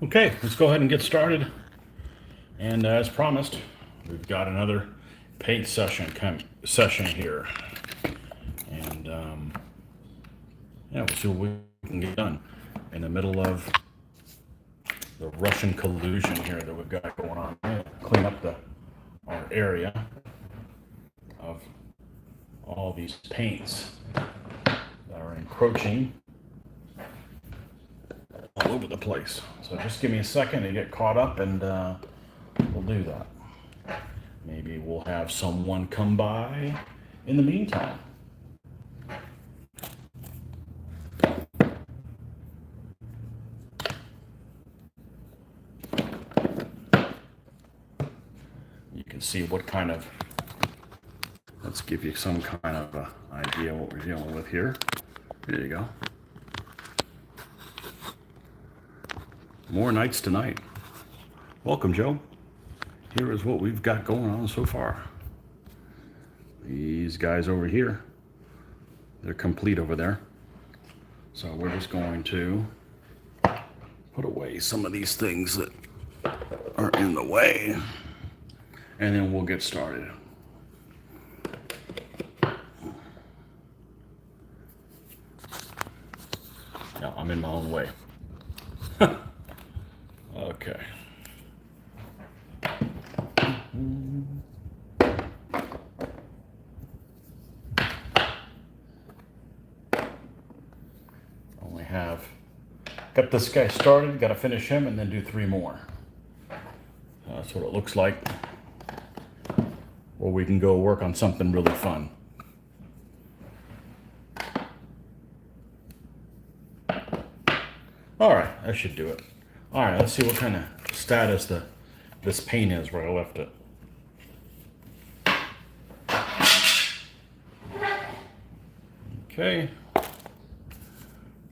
Okay, let's go ahead and get started. And as promised, we've got another paint session here. And yeah, we'll see what we can get done in the middle of the Russian collusion here that we've got going on. Clean up our area of all these paints that are encroaching all over the place. So just give me a second to get caught up and we'll do that. Maybe we'll have someone come by in the meantime. You can see what kind of, let's give you some kind of idea what we're dealing with here. There you go. More nights tonight. Welcome, Joe. Here is what we've got going on so far. These guys over here, they're complete over there. So we're just going to put away some of these things that are in the way, and then we'll get started. No, I'm in my own way. Okay. Only have got this guy started, got to finish him and then do 3 more. That's what it looks like. Or we can go work on something really fun. All right, that should do it. All right, let's see what kind of status this paint is where I left it. Okay.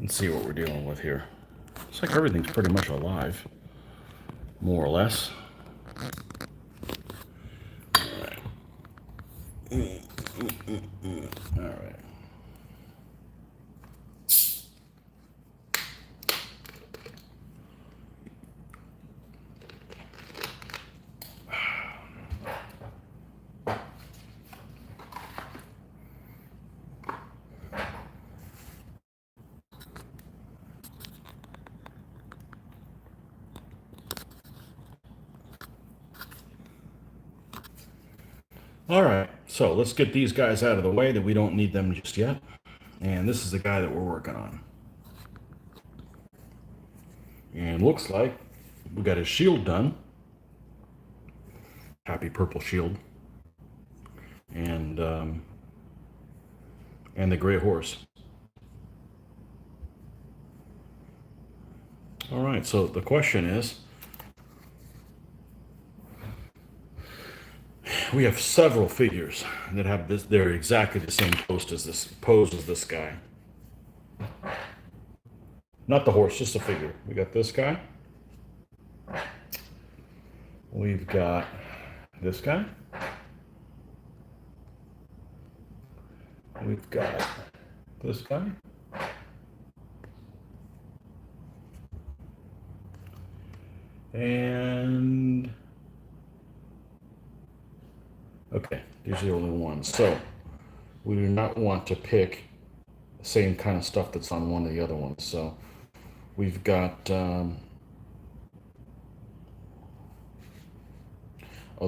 Let's see what we're dealing with here. Looks like everything's pretty much alive, more or less. All right. All right, so let's get these guys out of the way that we don't need them just yet. And this is the guy that we're working on. And looks like we got his shield done. Happy purple shield. And the gray horse. All right, so the question is, we have several figures that have this, they're exactly the same pose as this guy. Not the horse, just a figure. We got this guy. We've got this guy. We've got this guy. And okay, these are the only ones. So we do not want to pick the same kind of stuff that's on one of the other ones. So we've got, oh,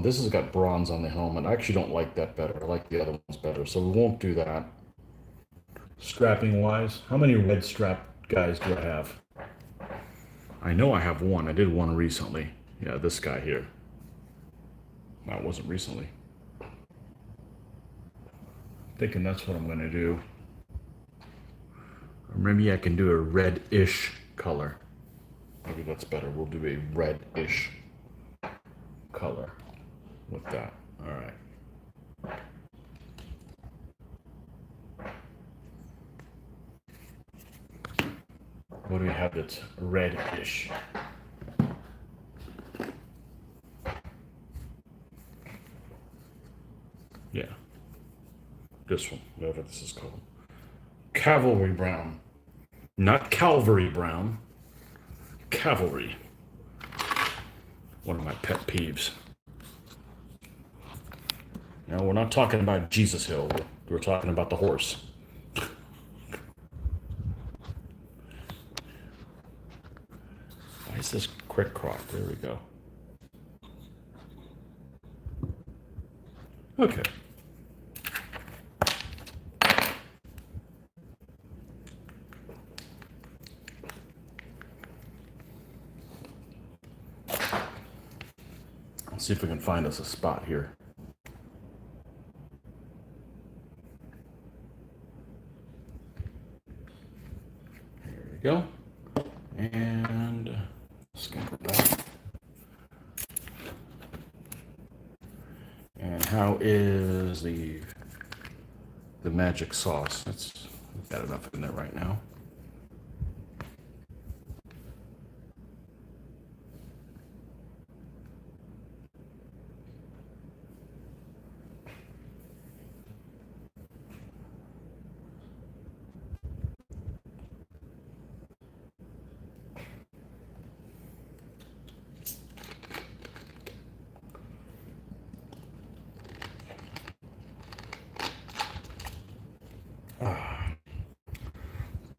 this has got bronze on the helmet. I actually don't like that better. I like the other ones better. So we won't do that. Strapping wise, how many red strap guys do I have? I know I have one. I did one recently. Yeah, this guy here. That wasn't recently. Thinking that's what I'm going to do. Or maybe I can do a red-ish color. Maybe that's better. We'll do a red-ish color with that. All right. What do we have that's red-ish? Yeah. This one, whatever this is called. Cavalry brown. Not Calvary brown. Cavalry. One of my pet peeves. Now, we're not talking about Jesus Hill. We're talking about the horse. Why is this quick crock? There we go. Okay. Let's see if we can find us a spot here. Here we go. And scamper back. And how is the magic sauce? We've got enough in there right now.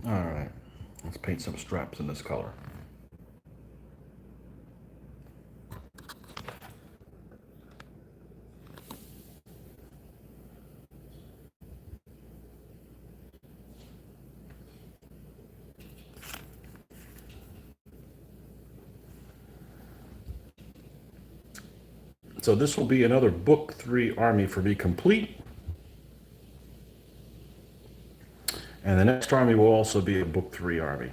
All right, let's paint some straps in this color. So this will be another Book 3 army for me complete. And the next army will also be a Book 3 army.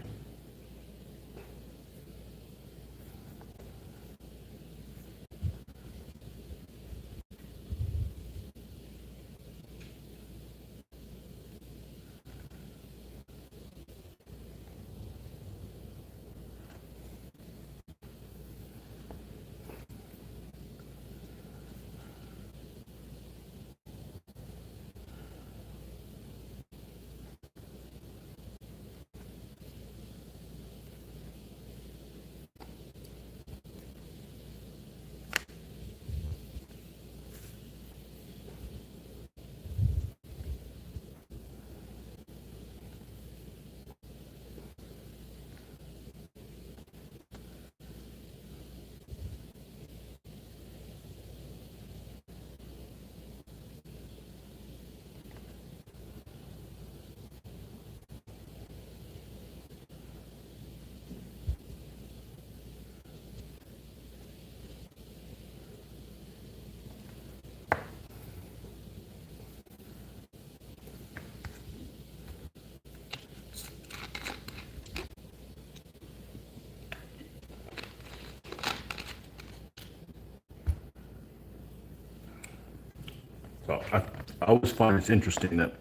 Well, I always find it's interesting that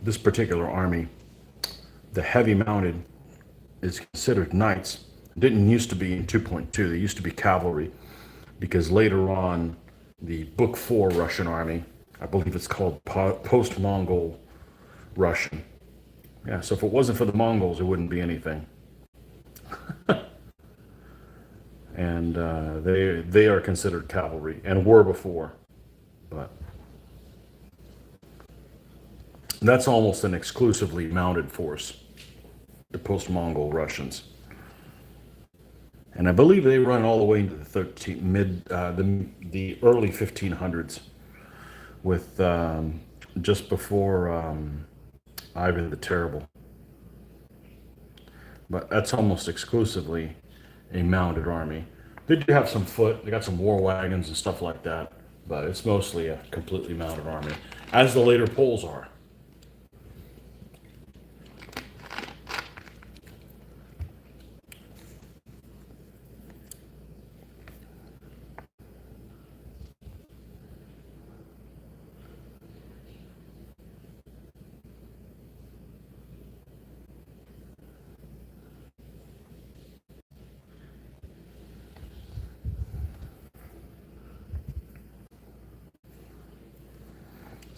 this particular army, the heavy mounted, is considered knights. It didn't used to be in 2.2. They used to be cavalry, because later on, the Book 4 Russian army, I believe it's called post-Mongol Russian. Yeah, so if it wasn't for the Mongols, it wouldn't be anything. And they are considered cavalry and were before, but that's almost an exclusively mounted force, the post-Mongol Russians. And I believe they run all the way into the early 1500s, with just before Ivan the Terrible. But that's almost exclusively a mounted army. They do have some foot. They got some war wagons and stuff like that, but it's mostly a completely mounted army, as the later Poles are.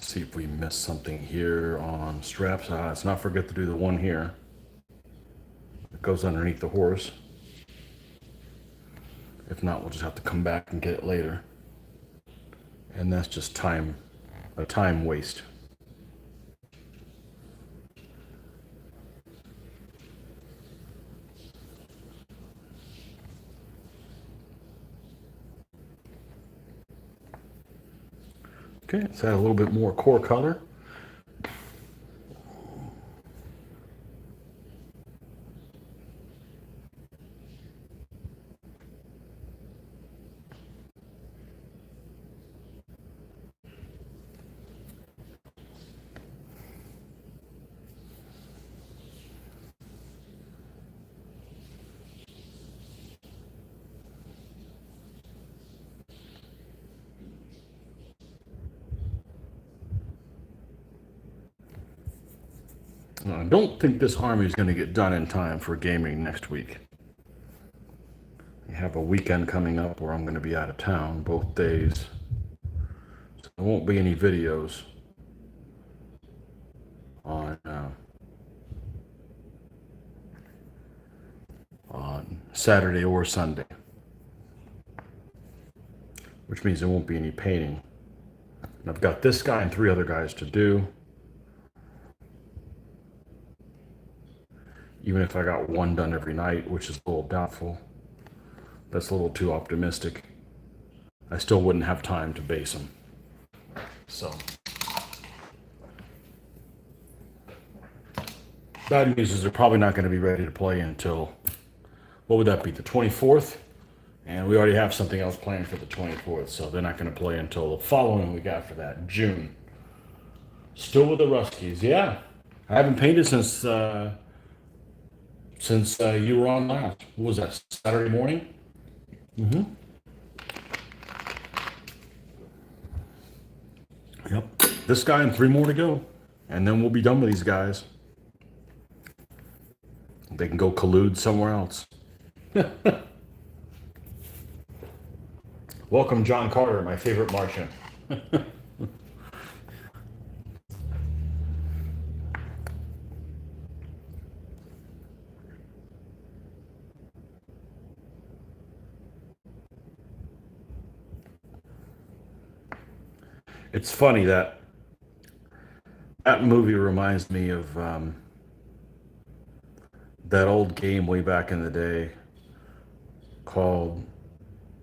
See if we missed something here on straps. Let's not forget to do the one here that goes underneath the horse. If not, we'll just have to come back and get it later. And that's just time, a time waste. Okay, let's add a little bit more core color. I don't think this army is going to get done in time for gaming next week. We have a weekend coming up where I'm going to be out of town both days. So there won't be any videos on Saturday or Sunday, which means there won't be any painting. And I've got this guy and 3 other guys to do. Even if I got 1 done every night, which is a little doubtful. That's a little too optimistic. I still wouldn't have time to base them. So, bad news is they're probably not going to be ready to play until, what would that be, the 24th? And we already have something else planned for the 24th, so they're not going to play until the following week after that, June. Still with the Ruskies, yeah. I haven't painted since you were on last. What was that, Saturday morning? Mm-hmm. Yep. This guy and 3 more to go. And then we'll be done with these guys. They can go collude somewhere else. Welcome, John Carter, my favorite Martian. It's funny that movie reminds me of that old game way back in the day called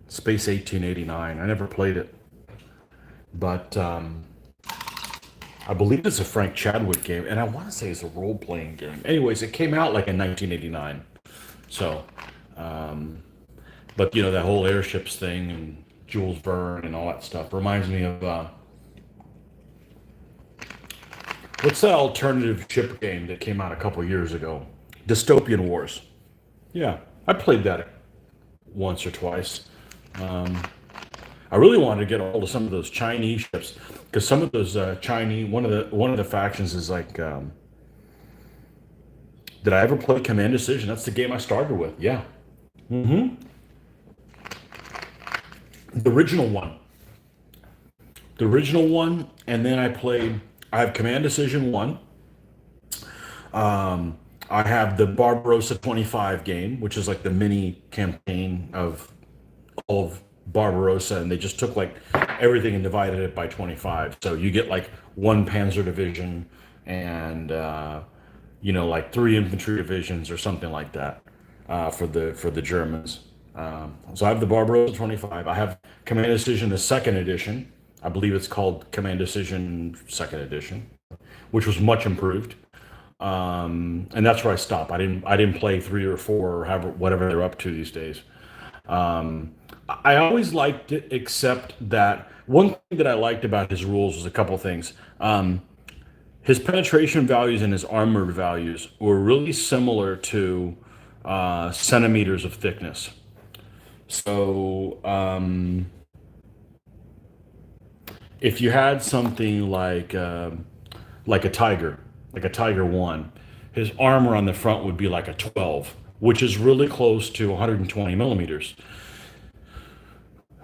Space 1889. I never played it, but I believe it's a Frank Chadwick game, and I want to say it's a role-playing game. Anyways, it came out like in 1989. So, but you know, that whole airships thing and Jules Verne and all that stuff reminds me of what's that alternative ship game that came out a couple years ago? Dystopian Wars. Yeah, I played that once or twice. I really wanted to get a hold of some of those Chinese ships because some of those Chinese one of the factions is like. Did I ever play Command Decision? That's the game I started with. Yeah. Mm-hmm. The original one. The original one, and then I have Command Decision 1. I have the Barbarossa 25 game, which is like the mini campaign of all of Barbarossa, and they just took like everything and divided it by 25. So you get like 1 Panzer division and like 3 infantry divisions or something like that for the Germans. So I have the Barbarossa 25. I have Command Decision, the 2nd edition. I believe it's called Command Decision 2nd edition, which was much improved. And that's where I stopped. I didn't play 3 or 4 or whatever they're up to these days. I always liked it, except that one thing that I liked about his rules was a couple things. His penetration values and his armor values were really similar to centimeters of thickness. So if you had something like a Tiger, like a Tiger 1, his armor on the front would be like a 12, which is really close to 120 millimeters.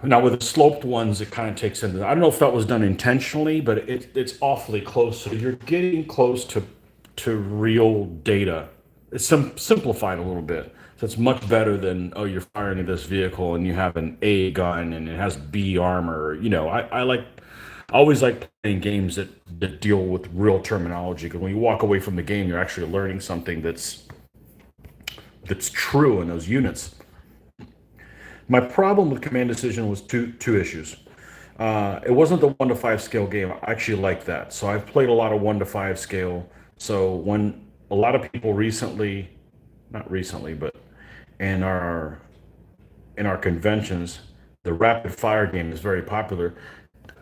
Now with the sloped ones, it kind of takes into, I don't know if that was done intentionally, but it's awfully close. So you're getting close to real data. It's simplified a little bit, So it's much better than, oh, you're firing at this vehicle and you have an A gun and it has B armor. I always like playing games that deal with real terminology, because when you walk away from the game, you're actually learning something that's true in those units. My problem with Command Decision was two issues. It wasn't the 1 to 5 scale game. I actually like that. So I've played a lot of 1 to 5 scale. So when a lot of people recently, not recently, but in our in our conventions, the rapid fire game is very popular.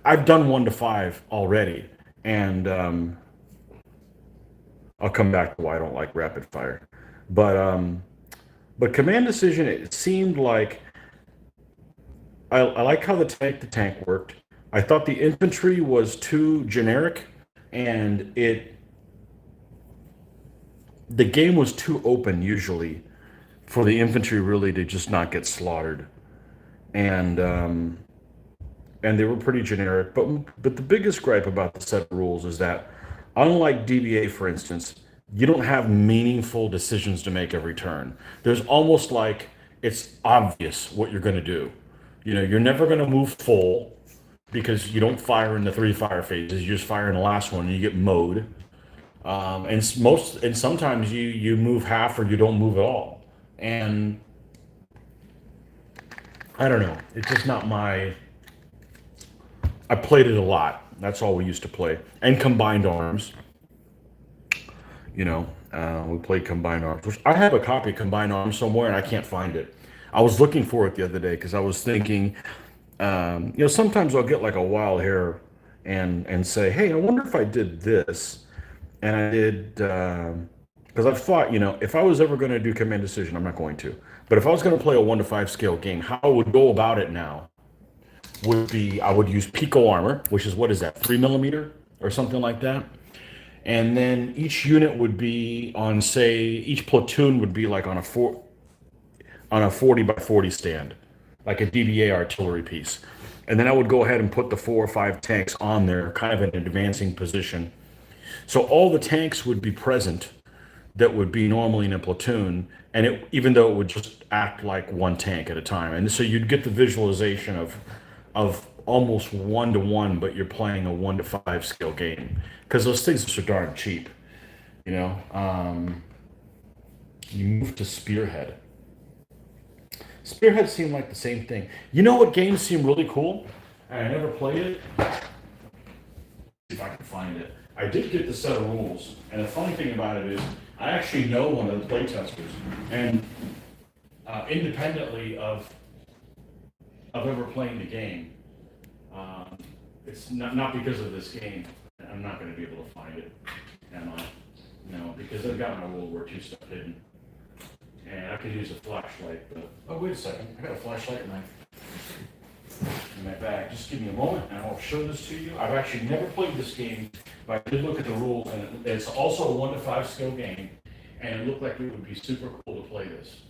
I've done 1 to 5 already, and I'll come back to why I don't like rapid fire. But but Command Decision, it seemed like I like how the tank worked. I thought the infantry was too generic, and it the game was too open usually for the infantry really to just not get slaughtered, and and they were pretty generic. But the biggest gripe about the set of rules is that, unlike DBA, for instance, you don't have meaningful decisions to make every turn. There's almost like it's obvious what you're going to do. You know, you're never going to move full because you don't fire in the 3 fire phases. You just fire in the last one and you get mowed. And sometimes you move half or you don't move at all. And I don't know. It's just not my. I played it a lot. That's all we used to play. And combined arms. We played combined arms. Which I have a copy of combined arms somewhere and I can't find it. I was looking for it the other day because I was thinking, sometimes I'll get like a wild hair and say, hey, I wonder if I did this. And I did, because I've thought, if I was ever going to do Command Decision, I'm not going to. But if I was going to play a 1 to 5 scale game, how I would go about it now would be I would use Pico armor, which is, what is that, 3 millimeter or something like that. And then each unit would be on, say, each platoon would be like on a 40 by 40 stand, like a DBA artillery piece. And then I would go ahead and put the 4 or 5 tanks on there, kind of in an advancing position. So all the tanks would be present that would be normally in a platoon, and even though it would just act like one tank at a time. And so you'd get the visualization of almost 1 to 1, but you're playing a 1 to 5 scale game, because those things are so darn cheap. You know, you move to Spearhead. Spearhead seemed like the same thing. You know what games seem really cool? And I never played it. See if I can find it. I did get the set of rules, and the funny thing about it is, I actually know one of the playtesters, and independently of ever playing the game, it's not because of this game. I'm not going to be able to find it, am I? No, because I've got my World War II stuff hidden, and I could use a flashlight. But oh, wait a second, I got a flashlight in my bag. Just give me a moment, and I'll show this to you. I've actually never played this game, but I did look at the rules, and it's also a 1 to 5 scale game, and it looked like it would be super cool to play this.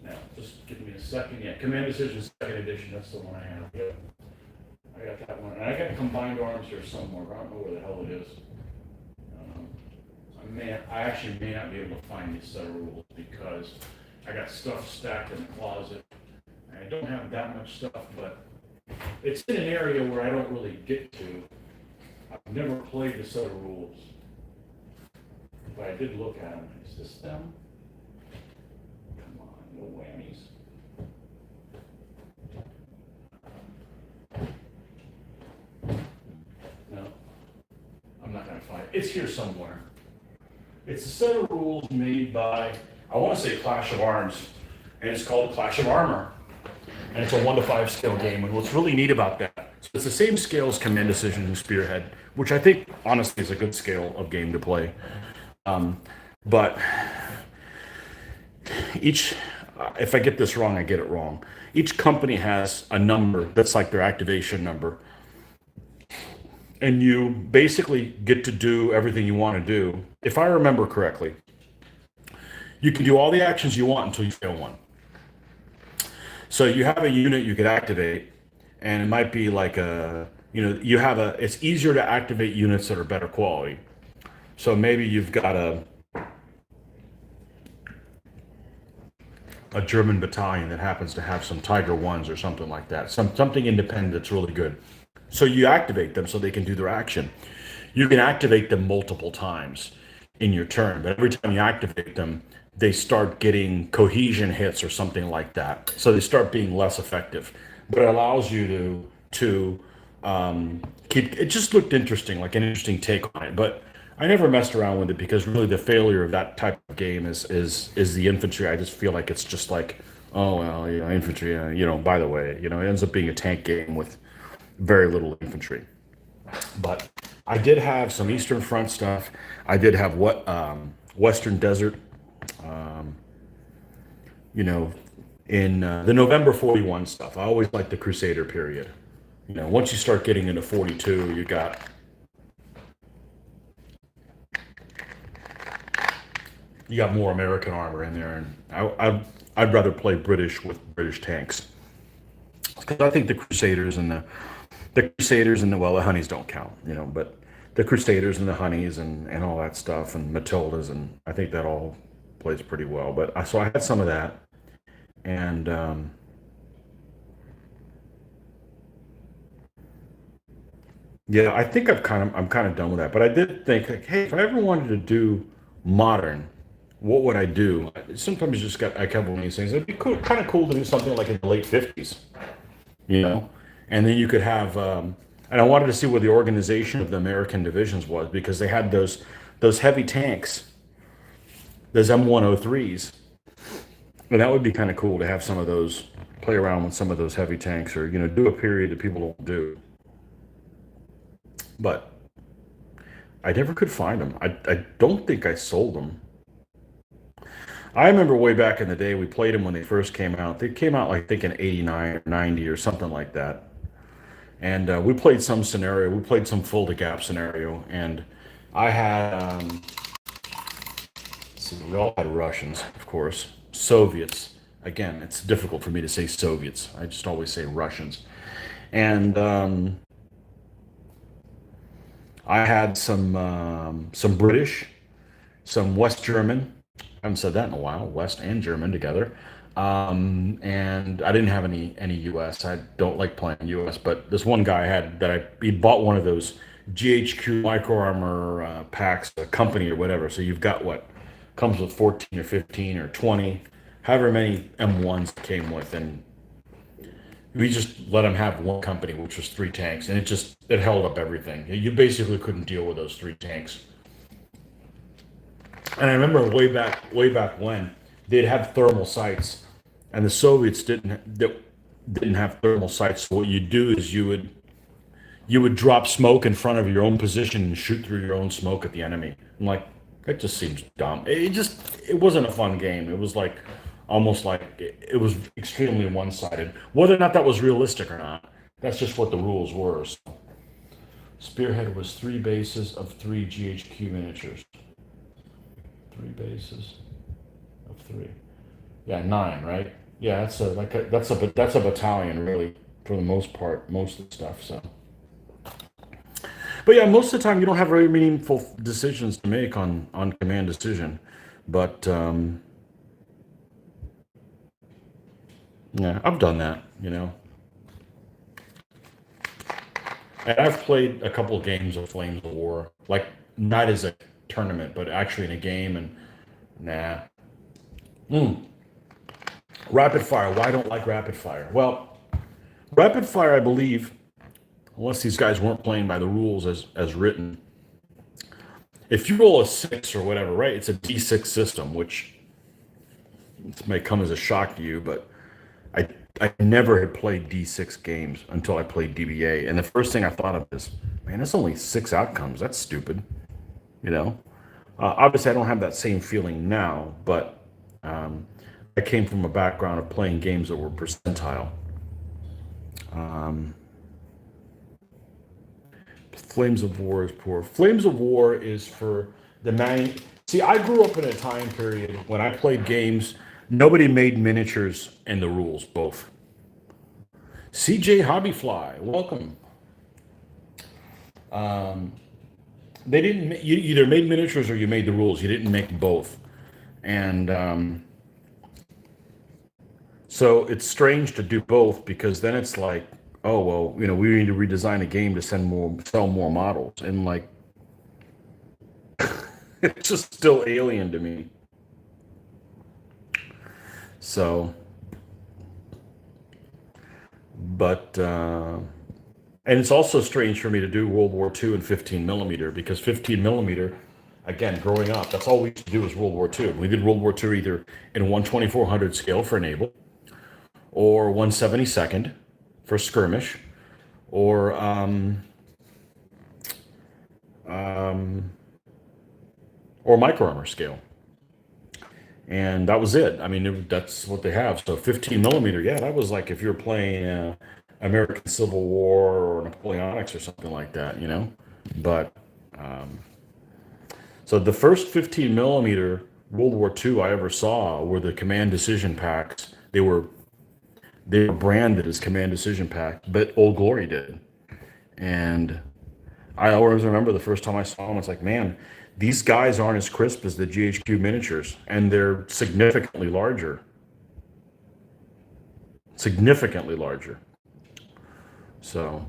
Now, just give me a second. Yeah, Command Decision Second Edition. That's the one I have. Yep, I got that one, and I got combined arms here somewhere. But I don't know where the hell it is. I actually may not be able to find this set of rules because I got stuff stacked in the closet. I don't have that much stuff, but it's in an area where I don't really get to. I've never played the set of rules, but I did look at them. Is this them? Come on, no whammies. No, I'm not going to find it. It's here somewhere. It's a set of rules made by, I want to say, Clash of Arms, and it's called Clash of Armor. And it's a 1 to 5 scale game. And what's really neat about that, so it's the same scale as Command Decision and Spearhead, which I think honestly is a good scale of game to play. But if I get this wrong, I get it wrong. Each company has a number that's like their activation number. And you basically get to do everything you want to do. If I remember correctly, you can do all the actions you want until you fail one. So you have a unit you could activate, and it might be like it's easier to activate units that are better quality. So maybe you've got a German battalion that happens to have some Tiger Ones or something like that, something independent that's really good. So you activate them so they can do their action. You can activate them multiple times in your turn, but every time you activate them, they start getting cohesion hits or something like that. So they start being less effective. But it allows you to keep. It just looked interesting, like an interesting take on it. But I never messed around with it because really the failure of that type of game is the infantry. I just feel like it's just like, oh well, infantry. By the way, it ends up being a tank game with very little infantry. But I did have some Eastern Front stuff. I did have what Western Desert, you know, in the November 41 stuff. I always like the Crusader period. Once you start getting into 42, you got more American armor in there, and I'd rather play British with British tanks because I think the Crusaders and well, the Honeys don't count, but the Crusaders and the Honeys and all that stuff and Matildas, and I think that all plays pretty well. But so I had some of that, and yeah, I think I'm kind of done with that. But I did think, like, hey, if I ever wanted to do modern, what would I do? Sometimes I kept one of these things. It'd be cool, kind of cool to do something like in the late 50s, you know, and then you could have. And I wanted to see where the organization of the American divisions was because they had those heavy tanks, those M103s, and that would be kind of cool to have some of those, play around with some of those heavy tanks, or do a period that people don't do. But I never could find them. I don't think I sold them. I remember way back in the day, we played them when they first came out. They came out like I think in '89 or '90 or something like that. And we played some scenario. We played some full to gap scenario, and I had. See, we all had Russians, of course. Soviets. Again, it's difficult for me to say Soviets. I just always say Russians. And I had some British, some West German. I haven't said that in a while. West and German together. And I didn't have any US. I don't like playing US, but this one guy had that he bought one of those GHQ micro armor packs, a company or whatever. So you've got what comes with 14 or 15 or 20, however many M1s it came with, and we just let him have one company, which was three tanks, and it held up everything. You basically couldn't deal with those three tanks. And I remember way back when they'd have thermal sights, and the Soviets didn't have thermal sights. So what you do is you would drop smoke in front of your own position and shoot through your own smoke at the enemy. I'm like, that just seems dumb. It wasn't a fun game. It was like almost like it was extremely one-sided. Whether or not that was realistic or not, that's just what the rules were. So Spearhead was three bases of three GHQ miniatures. Three bases of three. Yeah, nine, right? Yeah, that's a battalion really for the most part, most of the stuff. So, but yeah, most of the time you don't have very meaningful decisions to make on command decision. But yeah, I've done that, and I've played a couple of games of Flames of War, like not as a tournament, but actually in a game. And nah, rapid fire. Why I don't like rapid fire? Well, rapid fire, I believe, unless these guys weren't playing by the rules as written. If you roll a six or whatever, right? It's a D6 system, which may come as a shock to you, but I I never had played D6 games until I played DBA, and the first thing I thought of is, man, that's only six outcomes. That's stupid, you know. Obviously, I don't have that same feeling now, but um, I came from a background of playing games that were percentile. Um, Flames of War is poor. Flames of War is for the man. See, I grew up in a time period when I played games. Nobody made miniatures and the rules both. CJ Hobbyfly, welcome. They didn't. You either made miniatures or you made the rules. You didn't make both. And So it's strange to do both because then it's like, oh well, we need to redesign a game to sell more models, and like it's just still alien to me. So, but and it's also strange for me to do World War II in 15 millimeter because 15 millimeter, again, growing up, that's all we used to do was World War II. We did World War II either in 1/2400 scale for naval, or 1/72nd for skirmish, or um, or micro armor scale, and that was it. I mean, that's what they have. So 15 millimeter, yeah, that was like if you're playing American Civil War or Napoleonics or something like that. But so the first 15 millimeter World War II I ever saw were the Command Decision packs. They were branded as Command Decision pack, but Old Glory did. And I always remember the first time I saw them, it's like, man, these guys aren't as crisp as the GHQ miniatures, and they're significantly larger. Significantly larger. So,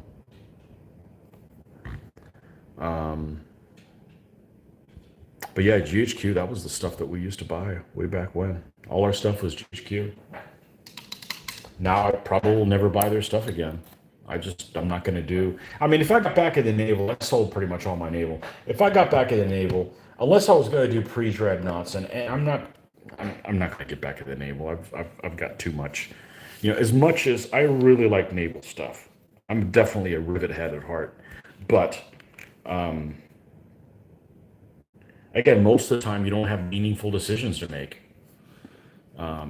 but yeah, GHQ, that was the stuff that we used to buy way back when. All our stuff was GHQ. Now I probably will never buy their stuff again. I'm not going to do. I mean, if I got back in the naval, I sold pretty much all my naval. If I got back in the naval, unless I was going to do pre-dreadnoughts, and I'm not going to get back in the naval. I've got too much. As much as I really like naval stuff, I'm definitely a rivet head at heart. But again, most of the time, you don't have meaningful decisions to make.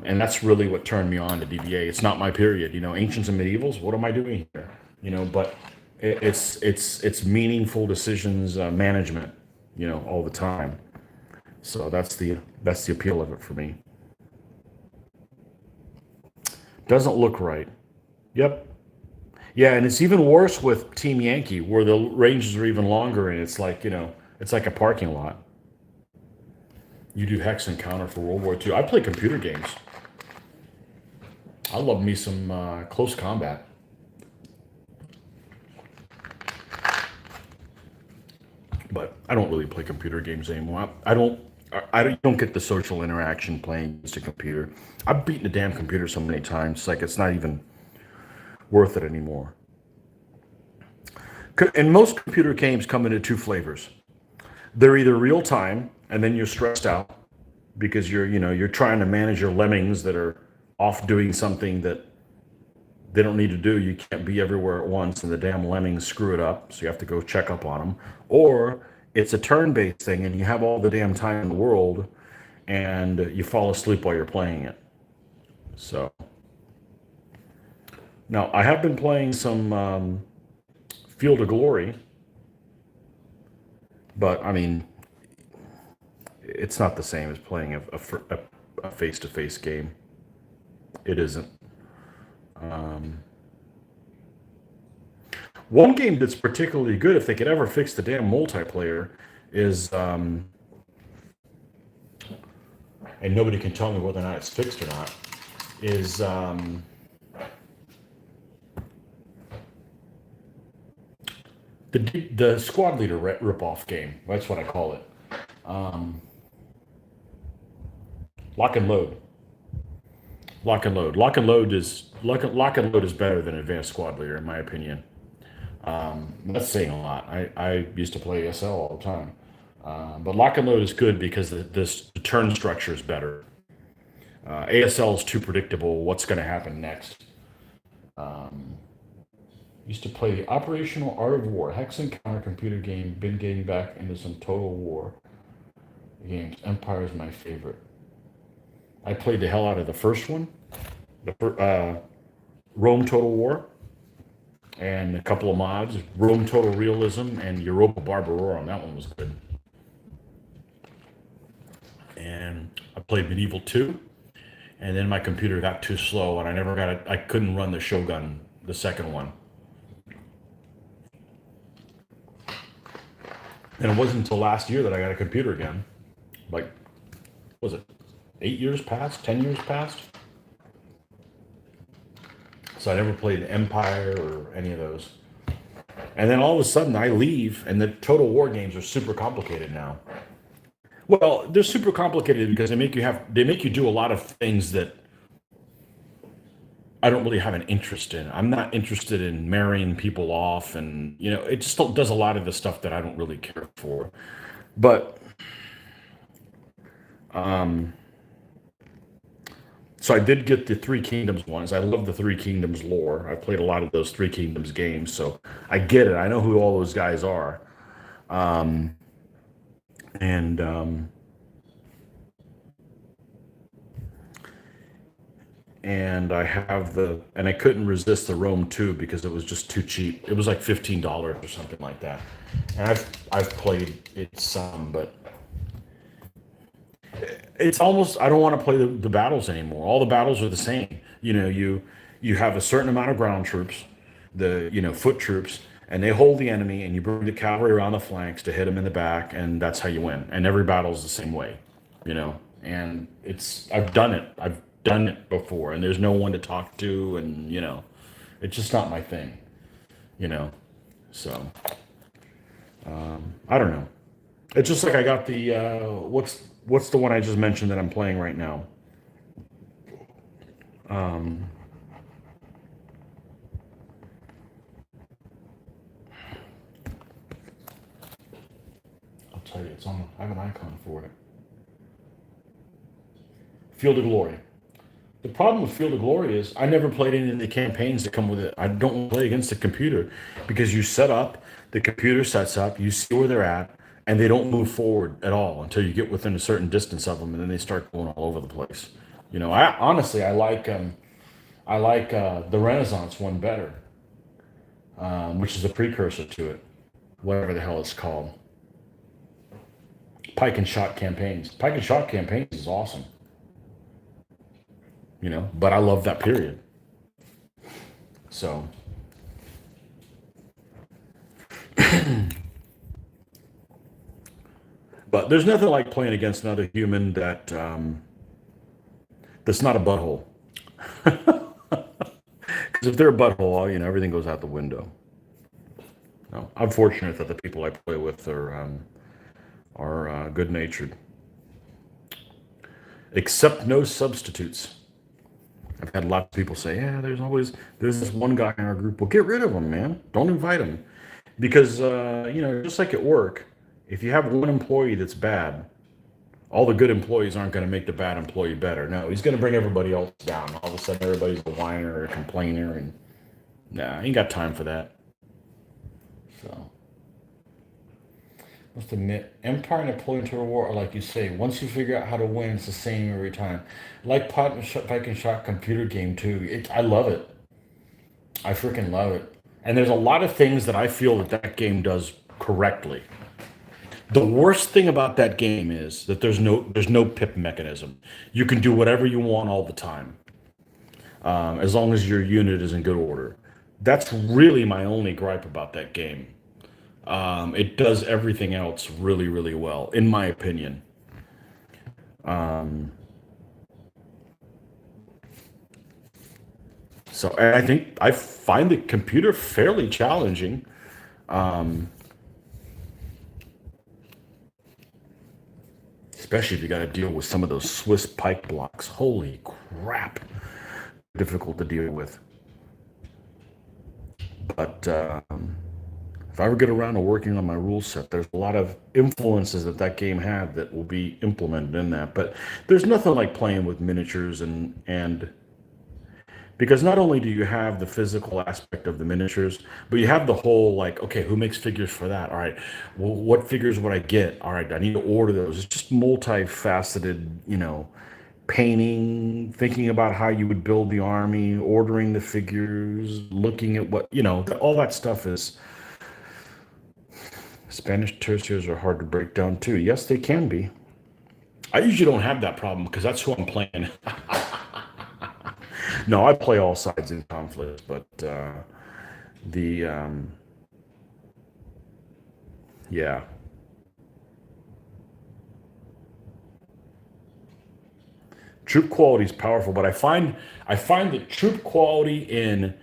And that's really what turned me on to DBA. It's not my period, ancients and medievals. What am I doing here? But it's meaningful decisions, management, all the time. So that's the appeal of it for me. Doesn't look right. Yep. Yeah, and it's even worse with Team Yankee, where the ranges are even longer, and it's like it's like a parking lot. You do hex and counter for World War II. I play computer games. I love me some close combat. But I don't really play computer games anymore. I don't get the social interaction playing against a computer. I've beaten the damn computer so many times, it's like it's not even worth it anymore. And most computer games come into two flavors. They're either real time, and then you're stressed out because you're trying to manage your lemmings that are off doing something that they don't need to do. You can't be everywhere at once, and the damn lemmings screw it up, so you have to go check up on them. Or it's a turn-based thing, and you have all the damn time in the world, and you fall asleep while you're playing it. So now I have been playing some Field of Glory, but I mean, it's not the same as playing a face-to-face game. It isn't. One game that's particularly good, if they could ever fix the damn multiplayer, is, and nobody can tell me whether or not it's fixed or not, is the squad leader rip-off game. That's what I call it. Lock and load. Lock and load. Lock and load is better than advanced squad leader, in my opinion. That's saying a lot. I used to play SL all the time. But lock and load is good because the turn structure is better. ASL is too predictable. What's going to happen next? Used to play the Operational Art of War, hex and counter computer game. Been getting back into some Total War games. Empire is my favorite. I played the hell out of the first one, the Rome Total War, and a couple of mods, Rome Total Realism and Europa Barbarorum. That one was good. And I played Medieval 2, and then my computer got too slow, and I couldn't run the Shogun, the second one. And it wasn't until last year that I got a computer again. Like, what was it 8 years past, 10 years past? So I never played Empire or any of those. And then all of a sudden I leave, and the Total War games are super complicated now. Well, they're super complicated because they make you do a lot of things that I don't really have an interest in. I'm not interested in marrying people off, and it just does a lot of the stuff that I don't really care for. But so I did get the Three Kingdoms ones. I love the Three Kingdoms lore. I played a lot of those Three Kingdoms games, so I get it. I know who all those guys are. And I have and I couldn't resist the Rome 2 because it was just too cheap. It was like $15 or something like that. And I've played it some, but it's almost, I don't want to play the battles anymore. All the battles are the same. You have a certain amount of ground troops, the foot troops, and they hold the enemy, and you bring the cavalry around the flanks to hit them in the back, and that's how you win. And every battle is the same way, And I've done it before, and there's no one to talk to, and it's just not my thing, you know. So I don't know. It's just like I got the what's the one I just mentioned that I'm playing right now? I'll tell you, it's on. I have an icon for it. Field of Glory. The problem with Field of Glory is I never played any of the campaigns that come with it. I don't play against the computer because you set up, the computer sets up, you see where they're at, and they don't move forward at all until you get within a certain distance of them, and then they start going all over the place. I honestly I like the Renaissance one better, which is a precursor to it, whatever the hell it's called. Pike and Shot campaigns. Pike and Shot campaigns is awesome, but I love that period. So, but there's nothing like playing against another human that's not a butthole. Because if they're a butthole, everything goes out the window. No, I'm fortunate that the people I play with are good natured, except no substitutes. I've had lots of people say, "Yeah, there's this one guy in our group. Well, get rid of him, man. Don't invite him." Because just like at work, if you have one employee that's bad, all the good employees aren't going to make the bad employee better. No, he's going to bring everybody else down. All of a sudden, everybody's a whiner or a complainer, and nah, I ain't got time for that. So, must admit, Empire and Napoleon Total War are like you say. Once you figure out how to win, it's the same every time. Like Pike and Shot computer game too. I love it. I freaking love it. And there's a lot of things that I feel that game does correctly. The worst thing about that game is that there's no pip mechanism. You can do whatever you want all the time, as long as your unit is in good order. That's really my only gripe about that game. It does everything else really, really well, in my opinion. So, and I think I find the computer fairly challenging. Especially if you got to deal with some of those Swiss pike blocks. Holy crap. Difficult to deal with. But if I ever get around to working on my rule set, there's a lot of influences that game had that will be implemented in that. But there's nothing like playing with miniatures and because not only do you have the physical aspect of the miniatures, but you have the whole like, okay, who makes figures for that? All right, well, what figures would I get? All right, I need to order those. It's just multifaceted, painting, thinking about how you would build the army, ordering the figures, looking at what, all that stuff is. Spanish tertiaries are hard to break down too. Yes, they can be. I usually don't have that problem because that's who I'm playing. No, I play all sides in conflict, but the yeah, Troop quality is powerful, but I find that troop quality in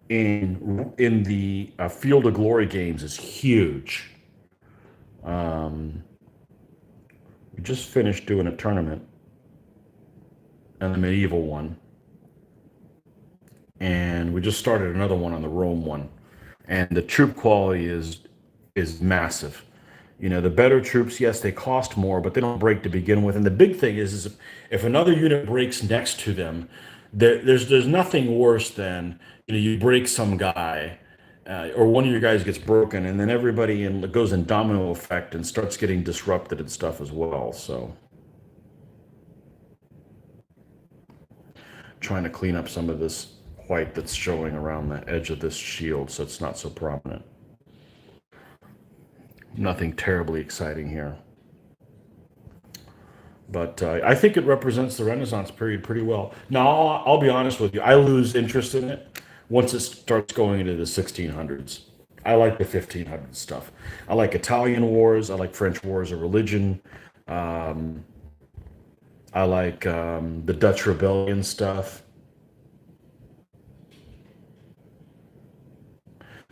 the Field of Glory games is huge. Um, we just finished doing a tournament and the medieval one, and we just started another one on the Rome one, and the troop quality is massive. You know, the better troops, yes, they cost more, but they don't break to begin with. And the big thing is if another unit breaks next to them, there's nothing worse than, you know, you break some guy, or one of your guys gets broken, and then everybody goes in domino effect and starts getting disrupted and stuff as well. So trying to clean up some of this white that's showing around the edge of this shield so it's not so prominent. Nothing terribly exciting here. But I think it represents the Renaissance period pretty well. Now, I'll be honest with you, I lose interest in it once it starts going into the 1600s. I like the 1500s stuff. I like Italian wars. I like French wars of religion. Um, I like the Dutch Rebellion stuff,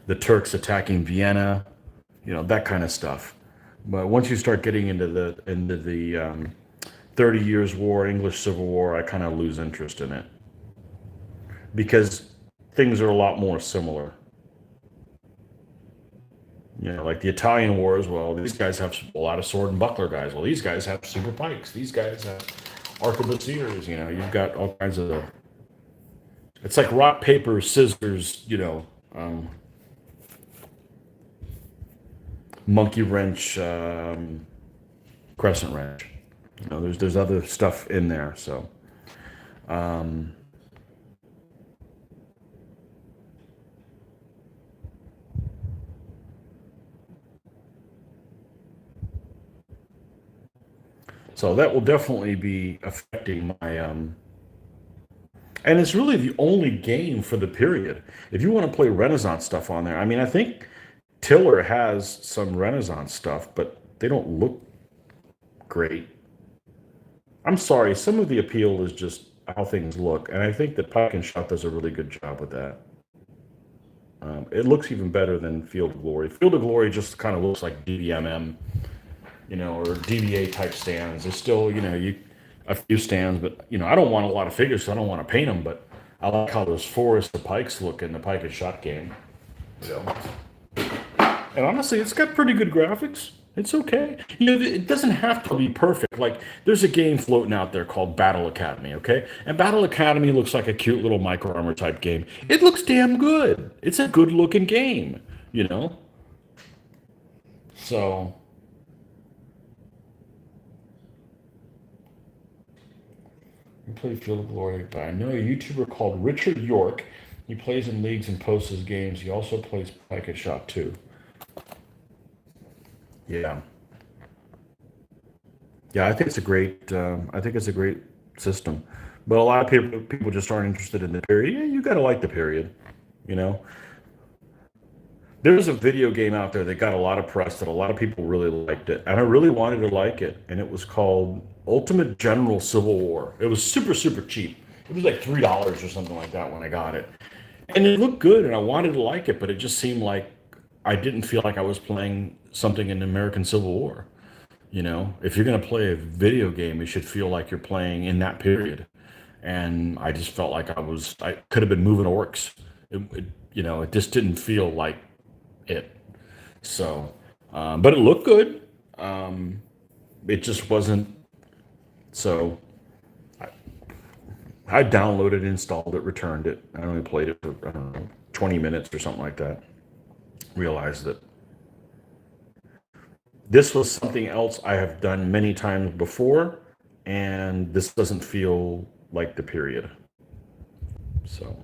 the Turks attacking Vienna, you know, that kind of stuff. But once you start getting into the 30 Years' War, English Civil War, I kind of lose interest in it because things are a lot more similar. You know, like the Italian wars, well, these guys have a lot of sword and buckler guys. Well, these guys have super pikes. These guys have arquebusiers. You know, you've got all kinds of. It's like rock, paper, scissors, you know, monkey wrench, crescent wrench. You know, there's other stuff in there. So, um, so that will definitely be affecting my. And it's really the only game for the period. If you want to play Renaissance stuff on there, I mean, I think Tiller has some Renaissance stuff, but they don't look great. I'm sorry, some of the appeal is just how things look, and I think that Pike and Shot does a really good job with that. It looks even better than Field of Glory. Field of Glory just kind of looks like DBMM, you know, or DBA type stands. There's still, you know, a few stands, but you know, I don't want a lot of figures, so I don't want to paint them. But I like how those Forest of Pikes look in the Pike and Shot game. You know, and honestly, it's got pretty good graphics. It's okay. You know, it doesn't have to be perfect. Like, there's a game floating out there called Battle Academy, okay? And Battle Academy looks like a cute little Micro Armor type game. It looks damn good. It's a good looking game, you know? So, we play Field of Glory, but I know a YouTuber called Richard York. He plays in leagues and posts his games. He also plays Pike and Shot too. Yeah. Yeah, I think it's a great. I think it's a great system, but a lot of people just aren't interested in the period. Yeah, you got to like the period, you know. There's a video game out there that got a lot of press that a lot of people really liked it, and I really wanted to like it, and it was called Ultimate General Civil War. It was super super cheap. It was like $3 or something like that when I got it, and it looked good, and I wanted to like it, but it just seemed like I didn't feel like I was playing something in the American Civil War. You know, if you're going to play a video game, you should feel like you're playing in that period. And I just felt like I could have been moving orcs. You know, it just didn't feel like it. So, but it looked good. Um, it just wasn't. So I downloaded, installed it, returned it. I only played it for, I don't know, 20 minutes or something like that. Realized that this was something else I have done many times before, and this doesn't feel like the period. So,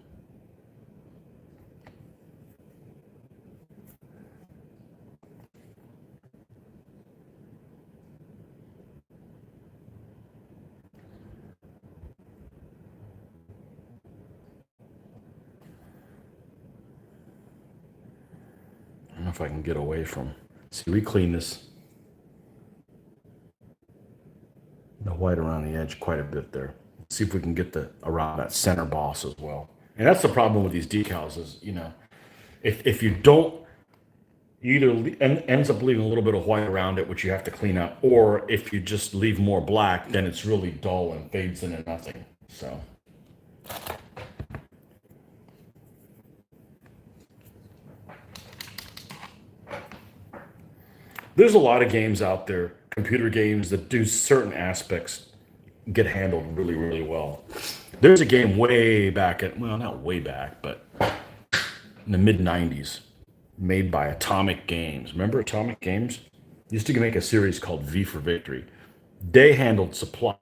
I don't know if I can get away from. See, we clean this, the white around the edge quite a bit there. See if we can get the around that center boss as well. And that's the problem with these decals is, if you don't, you either ends up leaving a little bit of white around it, which you have to clean up, or if you just leave more black, then it's really dull and fades into nothing. So. There's a lot of games out there, computer games that do certain aspects get handled really, really well. There's a game way back well, not way back, but in the mid 90s, made by Atomic Games. Remember Atomic Games? Used to make a series called V for Victory. They handled supply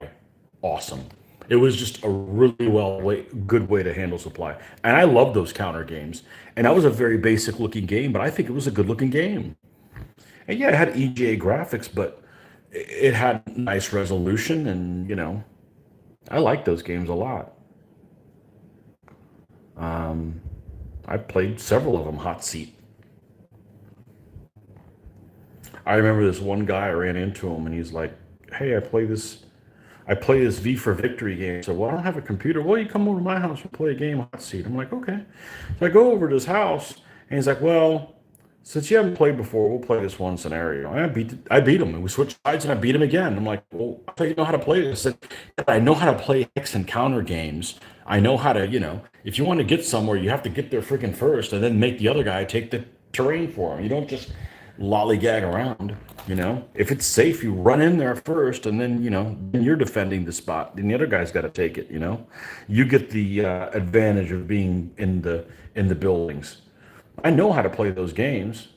awesome. It was just a really good way to handle supply. And I love those counter games. And that was a very basic looking game, but I think it was a good looking game. And yeah, it had EGA graphics, but it had nice resolution, and I like those games a lot. I played several of them. Hot Seat. I remember this one guy. I ran into him, and he's like, "Hey, I play this V for Victory game." So, well, I don't have a computer. Well, you come over to my house and play a game, Hot Seat. I'm like, okay. So I go over to his house, and he's like, well, since you haven't played before, we'll play this one scenario. And I beat him, and we switched sides, and I beat him again. I'm like, well, I thought you know how to play this. I said, I know how to play hex and counter games. I know how to, if you want to get somewhere, you have to get there freaking first, and then make the other guy take the terrain for him. You don't just lollygag around. If it's safe, you run in there first, and then then you're defending the spot. Then the other guy's got to take it. You get the advantage of being in the buildings. I know how to play those games.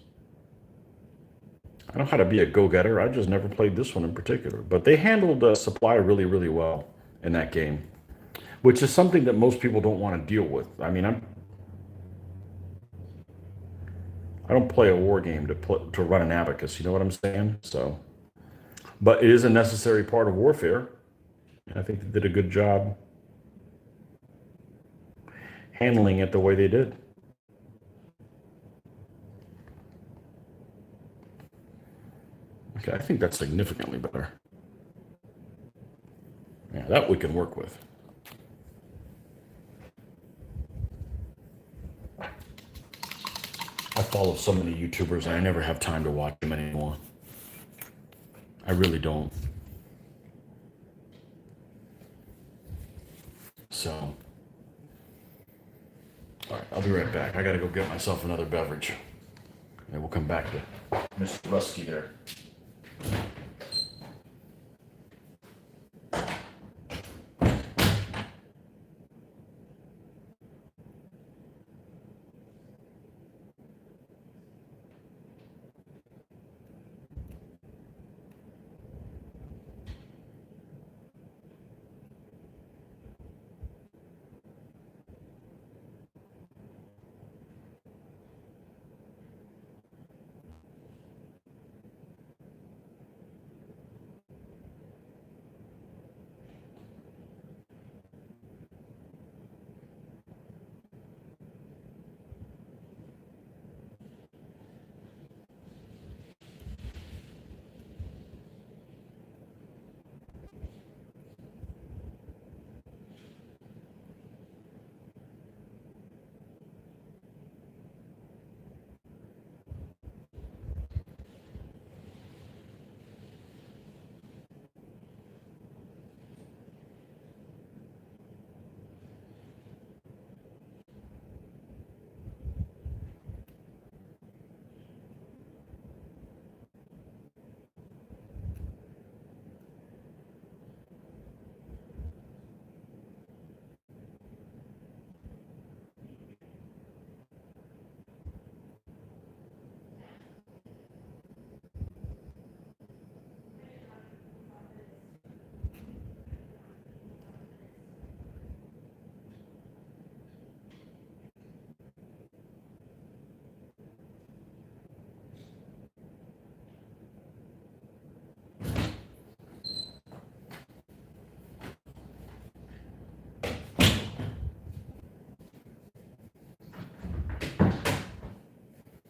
I know how to be a go-getter. I just never played this one in particular. But they handled supply really, really well in that game, which is something that most people don't want to deal with. I mean, I don't play a war game to run an abacus. You know what I'm saying? So, but it is a necessary part of warfare. And I think they did a good job handling it the way they did. Okay, I think that's significantly better. Yeah, that we can work with. I follow so many YouTubers, and I never have time to watch them anymore. I really don't. So, all right, I'll be right back. I gotta go get myself another beverage. And we'll come back to Mr. Rusky there.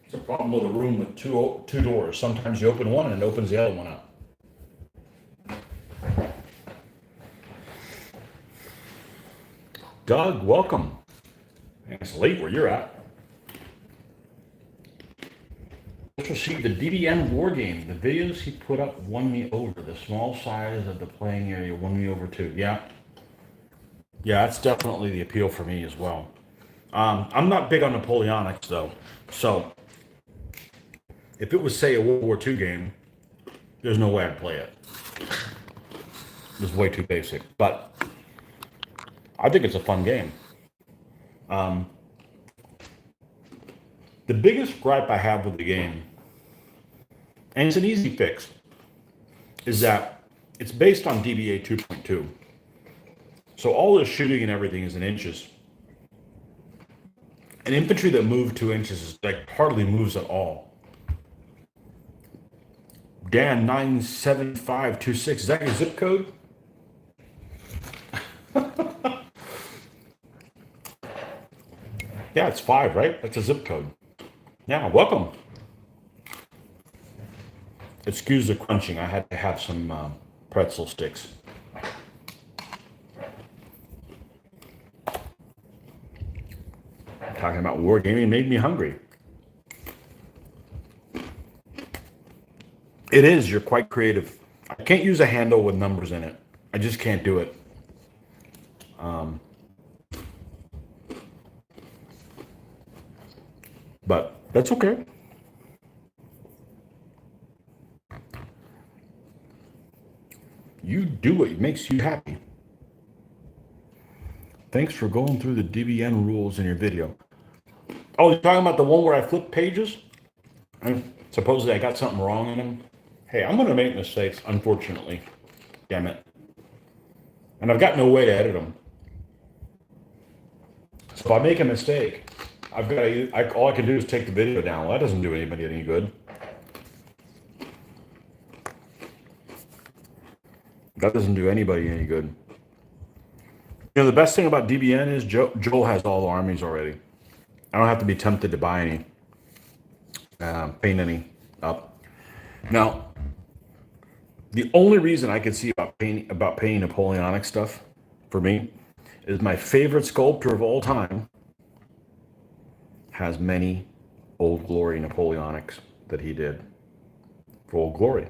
It's a problem with a room with two doors. Sometimes you open one and it opens the other one up. Doug, welcome. It's late where you're at. Let's receive the DBN war game. The videos he put up won me over. The small size of the playing area won me over too. Yeah. Yeah, that's definitely the appeal for me as well. I'm not big on Napoleonics though. So if it was, say, a World War II game, there's no way I'd play it. It's way too basic. But I think it's a fun game. The biggest gripe I have with the game, and it's an easy fix, is that it's based on DBA 2.2. So all the shooting and everything is in inches. An infantry that moved 2 inches is like hardly moves at all. Dan 97526, is that your zip code? Yeah, it's 5, right? That's a zip code. Yeah, welcome. Excuse the crunching. I had to have some pretzel sticks. Talking about wargaming made me hungry. It is. You're quite creative. I can't use a handle with numbers in it. I just can't do it. But that's okay. You do what makes you happy. Thanks for going through the DBN rules in your video. Oh, you're talking about the one where I flip pages? And supposedly I got something wrong in them. Hey, I'm going to make mistakes, unfortunately. Damn it. And I've got no way to edit them. So if I make a mistake, I've got to, all I can do is take the video down. Well, that doesn't do anybody any good. That doesn't do anybody any good. You know, the best thing about DBN is Joel has all the armies already. I don't have to be tempted to buy any, paint any up. Now, the only reason I could see about painting Napoleonic stuff for me is my favorite sculptor of all time has many Old Glory Napoleonics that he did for Old Glory.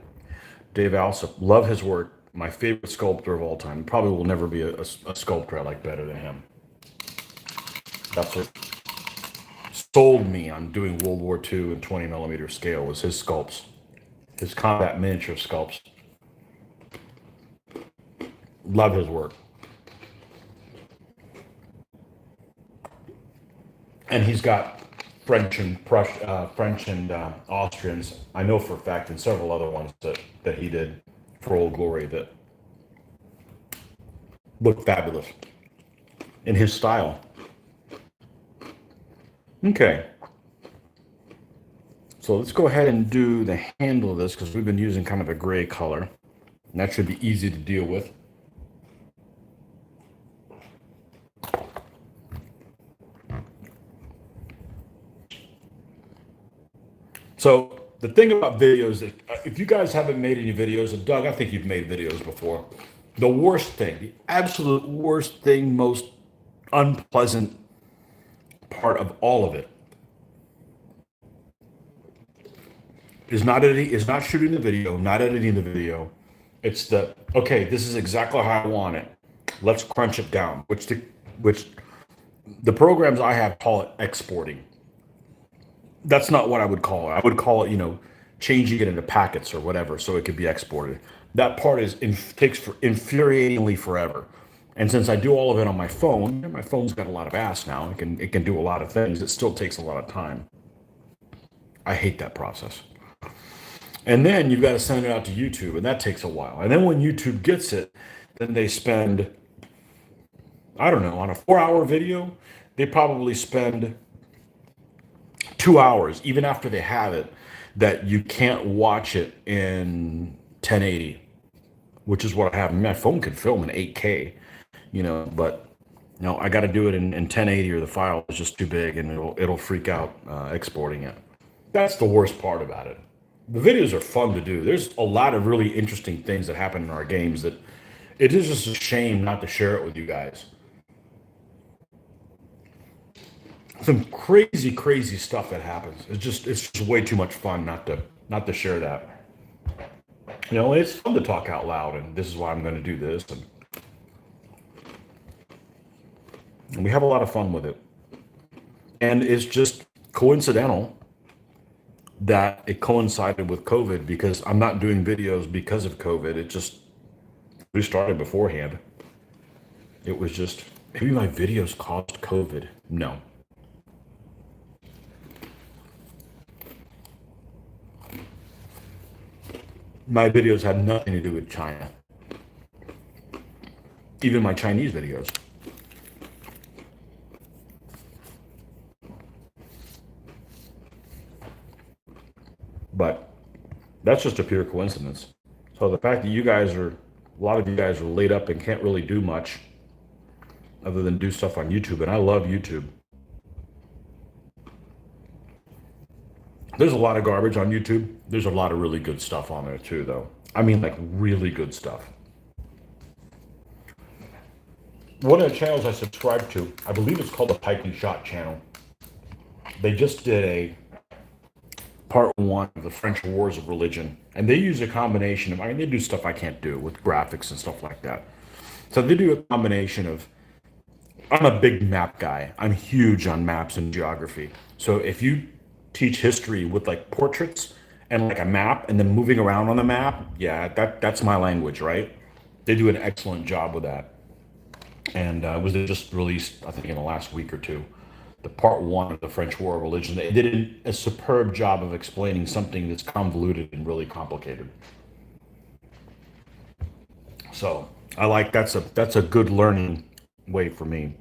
Dave Alsop, love his work. My favorite sculptor of all time. Probably will never be a sculptor I like better than him. That's what sold me on doing World War II in 20 millimeter scale was his sculpts, his combat miniature sculpts. Love his work. And he's got French and Austrians. I know for a fact, and several other ones that he did for Old Glory that look fabulous in his style. Okay. So let's go ahead and do the handle of this because we've been using kind of a gray color. And that should be easy to deal with. So the thing about videos, if you guys haven't made any videos, and Doug, I think you've made videos before, the worst thing, the absolute worst thing, most unpleasant part of all of it is not editing, is not shooting the video, not editing the video. It's the, okay, this is exactly how I want it. Let's crunch it down, which the programs I have call it exporting. That's not what I would call it. I would call it, you know, changing it into packets or whatever so it could be exported. That part takes infuriatingly forever. And since I do all of it on my phone, and my phone's got a lot of ass now, it can do a lot of things. It still takes a lot of time. I hate that process. And then you've got to send it out to YouTube, and that takes a while. And then when YouTube gets it, then they spend, I don't know, on a 4-hour video, they probably spend 2 hours, even after they have it, that you can't watch it in 1080, which is what I have. My phone can film in 8K, you know, but no, I got to do it in 1080 or the file is just too big and it'll freak out exporting it. That's the worst part about it. The videos are fun to do. There's a lot of really interesting things that happen in our games that it is just a shame not to share it with you guys. some crazy, crazy stuff that happens. It's just way too much fun not to share that. It's fun to talk out loud, and this is why I'm going to do this, and we have a lot of fun with it. And it's just coincidental that it coincided with COVID because I'm not doing videos because of COVID. We started beforehand. It was just, maybe my videos caused COVID. No. My videos had nothing to do with China. Even my Chinese videos. But that's just a pure coincidence. So the fact that a lot of you guys are laid up and can't really do much other than do stuff on YouTube, and I love YouTube. There's a lot of garbage on YouTube. There's a lot of really good stuff on there too, though. I mean, like really good stuff. One of the channels I subscribe to, I believe it's called the Piping Shot channel. They just did a part one of the French Wars of Religion, and they use a combination of, I mean, they do stuff I can't do with graphics and stuff like that. So they do a combination of, I'm a big map guy. I'm huge on maps and geography. So if you teach history with like portraits and like a map and then moving around on the map, yeah, that's my language, right? They do an excellent job with that. And was it just released, I think, in the last week or two, the part one of the French War of Religion. They did a superb job of explaining something that's convoluted and really complicated. So I like that's a good learning way for me.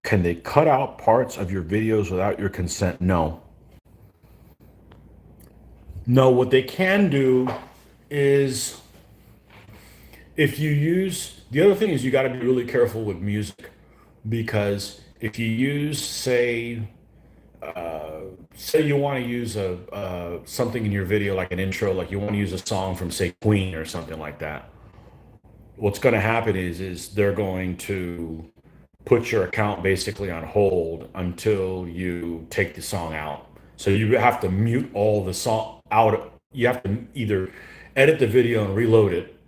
Can they cut out parts of your videos without your consent? No. No, what they can do is, if you use, the other thing is you got to be really careful with music, because if you use, say you want to use a something in your video like an intro, like you want to use a song from, say, Queen or something like that, what's going to happen is they're going to put your account basically on hold until you take the song out. So you have to mute all the song out. You have to either edit the video and reload it,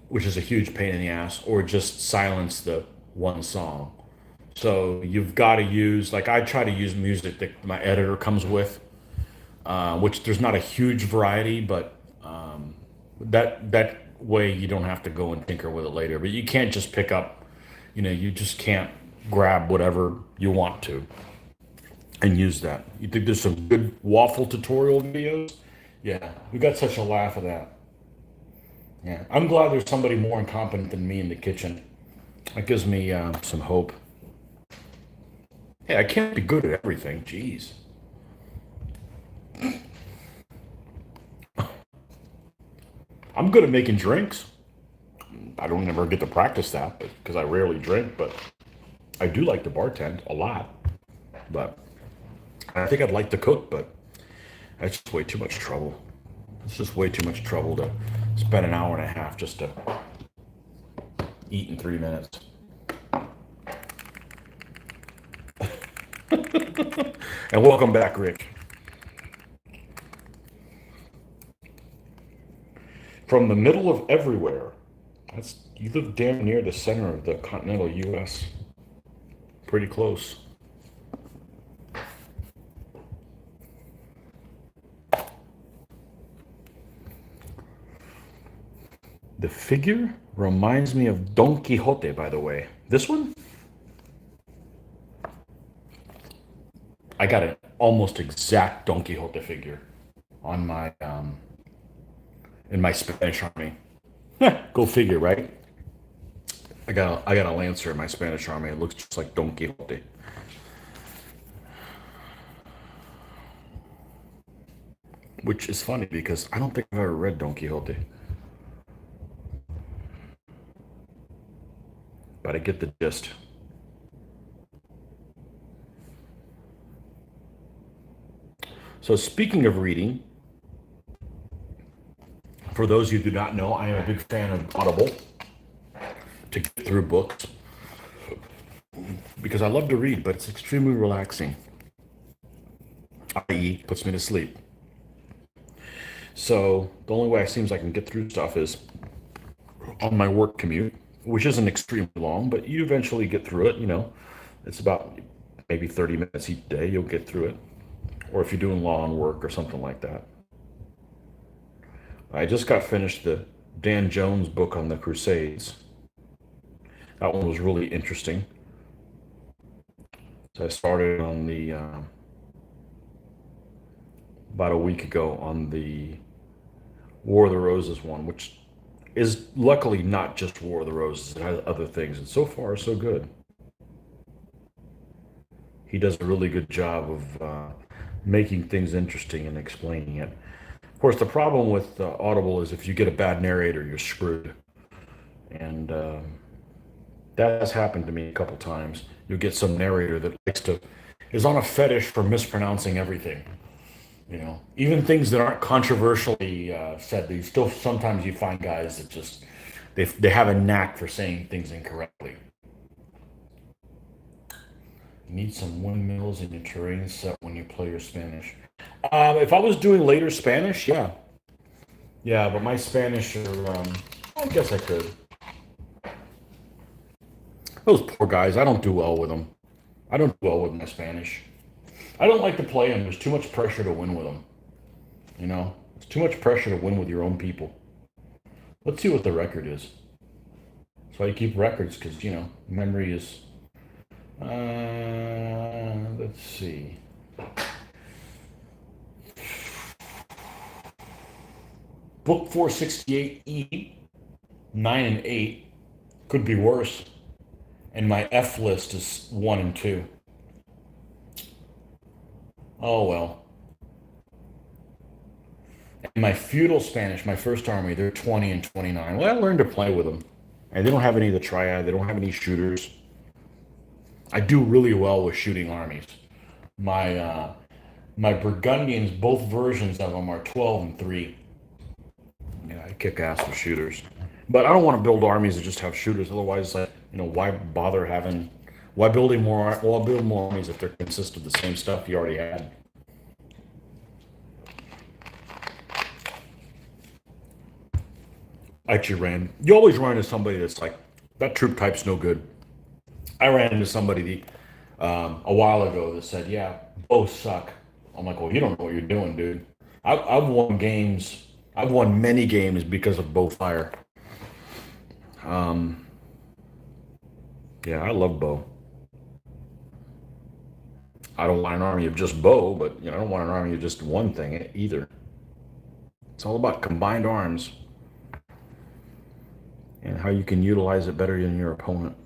which is a huge pain in the ass, or just silence the one song. So you've got to use, like, I try to use music that my editor comes with, which there's not a huge variety, but that way you don't have to go and tinker with it later. But you can't just pick up, you just can't grab whatever you want to and use that. You think there's some good waffle tutorial videos? Yeah, we got such a laugh of that. Yeah, I'm glad there's somebody more incompetent than me in the kitchen. That gives me some hope. Hey, I can't be good at everything. Jeez. I'm good at making drinks. I don't ever get to practice that because I rarely drink, but I do like to bartend a lot. But I think I'd like to cook, but that's just way too much trouble. It's just way too much trouble to spend an hour and a half just to eat in 3 minutes. And welcome back, Rick. From the middle of everywhere. You live damn near the center of the continental U.S. Pretty close. The figure reminds me of Don Quixote, by the way. This one? I got an almost exact Don Quixote figure on my in my Spanish army. Go figure, right? I got a lancer in my Spanish army. It looks just like Don Quixote. Which is funny because I don't think I've ever read Don Quixote. But I get the gist. So speaking of reading, for those of you who do not know, I am a big fan of Audible. to get through books because I love to read, but it's extremely relaxing, i.e., puts me to sleep. So the only way it seems I can get through stuff is on my work commute, which isn't extremely long, but you eventually get through it. It's about maybe 30 minutes each day, you'll get through it. Or if you're doing lawn work or something like that. I just got finished the Dan Jones book on the Crusades. That one was really interesting. So I started on the about a week ago on the War of the Roses one, which is luckily not just War of the Roses. It has other things, and so far so good. He does a really good job of making things interesting and explaining it. Of course, the problem with Audible is if you get a bad narrator, you're screwed. And that has happened to me a couple times. You'll get some narrator that is on a fetish for mispronouncing everything. Even things that aren't controversially said. They still sometimes you find guys that just they have a knack for saying things incorrectly. You need some windmills in your terrain set when you play your Spanish. If I was doing later Spanish, yeah, yeah, but my Spanish are, I guess I could. Those poor guys, I don't do well with them. I don't do well with my Spanish. I don't like to play them. There's too much pressure to win with them. It's too much pressure to win with your own people. Let's see what the record is. So I keep records because memory is. Let's see. Book 468E, 9 and 8 could be worse. And my F list is 1 and 2. Oh well. And my feudal Spanish, my first army, they're 20 and 29. Well, I learned to play with them. And they don't have any of the triad, they don't have any shooters. I do really well with shooting armies. My Burgundians, both versions of them are 12 and 3. Yeah, I kick ass with shooters. But I don't want to build armies that just have shooters. Otherwise, why bother having? Why building more? Well, I'll build more armies if they're consist of the same stuff you already had. You always run into somebody that's like, that troop type's no good. I ran into somebody a while ago that said, yeah, both suck. I'm like, well, you don't know what you're doing, dude. I've won games. I've won many games because of bow fire. Yeah, I love bow. I don't want an army of just bow, but I don't want an army of just one thing either. It's all about combined arms and how you can utilize it better than your opponent.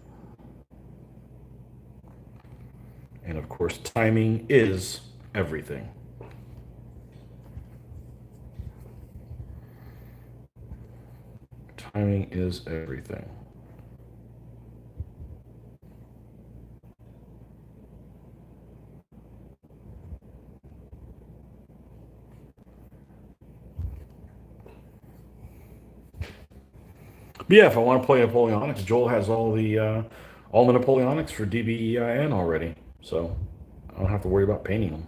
And of course, timing is everything. Timing is everything. But yeah, if I want to play Napoleonics, Joel has all the Napoleonics for DBEIN already, so I don't have to worry about painting them.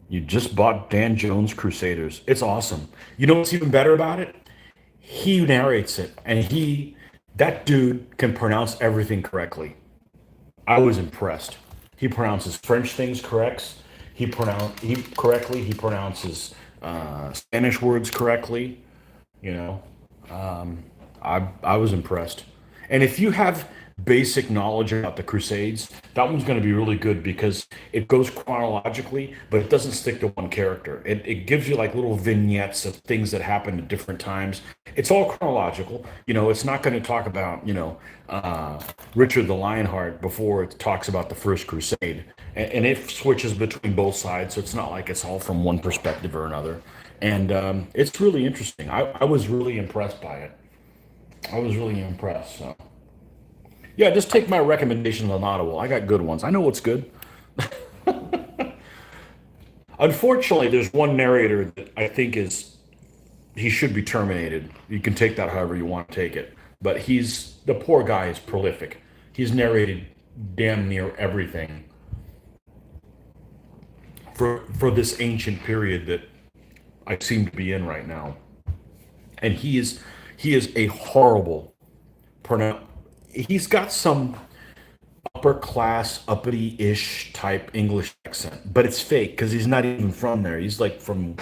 You just bought Dan Jones' Crusaders. It's awesome. You know what's even better about it? He narrates it, and that dude can pronounce everything correctly. I was impressed. He pronounces French things correctly. He pronounces Spanish words correctly. You know, I was impressed. And if you have basic knowledge about the Crusades, that one's going to be really good because it goes chronologically, but it doesn't stick to one character. It gives you like little vignettes of things that happened at different times. It's all chronological. It's not going to talk about, Richard the Lionheart before it talks about the First Crusade. And it switches between both sides, so it's not like it's all from one perspective or another. And it's really interesting. I was really impressed by it. I was really impressed. So. Yeah, just take my recommendations on Audible. I got good ones. I know what's good. Unfortunately, there's one narrator that I think is he should be terminated. You can take that however you want to take it. But he's the poor guy is prolific. He's narrated damn near everything for this ancient period that I seem to be in right now. And he is a horrible pronoun. He's got some upper class, uppity ish type English accent, but it's fake because he's not even from there. He's like from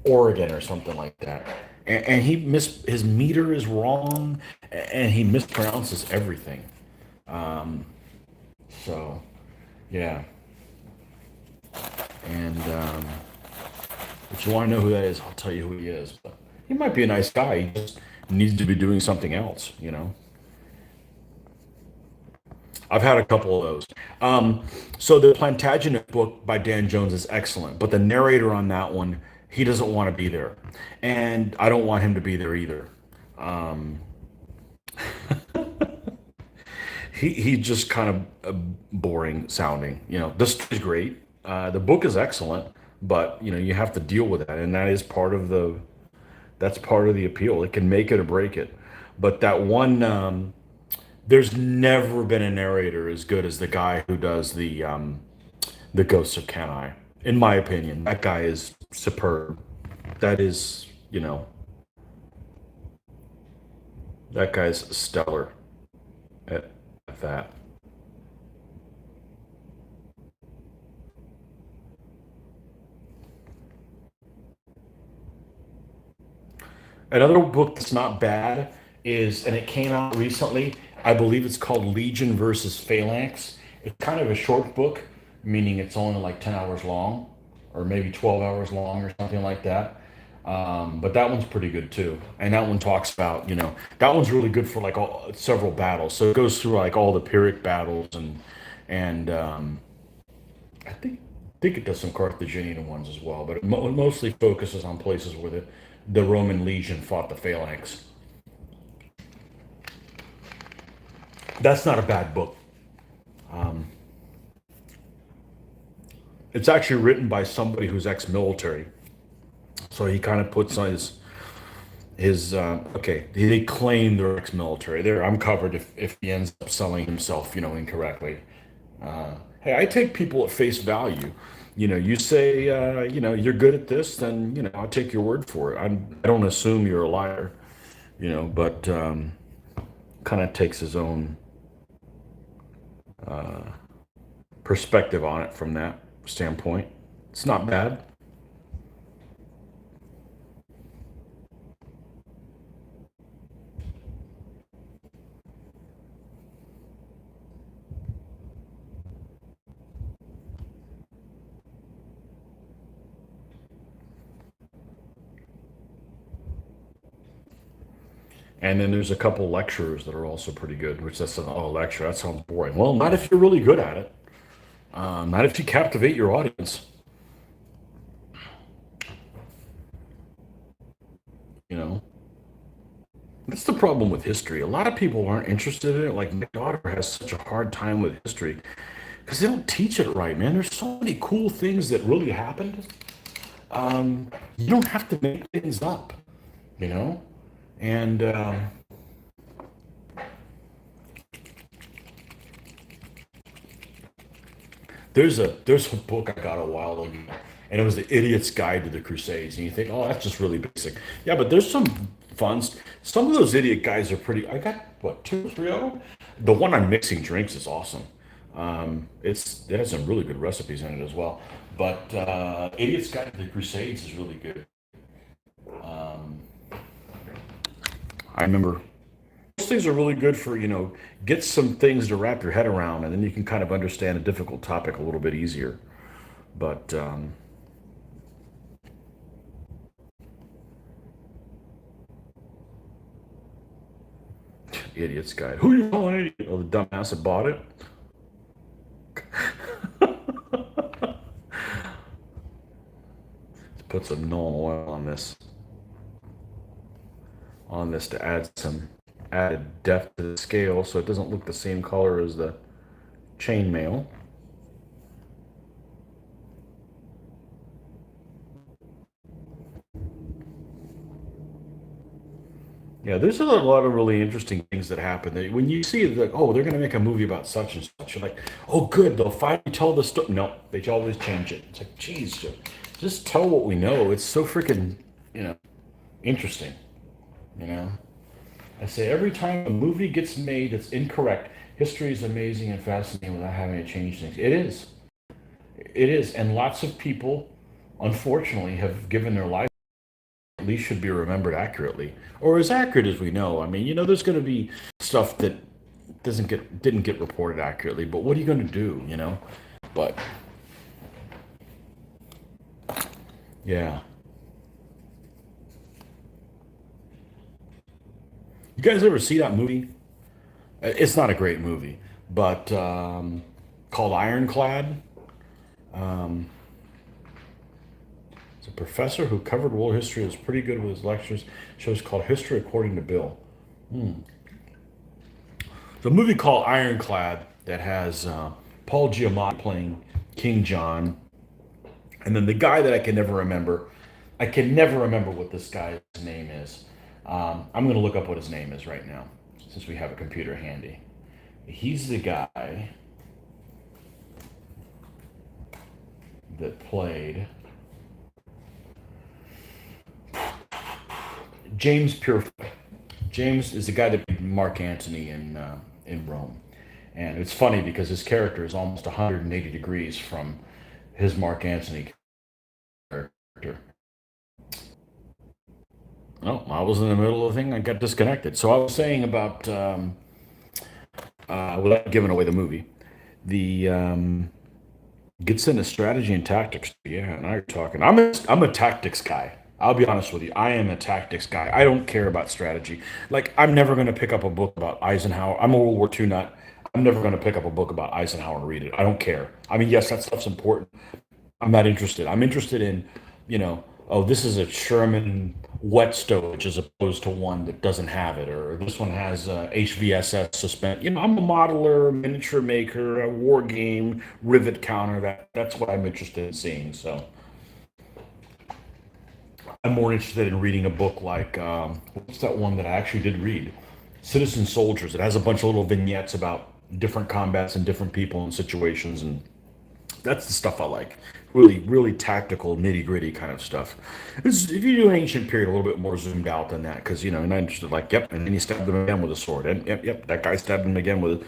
Oregon or something like that. And his meter is wrong, and he mispronounces everything. So, yeah. And if you want to know who that is, I'll tell you who he is. But he might be a nice guy. He just needs to be doing something else, you know. I've had a couple of those. So the Plantagenet book by Dan Jones is excellent, but the narrator on that one, he doesn't want to be there, and I don't want him to be there either. He's just kind of boring sounding. You know, this is great. The book is excellent, but you know you have to deal with that, and that is part of the that's part of the appeal. It can make it or break it. But that one, there's never been a narrator as good as the guy who does the Ghosts of Kenai. In my opinion, that guy is superb. That is, you know, that guy's stellar at that. Another book that's not bad is, and it came out recently. I believe it's called Legion versus Phalanx. It's kind of a short book, meaning it's only like 10 hours long, or maybe 12 hours long, or something like that. But that one's pretty good too, and that one talks about that one's really good for like several battles. So it goes through like all the Pyrrhic battles and I think it does some Carthaginian ones as well, but it mostly focuses on places where the Roman legion fought the phalanx. That's not a bad book. It's actually written by somebody who's ex-military, so he kind of puts on his okay. They claim they're ex-military. There, I'm covered if he ends up selling himself, incorrectly. Hey, I take people at face value. You say you're good at this, then I'll take your word for it. I don't assume you're a liar, but kind of takes his own perspective on it from that standpoint. It's not bad. And then there's a couple lecturers that are also pretty good, which that's oh, lecture. That sounds boring. Well, not if you're really good at it. Not if you captivate your audience. You know, that's the problem with history. A lot of people aren't interested in it. Like my daughter has such a hard time with history because they don't teach it right, man. There's so many cool things that really happened. You don't have to make things up, you know. And there's a book I got a while ago, and it was the Idiot's Guide to the Crusades. And you think, oh, that's just really basic. Yeah, but there's some fun. Some of those idiot guys are pretty. I got what, two or three of them. The one on mixing drinks is awesome. It has some really good recipes in it as well. But Idiot's Guide to the Crusades is really good. Um, I remember those things are really good for get some things to wrap your head around, and then you can kind of understand a difficult topic a little bit easier. But Idiot's Guide. Who you calling an idiot? Oh, the dumbass that bought it. Let's put some Nolan oil on this to add some added depth to the scale, so it doesn't look the same color as the chainmail. Yeah, there's a lot of really interesting things that happen. That when you see that, oh, they're going to make a movie about such and such, you're like, oh, good, they'll finally tell the story. No, they always change it. It's like, geez, just tell what we know. It's so freaking, you know, interesting. You know, I say every time a movie gets made that's incorrect, history is amazing and fascinating without having to change things. It is. It is. And lots of people, unfortunately, have given their life at least should be remembered accurately, or as accurate as we know. I mean, there's going to be stuff that didn't get reported accurately, but what are you going to do? But yeah, you guys ever see that movie? It's not a great movie, but called Ironclad. Um, it's a professor who covered world history. Was pretty good with his lectures. Shows called History According to Bill. The movie called Ironclad that has Paul Giamatti playing King John, and then the guy that I can never remember. I can never remember what this guy's name is. I'm going to look up what his name is right now, since we have a computer handy. He's the guy that played James Purefoy. James is the guy that played Mark Antony in Rome, and it's funny because his character is almost 180 degrees from his Mark Antony character. Oh, I was in the middle of the thing. I got disconnected. So I was saying about without giving away the movie, the gets into strategy and tactics. Yeah, now you're talking. I'm a tactics guy. I'll be honest with you. I am a tactics guy. I don't care about strategy. Like I'm never going to pick up a book about Eisenhower. I'm a World War II nut. I'm never going to pick up a book about Eisenhower and read it. I don't care. I mean, yes, that stuff's important. I'm not interested. I'm interested in, oh, this is a Sherman wet stowage as opposed to one that doesn't have it, or this one has HVSS suspend. I'm a modeler, miniature maker, a war game, rivet counter. That's what I'm interested in seeing. So I'm more interested in reading a book like what's that one that I actually did read? Citizen Soldiers. It has a bunch of little vignettes about different combats and different people and situations, and that's the stuff I like. Really, really tactical, nitty gritty kind of stuff. If you do an ancient period, a little bit more zoomed out than that, because you're not interested. Like, yep, and then he stabbed him again with a sword, and yep, that guy stabbed him again with,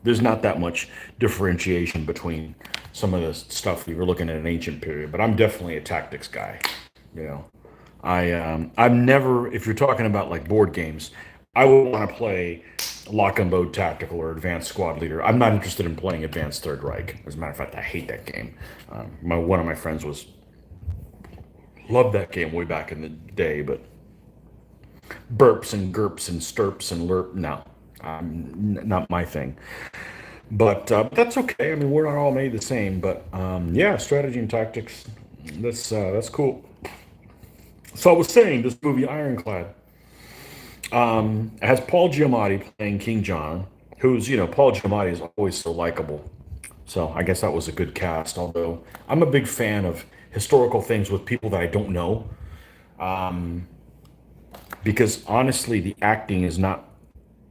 there's not that much differentiation between some of the stuff we were looking at an ancient period. But I'm definitely a tactics guy. You know, I'm never. If you're talking about like board games, I would want to play Lock and Load Tactical or Advanced Squad Leader. I'm not interested in playing Advanced Third Reich. As a matter of fact, I hate that game. One of my friends was loved that game way back in the day, but burps and GURPS and stirps and lerp, no, not my thing. But that's okay. I mean, we're not all made the same. But yeah, strategy and tactics. That's cool. So I was saying this movie Ironclad. It has Paul Giamatti playing King John, who's, Paul Giamatti is always so likable. So I guess that was a good cast. Although I'm a big fan of historical things with people that I don't know, because honestly, the acting is not.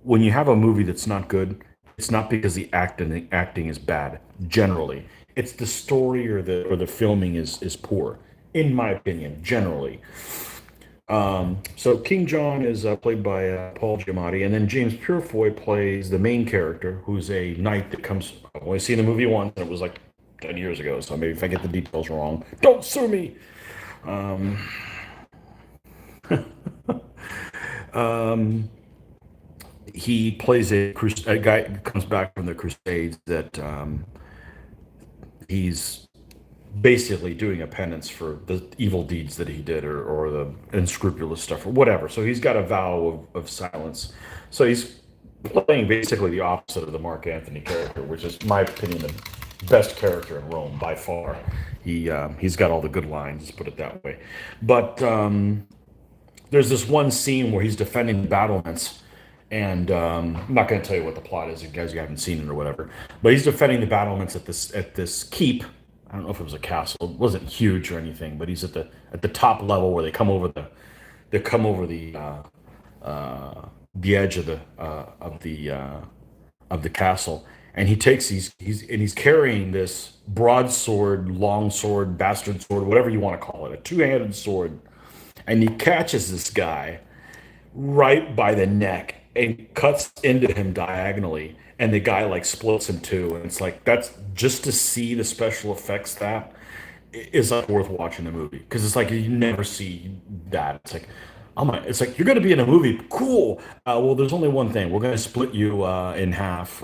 When you have a movie that's not good, it's not because the acting is bad. Generally, it's the story or the filming is poor, in my opinion. Generally, so King John is played by Paul Giamatti, and then James Purefoy plays the main character, who's a knight that comes. I've only seen the movie once, and it was like 10 years ago. So maybe if I get the details wrong, don't sue me. He plays a guy who comes back from the Crusades that he's basically doing a penance for the evil deeds that he did, or the unscrupulous stuff or whatever. So he's got a vow of silence. So he's playing basically the opposite of the Mark Anthony character, which is, in my opinion, the best character in Rome by far. He's got all the good lines, let's put it that way. But there's this one scene where he's defending the battlements, and I'm not going to tell you what the plot is, you guys, you haven't seen it or whatever. But he's defending the battlements at this keep. I don't know if it was a castle. It wasn't huge or anything, but he's at the top level where they come over the the edge of the castle, and he takes he's carrying this broadsword, long sword, bastard sword, whatever you want to call it, a two-handed sword, and he catches this guy right by the neck and cuts into him diagonally, and the guy like splits in two, and it's like that's just to see the special effects that is like worth watching the movie because it's like you never see that. It's like, oh my, it's like you're gonna be in a movie, cool. Well, there's only one thing: we're gonna split you in half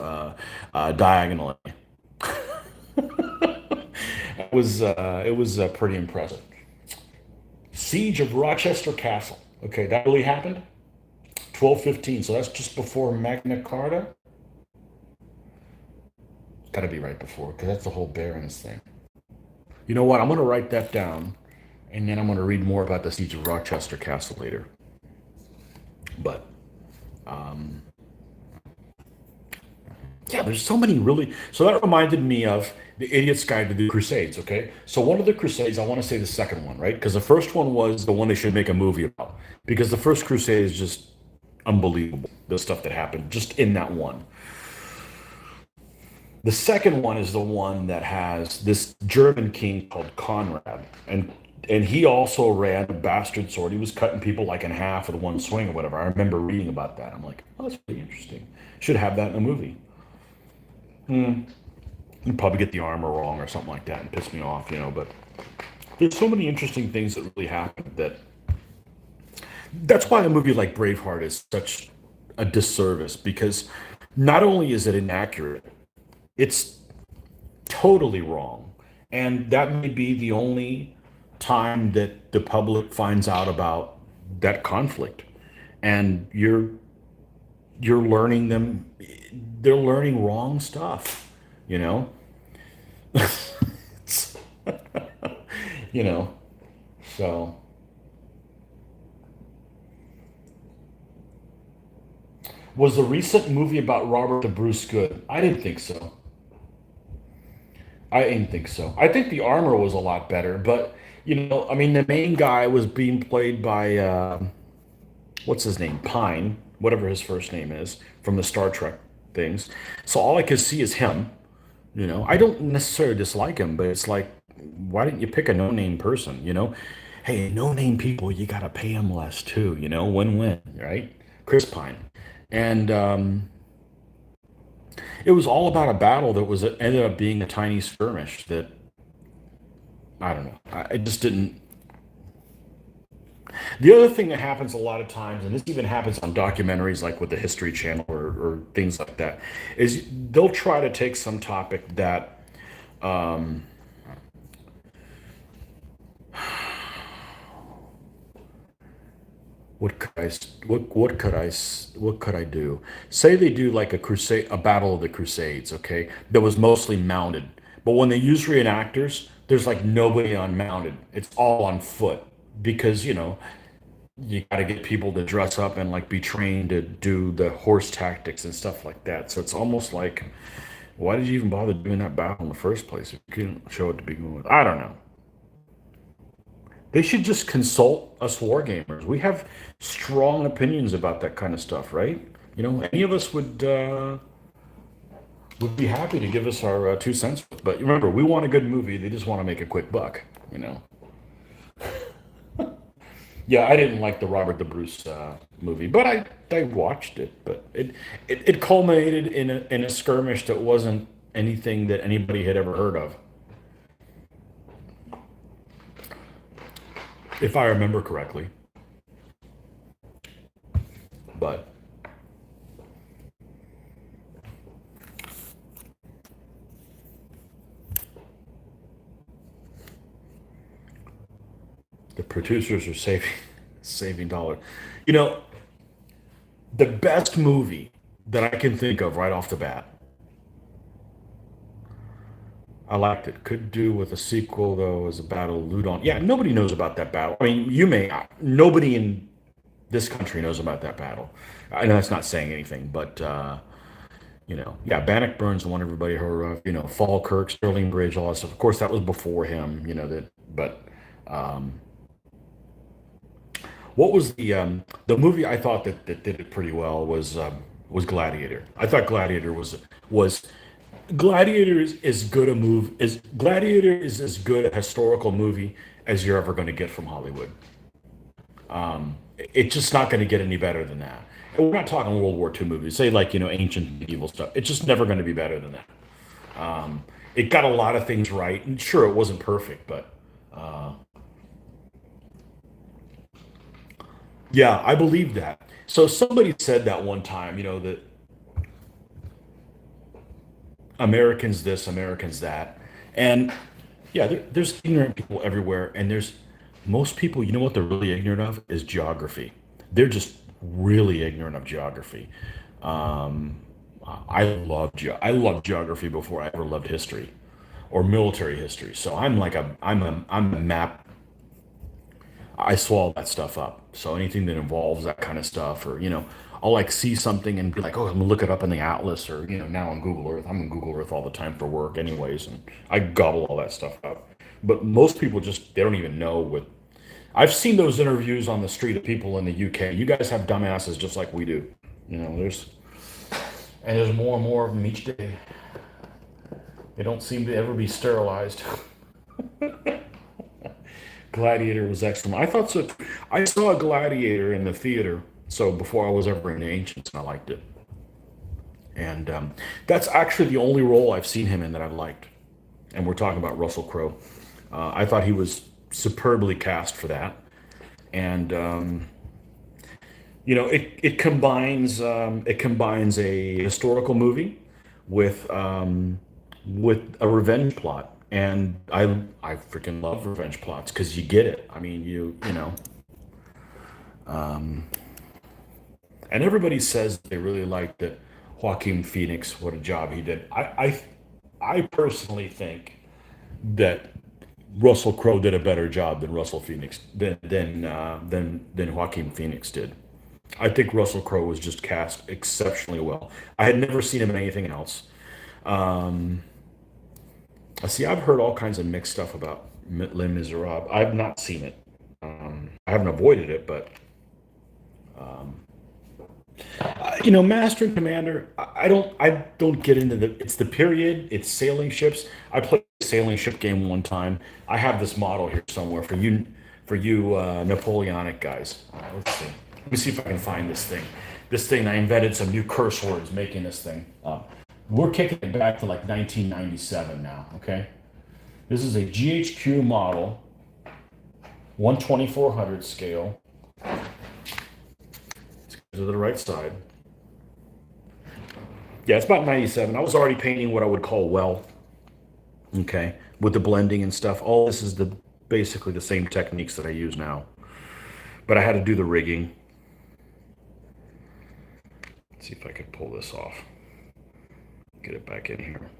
diagonally. It was pretty impressive. Siege of Rochester Castle. Okay, that really happened. 1215. So that's just before Magna Carta. It's got to be right before because that's the whole barons thing. You know what? I'm gonna write that down, and then I'm gonna read more about the Siege of Rochester Castle later. But yeah, there's so many really. So that reminded me of the Idiot's Guide to the Crusades. Okay, so one of the Crusades, I want to say the second one, right? Because the first one was the one they should make a movie about. Because the first Crusade is just unbelievable. The stuff that happened just in that one. The second one is the one that has this German king called Conrad, and he also ran a bastard sword. He was cutting people like in half with one swing or whatever. I remember reading about that. I'm like, oh, that's pretty interesting. Should have that in a movie. You'd probably get the armor wrong or something like that and piss me off, you know. But there's so many interesting things that really happened that that's why a movie like Braveheart is such a disservice because not only is it inaccurate, it's totally wrong. And that may be the only time that the public finds out about that conflict. And you're learning them they're learning wrong stuff, you know? You know. So was the recent movie about Robert the Bruce good? I didn't think so. I didn't think so. I think the armor was a lot better, but you know, I mean, the main guy was being played by what's his name, Pine, whatever his first name is, from the Star Trek things. So all I could see is him. You know, I don't necessarily dislike him, but it's like, why didn't you pick a no-name person? You know, hey, no-name people, you gotta pay them less too. You know, win-win, right? Chris Pine, and it was all about a battle that was ended up being a tiny skirmish that I don't know. I just didn't. The other thing that happens a lot of times, and this even happens on documentaries like with the History Channel or things like that, is they'll try to take some topic that what could I what could I do? Say they do like a crusade, a battle of the Crusades, okay, that was mostly mounted, but when they use reenactors, there's like nobody on mounted. It's all on foot because you know you got to get people to dress up and like be trained to do the horse tactics and stuff like that. So it's almost like, why did you even bother doing that battle in the first place if you couldn't show it to begin with? I don't know. They should just consult us wargamers. We have strong opinions about that kind of stuff, right? You know, any of us would be happy to give us our 2 cents. But remember, we want a good movie. They just want to make a quick buck. You know. Yeah, I didn't like the Robert the Bruce movie, but I watched it. But it culminated in a skirmish that wasn't anything that anybody had ever heard of, if I remember correctly. But the producers are saving dollars. You know, the best movie that I can think of right off the bat. I liked it. Could do with a sequel though, as a Battle of Ludon. Yeah, nobody knows about that battle. I mean, you may. Nobody in this country knows about that battle. I know that's not saying anything, but you know, yeah, Bannock Burns, the one everybody heard of. You know, Falkirk, Sterling Bridge, all that stuff. Of course, that was before him. You know that, but What was the movie I thought that did it pretty well was Gladiator. I thought was Gladiator is as good a move as Gladiator is as good a historical movie as you're ever going to get from Hollywood. It's just not going to get any better than that. And we're not talking World War II movies, say like ancient medieval stuff. It's just never going to be better than that. It got a lot of things right, and sure, it wasn't perfect, but yeah, I believe that. So somebody said that one time, that Americans this, Americans that, and yeah, there's ignorant people everywhere, and there's most people. You know what they're really ignorant of is geography. They're just really ignorant of geography. Um, I love geography before I ever loved history or military history. So I'm a map. I swallow that stuff up. So anything that involves that kind of stuff, or I'll like see something and be like, oh, I'm gonna look it up in the atlas, or now on Google Earth. I'm on Google Earth all the time for work, anyways, and I gobble all that stuff up. But most people just they don't even know what. I've seen those interviews on the street of people in the UK. You guys have dumbasses just like we do. There's more and more of them each day. They don't seem to ever be sterilized. Gladiator was excellent. I thought so. I saw Gladiator in the theater. So before I was ever in Ancients, and I liked it. And that's actually the only role I've seen him in that I liked. And we're talking about Russell Crowe. I thought he was superbly cast for that. And it combines a historical movie with with a revenge plot, and I freaking love revenge plots because you get it. I mean, and everybody says they really like that Joaquin Phoenix, what a job he did. I personally think that Russell Crowe did a better job than Russell Phoenix than Joaquin Phoenix did. I think Russell Crowe was just cast exceptionally well. I had never seen him in anything else. Um, I see. I've heard all kinds of mixed stuff about Les Miserables. I've not seen it. I haven't avoided it, but Master and Commander. I don't get into the. It's the period. It's sailing ships. I played a sailing ship game one time. I have this model here somewhere for you Napoleonic guys. Let's see. Let me see if I can find this thing. This thing, I invented some new curse words making this thing. We're kicking it back to like 1997 now. Okay, this is a GHQ model, 1/2400 scale. To the right side. Yeah, it's about 97. I was already painting what I would call well, okay, with the blending and stuff. All this is the basically the same techniques that I use now. But I had to do the rigging. Let's see if I can pull this off. Get it back in here.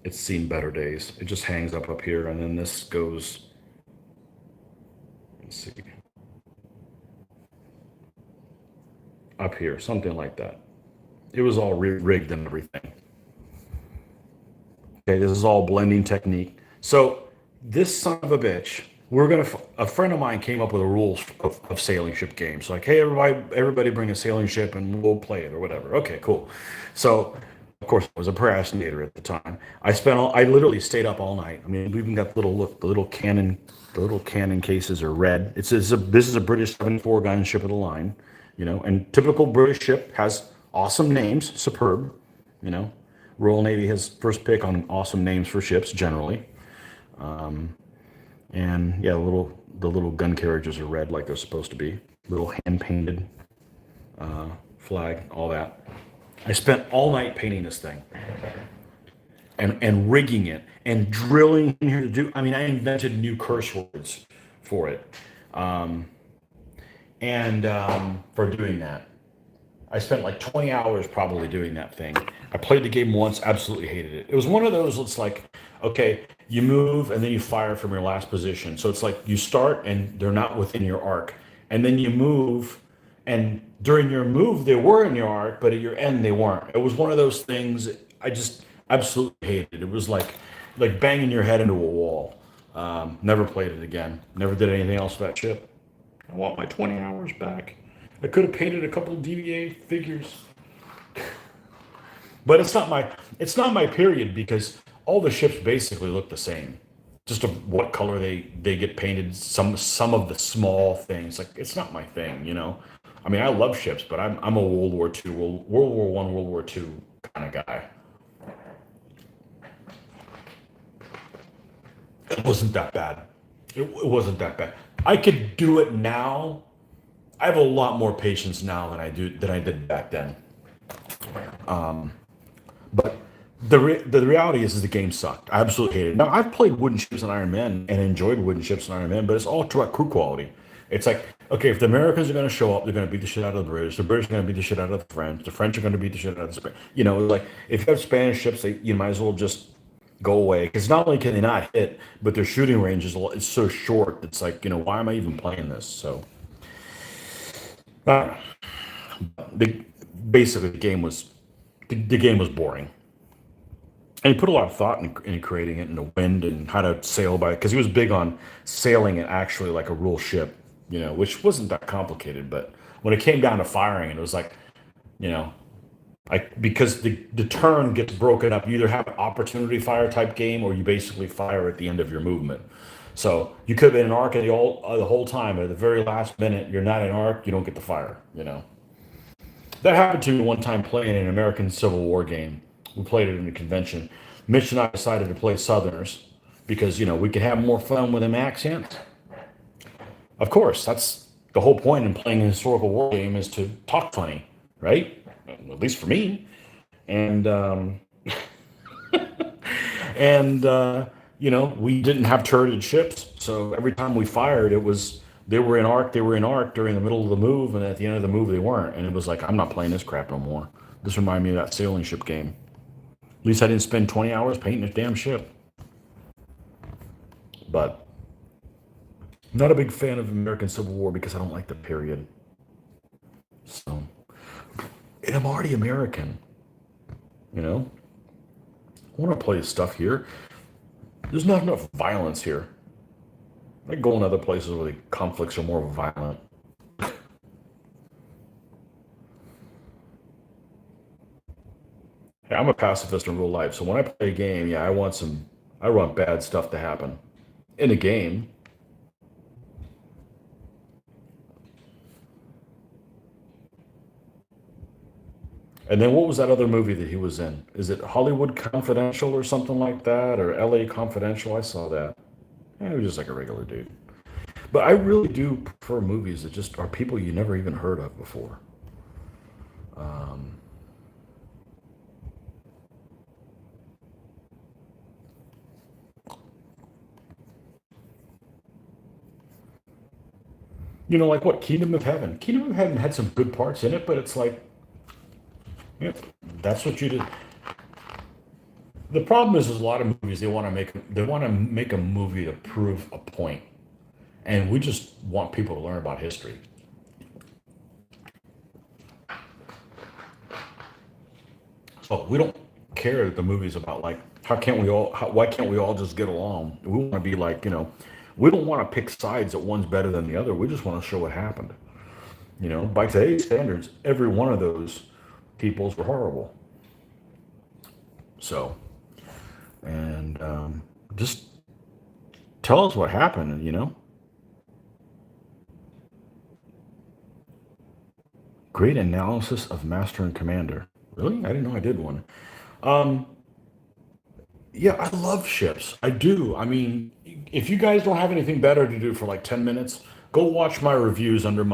It's seen better days. It just hangs up here, and then this goes. Let's see, up here, something like that. It was all rigged and everything. Okay, this is all blending technique. So this son of a bitch, a friend of mine came up with a rules of sailing ship games. Like, hey, everybody bring a sailing ship and we'll play it or whatever. Okay, cool. So of course I was a procrastinator at the time. I literally stayed up all night. I mean, we even got the little cannon cases are red. This is a British 74 gun ship of the line, and typical British ship has awesome names, superb, you know. Royal Navy has first pick on awesome names for ships generally. And yeah, the little gun carriages are red like they're supposed to be. Little hand painted flag, all that. I spent all night painting this thing and rigging it and drilling in here to do. I mean, I invented new curse words for it, and for doing that. I spent like 20 hours probably doing that thing. I played the game once, absolutely hated it. It was one of those, it's like, okay, you move and then you fire from your last position. So it's like you start and they're not within your arc. And then you move, and during your move, they were in your arc, but at your end, they weren't. It was one of those things I just absolutely hated. It was like banging your head into a wall. Never played it again. Never did anything else with that ship. I want my 20 hours back. I could have painted a couple DVA figures. But it's not my period because all the ships basically look the same. Just of what color they get painted, some of the small things. Like it's not my thing, you know. I mean, I love ships, but I'm a World War II, World War One, World War II kind of guy. It wasn't that bad. It wasn't that bad. I could do it now. I have a lot more patience now than I did back then. But the reality is the game sucked. I absolutely hated it. Now I've played wooden ships and Iron Man and enjoyed wooden ships and Iron Man, but it's all about crew quality. It's like, okay, if the Americans are going to show up, they're going to beat the shit out of the British. The British are going to beat the shit out of the French. The French are going to beat the shit out of the Spanish. You know, like if you have Spanish ships, you might as well just go away because not only can they not hit, but their shooting range is so short. It's like, why am I even playing this? So, uh, the basically the game was boring. And he put a lot of thought in creating it and the wind and how to sail by because he was big on sailing it actually like a real ship, which wasn't that complicated. But when it came down to firing, it was like, you know, because the turn gets broken up. You either have an opportunity fire type game or you basically fire at the end of your movement. So you could have been an arc the whole time, but at the very last minute, you're not an arc, you don't get the fire. That happened to me one time playing an American Civil War game. We played it in a convention. Mitch and I decided to play Southerners because we could have more fun with them accents. Of course, that's the whole point in playing a historical war game is to talk funny, right? At least for me. And we didn't have turreted ships, so every time we fired, it was they were in arc during the middle of the move, and at the end of the move, they weren't. And it was like, I'm not playing this crap no more. This reminded me of that sailing ship game. At least I didn't spend 20 hours painting a damn ship. But not a big fan of American Civil War because I don't like the period. So, and I'm already American, you know. I want to play stuff here. There's not enough violence here. I go in other places where the conflicts are more violent. Hey, I'm a pacifist in real life, so when I play a game, yeah, I want bad stuff to happen in a game. And then what was that other movie that he was in? Is it Hollywood Confidential or something like that, or L.A. Confidential? I saw that. Yeah, he was just like a regular dude. But I really do prefer movies that just are people you never even heard of before. Um, like what Kingdom of Heaven. Kingdom of Heaven had some good parts in it, but it's like, yeah, that's what you did. The problem is a lot of movies they want to make a movie to prove a point, and we just want people to learn about history. So we don't care that the movie's about like why can't we all just get along? We want to be like we don't want to pick sides that one's better than the other. We just want to show what happened. By today's standards, every one of those peoples were horrible. So and just tell us what happened. Great analysis of Master and Commander. Really, I didn't know I did one. Um, Yeah, I love ships. I do. I mean, if you guys don't have anything better to do for like 10 minutes, go watch my reviews under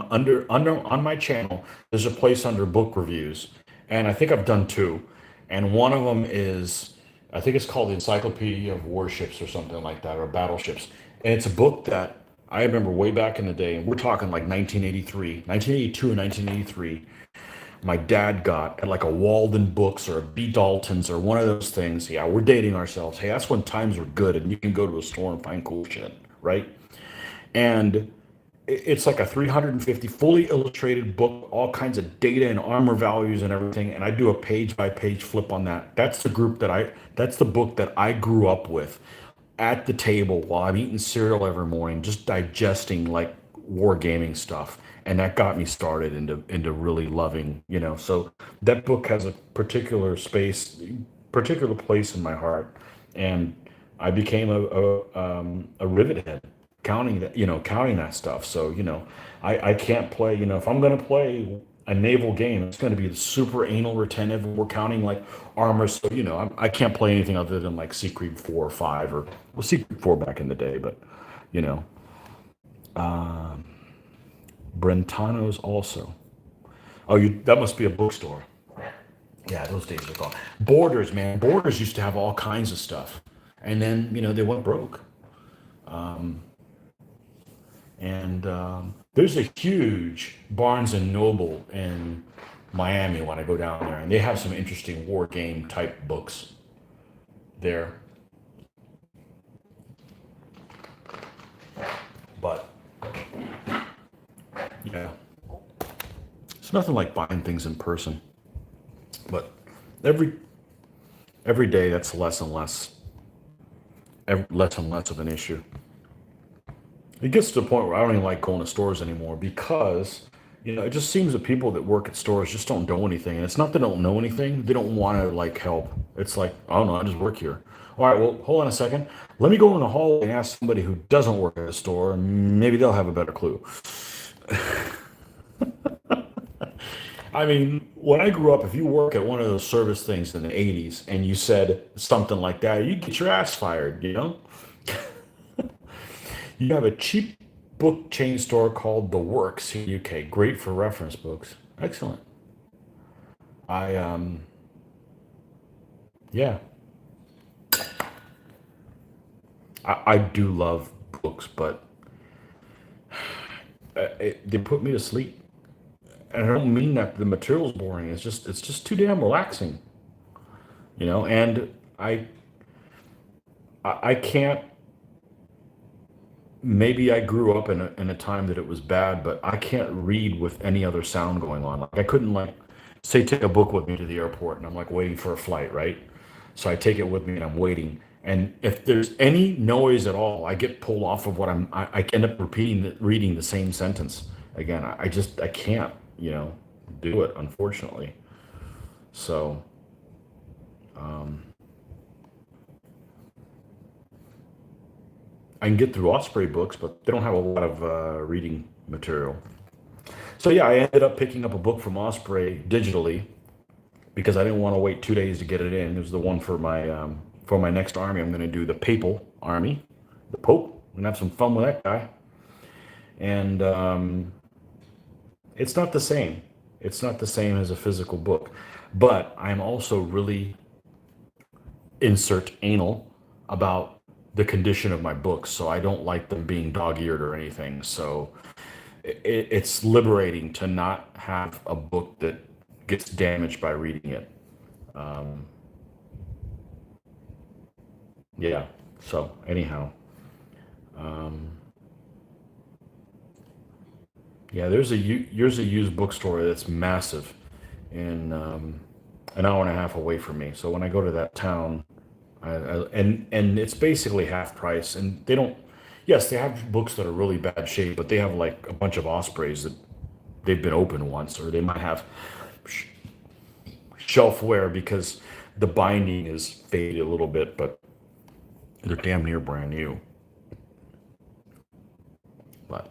on my channel. There's a place under book reviews, and I think I've done two. And one of them is I think it's called the Encyclopedia of Warships or something like that, or Battleships. And it's a book that I remember way back in the day, and we're talking like 1983, 1982 and 1983 my dad got at like a Walden Books or a B. Dalton's or one of those things. Yeah, we're dating ourselves. Hey, that's when times were good and you can go to a store and find cool shit, right? And it's like a 350 fully illustrated book, all kinds of data and armor values and everything. And I do a page by page flip on that. That's the book that I grew up with at the table while I'm eating cereal every morning, just digesting like war gaming stuff, and that got me started into really loving, So that book has a particular place in my heart, and I became a rivet head, counting that stuff. So I can't play. If I'm going to play a naval game, it's going to be super anal retentive. We're counting like armor, so I can't play anything other than like Secret 4 or 5 or well, Secret 4 back in the day, but you know, Brentano's also. Oh, that must be a bookstore. Yeah, those days are gone. Borders, man. Borders used to have all kinds of stuff, and then they went broke. And there's a huge Barnes and Noble in Miami when I go down there, and they have some interesting war game type books there. But yeah, it's nothing like buying things in person. But every every day, that's less and less of an issue. It gets to the point where I don't even like going to stores anymore because, it just seems that people that work at stores just don't know anything. And it's not they don't know anything; they don't want to like help. It's like, oh no, I just work here. All right, well, hold on a second. Let me go in the hall and ask somebody who doesn't work at a store, and maybe they'll have a better clue. I mean, when I grew up, if you work at one of those service things in the '80s and you said something like that, you get your ass fired. You have a cheap book chain store called The Works in the UK. Great for reference books. Excellent. I yeah, I do love books, but they put me to sleep. And I don't mean that the material's boring. It's just too damn relaxing. And I can't. Maybe I grew up in a time that it was bad, but I can't read with any other sound going on. Like I couldn't like say take a book with me to the airport and I'm like waiting for a flight, right? So I take it with me and I'm waiting. And if there's any noise at all, I get pulled off of what I end up reading the same sentence again. I can't, do it, unfortunately. So, I can get through Osprey books, but they don't have a lot of reading material. So yeah, I ended up picking up a book from Osprey digitally because I didn't want to wait 2 days to get it in. It was the one for my next army. I'm going to do the Papal Army, the Pope. I'm gonna have some fun with that guy, and it's not the same. It's not the same as a physical book, but I'm also really insert anal about the condition of my books, so I don't like them being dog-eared or anything. So it's liberating to not have a book that gets damaged by reading it. Yeah. So anyhow, yeah, there's a used bookstore that's massive, in an hour and a half away from me. So when I go to that town, and it's basically half price, and they don't. Yes, they have books that are really bad shape, but they have like a bunch of Ospreys that they've been open once, or they might have sh- shelfware because the binding is faded a little bit, but they're damn near brand new. But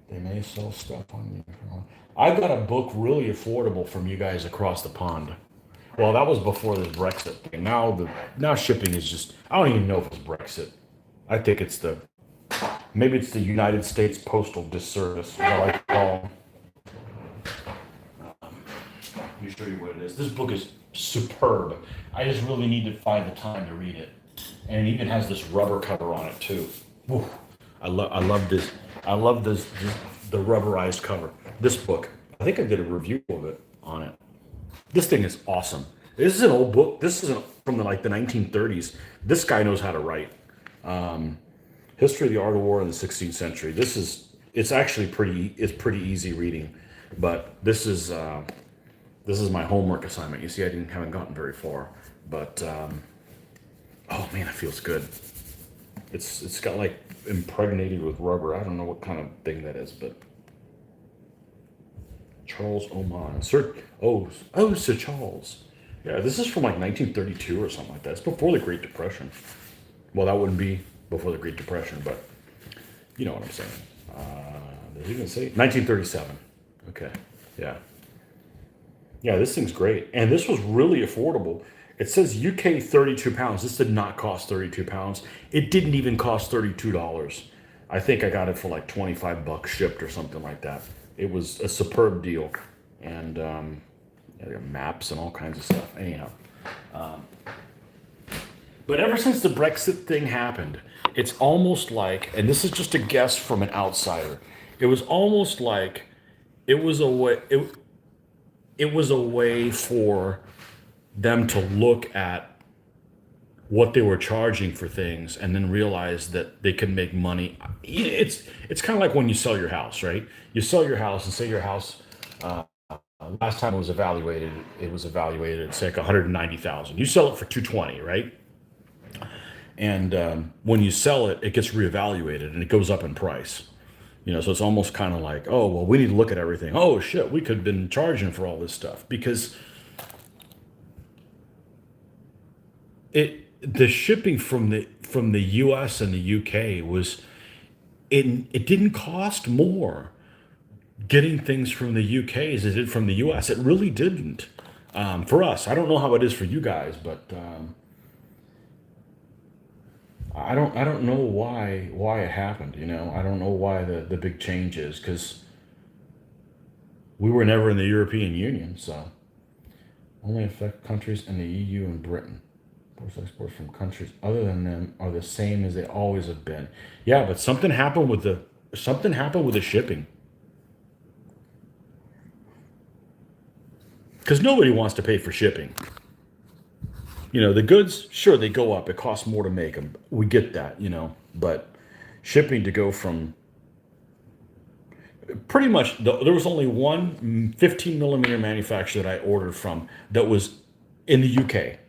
they may sell stuff on you. I got a book really affordable from you guys across the pond. Well, that was before this Brexit thing. Now shipping is just I don't even know if it's Brexit. I think maybe it's the United States Postal Disservice, as I like to call them. Let me show you what it is. This book is superb. I just really need to find the time to read it. And it even has this rubber cover on it too. Whew. I love this. I love this the rubberized cover. This book. I think I did a review of it on it. This thing is awesome. This is an old book. This isn't from the 1930s. This guy knows how to write. History of the Art of War in the 16th century. It's actually pretty easy reading, but this is my homework assignment. You see, I haven't gotten very far, but Oh man, it feels good. It's got like impregnated with rubber. I don't know what kind of thing that is, but Charles Oman. Sir, Sir Charles. Yeah, this is from like 1932 or something like that. It's before the Great Depression. Well, that wouldn't be before the Great Depression, but you know what I'm saying. Did it even say 1937? Okay, yeah, yeah. This thing's great, and this was really affordable. It says UK 32 pounds. This did not cost 32 pounds. It didn't even cost $32. I think I got it for like 25 bucks shipped or something like that. It was a superb deal, and yeah, they got maps and all kinds of stuff. Anyhow, but ever since the Brexit thing happened, it's almost like, and this is just a guess from an outsider, it was almost like it was a way it was a way for them to look at what they were charging for things and then realize that they could make money. It's kind of like when you sell your house, right? You sell your house and say your house last time it was evaluated at say like 190,000. You sell it for 220, right? And when you sell it, it gets reevaluated and it goes up in price. So it's almost kind of like, oh well, we need to look at everything. Oh shit, we could have been charging for all this stuff because the shipping from the U.S. and the U.K. was it didn't cost more getting things from the U.K. as it did from the U.S. It really didn't. For us, I don't know how it is for you guys, but I don't know why it happened. I don't know why the big change is because we were never in the European Union, so only affect countries in the EU and Britain. Exports from countries other than them are the same as they always have been. Yeah, but something happened with the shipping because nobody wants to pay for shipping. The goods, sure, they go up. It costs more to make them. We get that, but shipping to go from pretty much there was only one 15 millimeter manufacturer that I ordered from that was in the UK.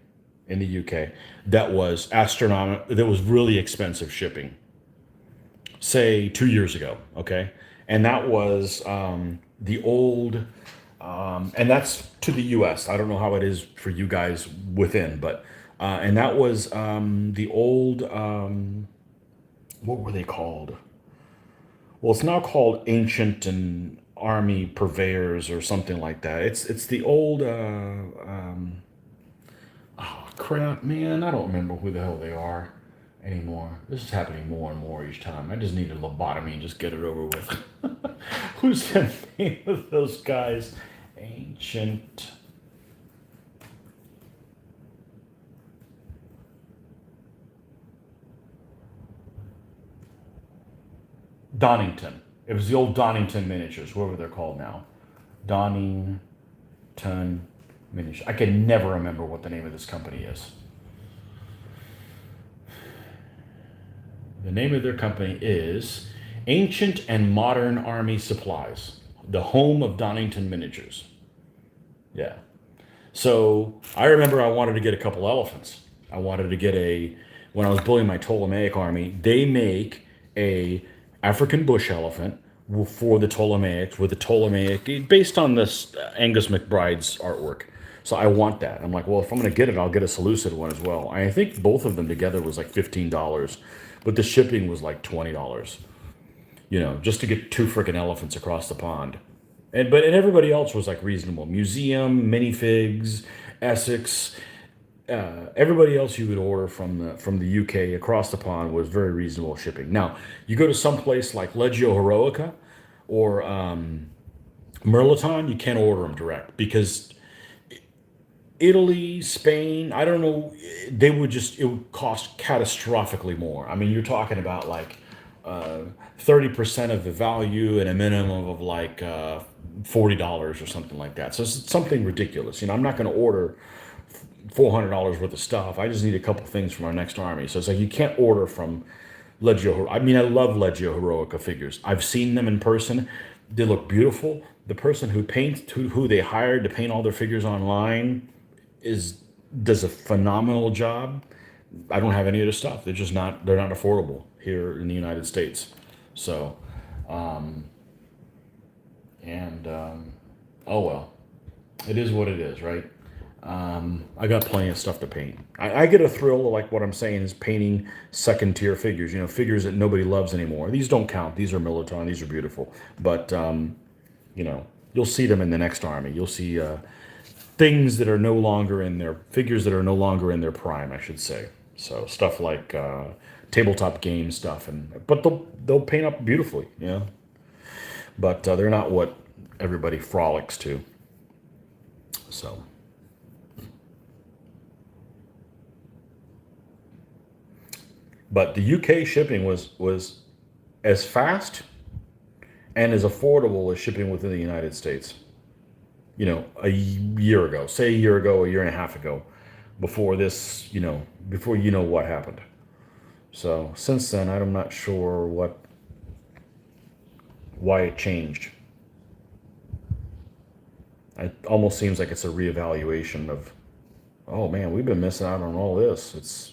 In the UK, that was astronomical. That was really expensive shipping. Say 2 years ago, okay, and that was the old, and that's to the U.S. I don't know how it is for you guys within, but and that was the old. What were they called? Well, it's now called Ancient and Army Purveyors or something like that. It's the old. Oh crap, man! I don't remember who the hell they are anymore. This is happening more and more each time. I just need a lobotomy and just get it over with. Who's the name of those guys? Ancient. Donington. It was the old Donington miniatures, whatever they're called now. Donington miniatures. I can never remember what the name of this company is. The name of their company is Ancient and Modern Army Supplies, the home of Donington miniatures. Yeah. So I remember I wanted to get a couple elephants. I wanted to get when I was building my Ptolemaic army, they make a African bush elephant for the Ptolemaics with the Ptolemaic based on this Angus McBride's artwork. So I want that. I'm like, well, if I'm going to get it, I'll get a Seleucid one as well. I think both of them together was like $15, but the shipping was like $20. Just to get two freaking elephants across the pond. And everybody else was like reasonable. Museum, minifigs, Essex, everybody else you would order from the UK across the pond was very reasonable shipping. Now you go to some place like Legio Heroica or Merlaton, you can't order them direct because Italy, Spain, I don't know, it would cost catastrophically more. I mean, you're talking about like 30% of the value and a minimum of like $40 or something like that. So it's something ridiculous. I'm not going to order $400 worth of stuff. I just need a couple things from our next army. So it's like you can't order from Legio. I mean, I love Legio Heroica figures. I've seen them in person. They look beautiful. The person who paints, who they hired to paint all their figures online, does a phenomenal job. I don't have any of this stuff. They're not affordable here in the United States. So, um, and oh well, it is what it is, right? I got plenty of stuff to paint. I get a thrill, like what I'm saying, is painting second tier figures. You know, figures that nobody loves anymore. These don't count. These are Militon. These are beautiful. But you know, you'll see them in the next army. You'll see things that are no longer in their figures that are no longer in their prime, I should say. So stuff like tabletop game stuff, but they'll paint up beautifully. You know, but they're not what everybody frolics to. So. But the UK shipping was as fast and as affordable as shipping within the United States. You know, a year ago, say a year ago, a year and a half ago, before this, before you know what happened. So since then, I'm not sure why it changed. It almost seems like it's a reevaluation of, oh man, we've been missing out on all this. It's.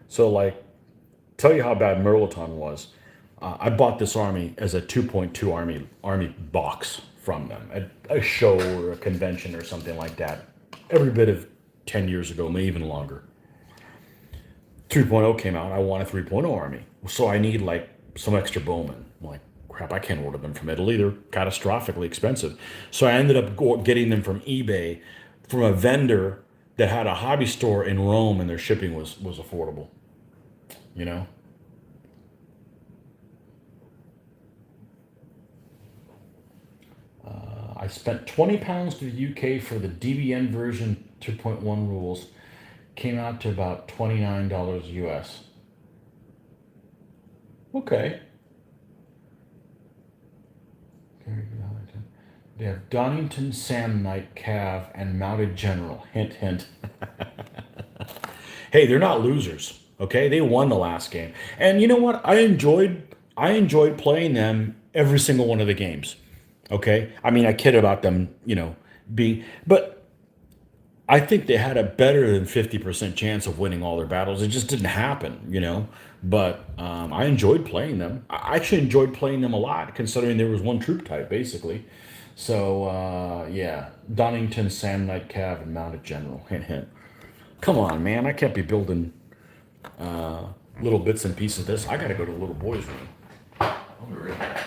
So like, tell you how bad Merlaton was. I bought this army as a 2.2 army box from them at a show or a convention or something like that. Every bit of 10 years ago, maybe even longer. 3.0 came out. I want a 3.0 army, so I need like some extra bowmen. I'm like, crap, I can't order them from Italy. They're catastrophically expensive. So I ended up getting them from eBay from a vendor that had a hobby store in Rome, and their shipping was affordable. You know. I spent £20 to the UK for the DBN version 2.1 rules. Came out to about $29 US. Okay. They have Donington Sam Knight Cav and Mounted General. Hint, hint. Hey, they're not losers. Okay, they won the last game, and you know what? I enjoyed playing them every single one of the games. Okay, I mean I kid about them, being, but I think they had a better than 50% chance of winning all their battles. It just didn't happen. But I enjoyed playing them. I actually enjoyed playing them a lot, considering there was one troop type basically. So yeah, Donington, Sam Knight Cav, and Mounted General. Hint, hint. Come on, man! I can't be building little bits and pieces of this. I got to go to the little boy's room. I'll be right back.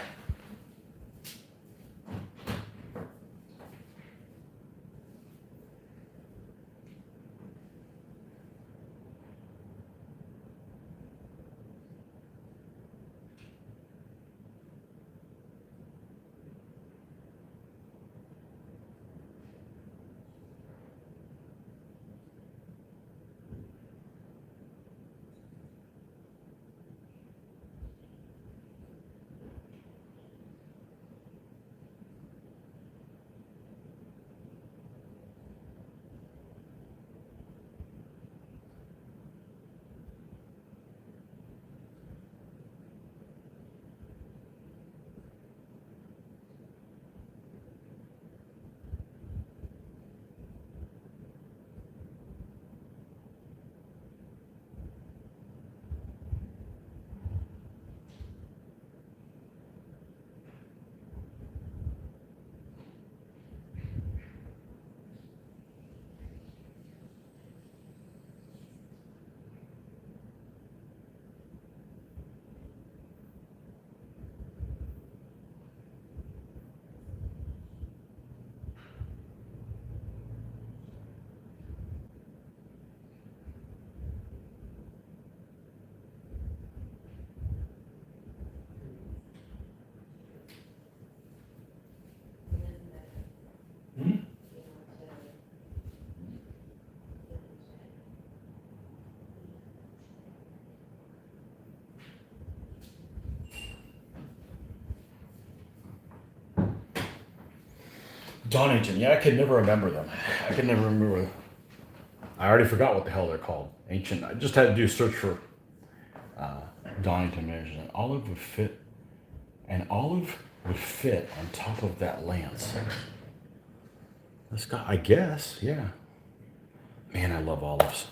Donington. Yeah, I could never remember them. I could never remember. I already forgot what the hell they're called. ancient. I just had to do a search for Donington measures. An olive would fit on top of that lance. This guy, I guess, yeah. Man, I love olives.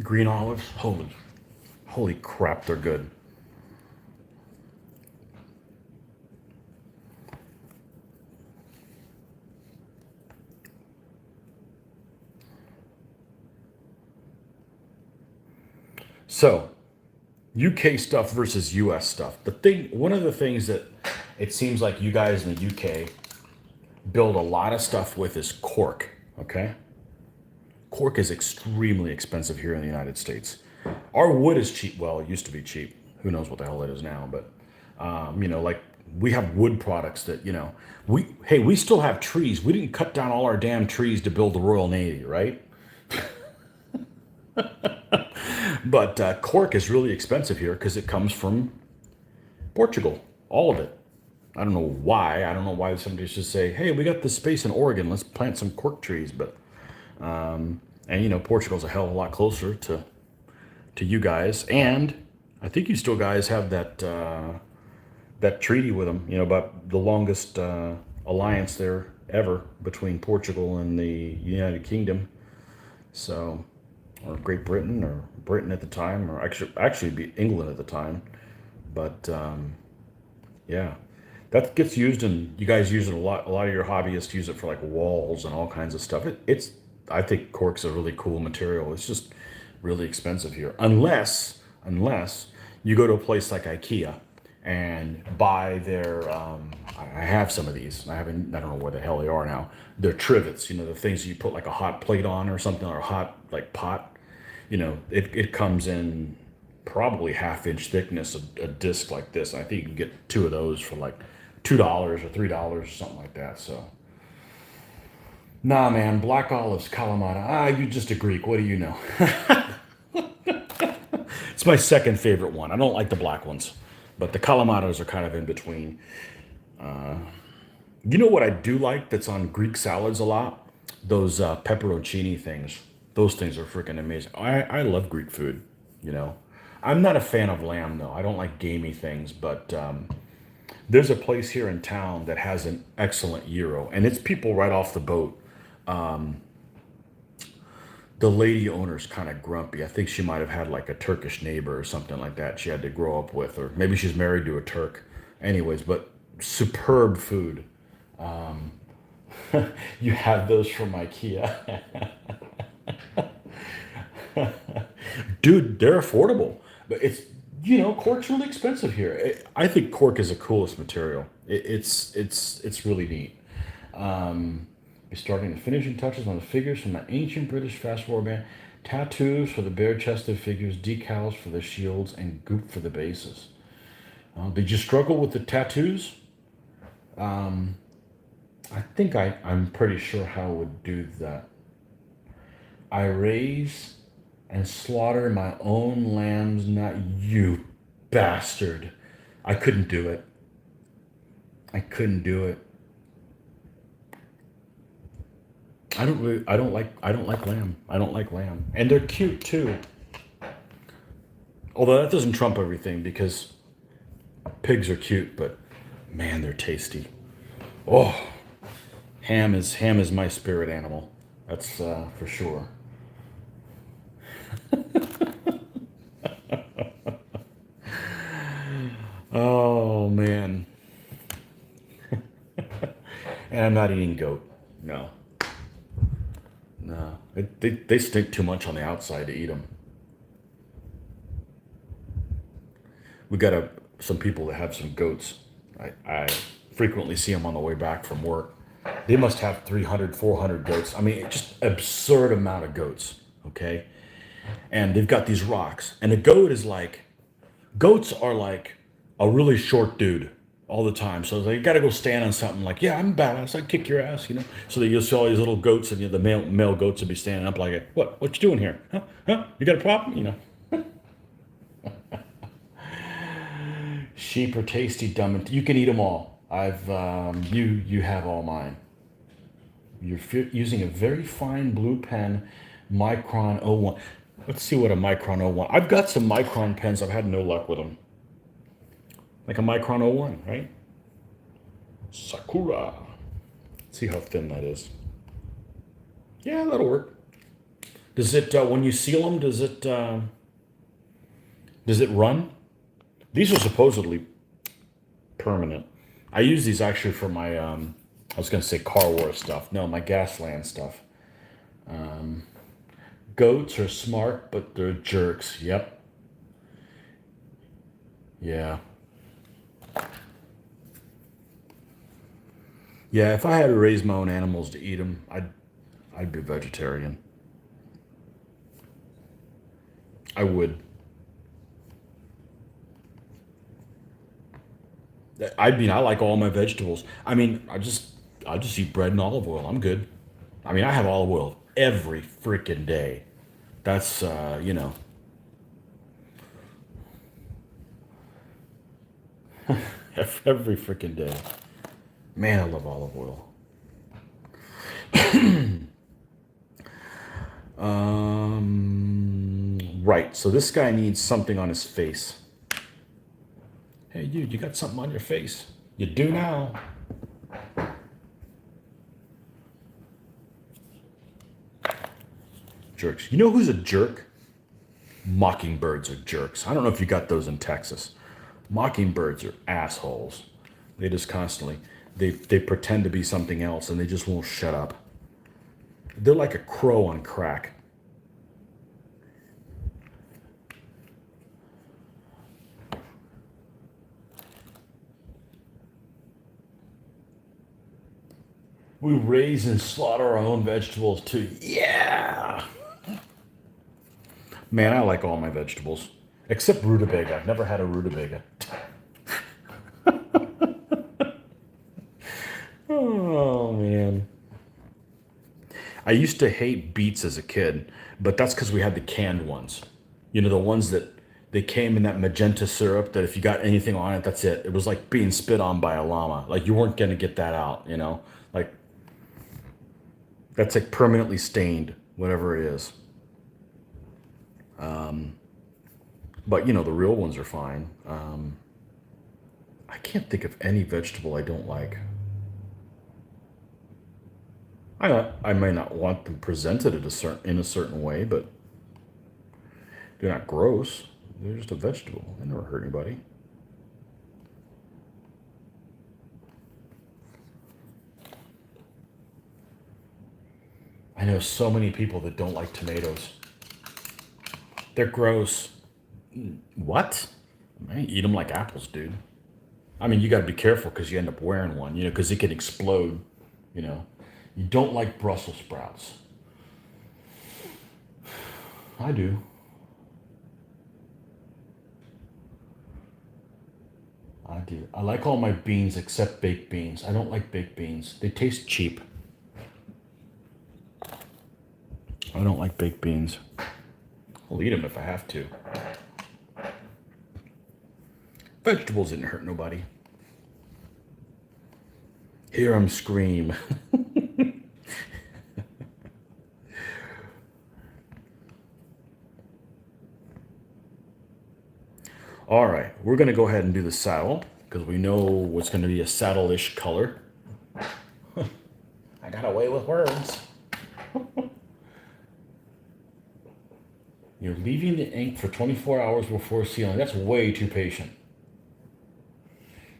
Green olives, holy crap, they're good. So, UK stuff versus US stuff. One of the things that it seems like you guys in the UK build a lot of stuff with is cork. Okay, cork is extremely expensive here in the United States. Our wood is cheap. Well, it used to be cheap. Who knows what the hell it is now? But like we have wood products that we still have trees. We didn't cut down all our damn trees to build the Royal Navy, right? But cork is really expensive here because it comes from Portugal, all of it. I don't know why. I don't know why somebody should say, "Hey, we got this space in Oregon. Let's plant some cork trees." But Portugal's a hell of a lot closer to you guys, and I think you still guys have that treaty with them. About the longest alliance there ever between Portugal and the United Kingdom. So, or Great Britain, or Britain at the time, or actually be England at the time. But yeah, that gets used, and you guys use it a lot. A lot of your hobbyists use it for like walls and all kinds of stuff. I think cork's a really cool material. It's just really expensive here, unless you go to a place like IKEA and buy their. I have some of these. I don't know where the hell they are now. They're trivets. The things you put like a hot plate on or something, or a hot like pot. It comes in probably half-inch thickness, a disc like this. I think you can get two of those for like $2 or $3 or something like that. So, nah, man, black olives, Kalamata. You're just a Greek. What do you know? It's my second favorite one. I don't like the black ones, but the Kalamatas are kind of in between. You know what I do like that's on Greek salads a lot? Those pepperoncini things. Those things are freaking amazing. I love Greek food, I'm not a fan of lamb, though. I don't like gamey things, but there's a place here in town that has an excellent gyro, and it's people right off the boat. The lady owner's kind of grumpy. I think she might have had like a Turkish neighbor or something like that she had to grow up with, or maybe she's married to a Turk. Anyways, but superb food. You have those from IKEA. Dude, they're affordable, but cork's really expensive here. I think cork is the coolest material. It's really neat. You're starting the finishing touches on the figures from the ancient British fast forward band. Tattoos for the bare-chested figures, decals for the shields, and goop for the bases. Did you struggle with the tattoos? I think I'm pretty sure how I would do that. I raise and slaughter my own lambs, not you, bastard. I couldn't do it. I couldn't do it. I don't like lamb. I don't like lamb. And they're cute too. Although that doesn't trump everything, because pigs are cute, but man, they're tasty. Oh, ham is my spirit animal. That's for sure. Oh man. And I'm not eating goat. No. No. They stink too much on the outside to eat them. We got some people that have some goats. I frequently see them on the way back from work. They must have 300, 400 goats. I mean, just absurd amount of goats. Okay. And they've got these rocks. And goats are like a really short dude all the time. So they got to go stand on something like, yeah, I'm badass. I kick your ass. So that you'll see all these little goats, and the male goats will be standing up like, what you doing here? Huh? You got a problem? Sheep are tasty, dumb, and you can eat them all. You have all mine. You're using a very fine blue pen, Micron 01. Let's see what a Micron 01. I've got some Micron pens. I've had no luck with them. Like a Micron 01, right? Sakura. Let's see how thin that is. Yeah, that'll work. Does it, when you seal them, does it run? These are supposedly permanent. I use these actually for my, I was going to say Car Wars stuff. No, my Gasland stuff. Goats are smart, but they're jerks. Yep. Yeah. Yeah, if I had to raise my own animals to eat them, I'd be a vegetarian. I would. I mean, I like all my vegetables. I mean, I just eat bread and olive oil. I'm good. I mean, I have olive oil every freaking day. That's every freaking day. Man, I love olive oil. Right. So this guy needs something on his face. Hey, dude, you got something on your face. You do now. Jerks. You know who's a jerk? Mockingbirds are jerks. I don't know if you got those in Texas. Mockingbirds are assholes. They just constantly they pretend to be something else and they just won't shut up. They're like a crow on crack. We raise and slaughter our own vegetables too. Yeah. Man, I like all my vegetables. Except rutabaga. I've never had a rutabaga. Oh man. I used to hate beets as a kid, but that's because we had the canned ones. You know, the ones that they came in that magenta syrup that if you got anything on it, that's it. It was like being spit on by a llama. Like you weren't gonna get that out, you know? Like that's like permanently stained, whatever it is. But you know, the real ones are fine. I can't think of any vegetable I don't like. I may not want them presented in a certain way, but they're not gross. They're just a vegetable. They never hurt anybody. I know so many people that don't like tomatoes. They're gross. What? I eat them like apples, dude. I mean, you got to be careful because you end up wearing one, you know, because it can explode, you know. You don't like Brussels sprouts. I do. I do. I like all my beans except baked beans. I don't like baked beans. They taste cheap. I don't like baked beans. I'll eat them if I have to. Vegetables didn't hurt nobody. Hear them scream. All right, we're going to go ahead and do the saddle because we know what's going to be a saddle-ish color. I got away with words. You're leaving the ink for 24 hours before sealing. That's way too patient.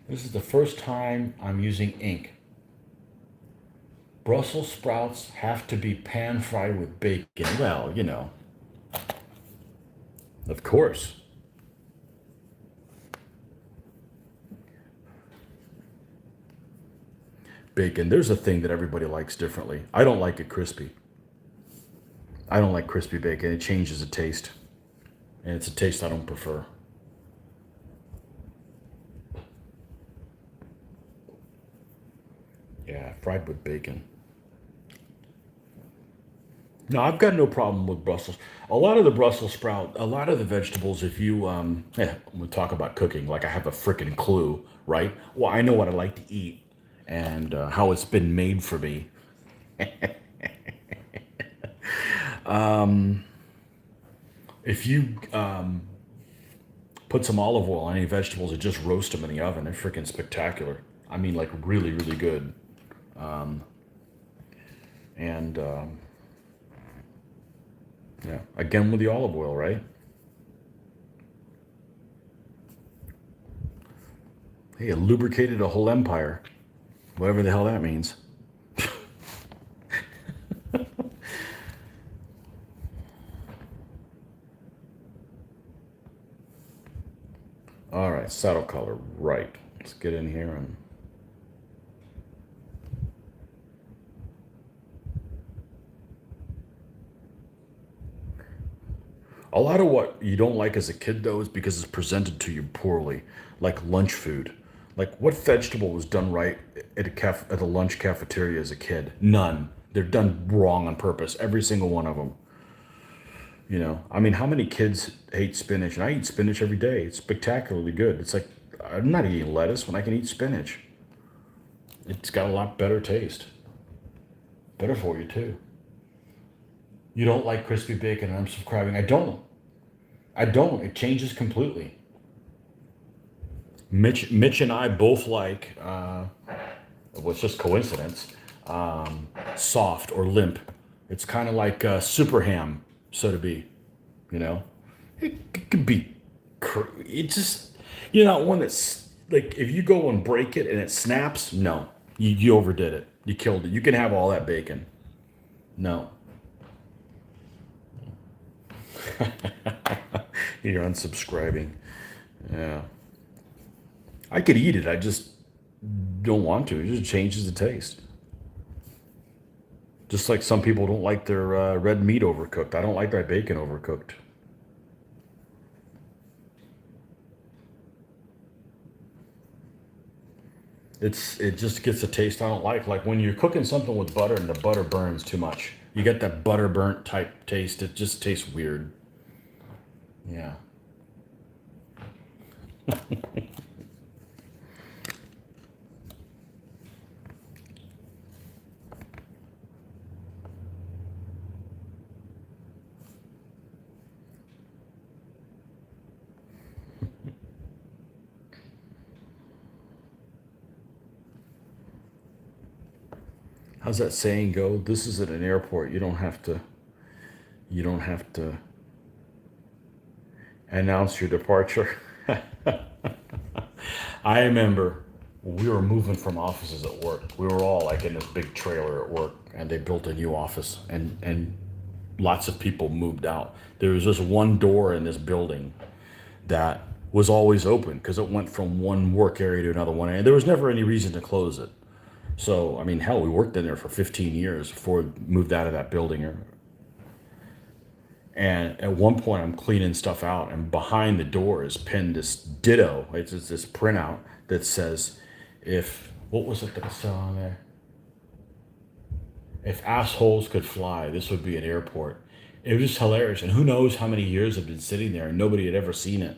This is the first time I'm using ink. Brussels sprouts have to be pan-fried with bacon. Well, you know. Of course. Bacon. There's a thing that everybody likes differently. I don't like it crispy. I don't like crispy bacon. It changes the taste. And it's a taste I don't prefer. Yeah, fried with bacon. No, I've got no problem with Brussels. A lot of the Brussels sprout, a lot of the vegetables, if you, we'll talk about cooking, like I have a freaking clue, right? Well, I know what I like to eat and how it's been made for me. If you put some olive oil on any vegetables and just roast them in the oven, they're freaking spectacular. I mean, like really, really good. And yeah, again with the olive oil, right? Hey, it lubricated a whole empire, whatever the hell that means. All right, saddle color, right. Let's get in here and a lot of what you don't like as a kid, though, is because it's presented to you poorly, like lunch food. Like, what vegetable was done right at at a lunch cafeteria as a kid? None. They're done wrong on purpose, every single one of them. You know, I mean, how many kids hate spinach? And I eat spinach every day. It's spectacularly good. It's like, I'm not eating lettuce when I can eat spinach. It's got a lot better taste. Better for you, too. You don't like crispy bacon, and I'm subscribing. I don't. I don't. It changes completely. Mitch and I both like, well, it's just coincidence, soft or limp. It's kind of like super ham, so to be, you know? It could be, it just, you're not one that's, like, if you go and break it and it snaps, no. You overdid it. You killed it. You can have all that bacon. No. You're unsubscribing. Yeah. I could eat it. I just don't want to. It just changes the taste. Just like some people don't like their red meat overcooked. I don't like their bacon overcooked. It just gets a taste I don't like. Like when you're cooking something with butter and the butter burns too much. You get that butter burnt type taste. It just tastes weird. Yeah. How's that saying go? This is at an airport. You don't have to announce your departure. I remember we were moving from offices at work. We were all like in this big trailer at work, and they built a new office, and lots of people moved out. There was just one door in this building that was always open because it went from one work area to another one, and there was never any reason to close it. So, I mean, hell, we worked in there for 15 years before we moved out of that building. And at one point, I'm cleaning stuff out, and behind the door is pinned this ditto. It's this printout that says, "If what was it that was still on there? If assholes could fly, this would be an airport." It was just hilarious, and who knows how many years it had been sitting there, and nobody had ever seen it.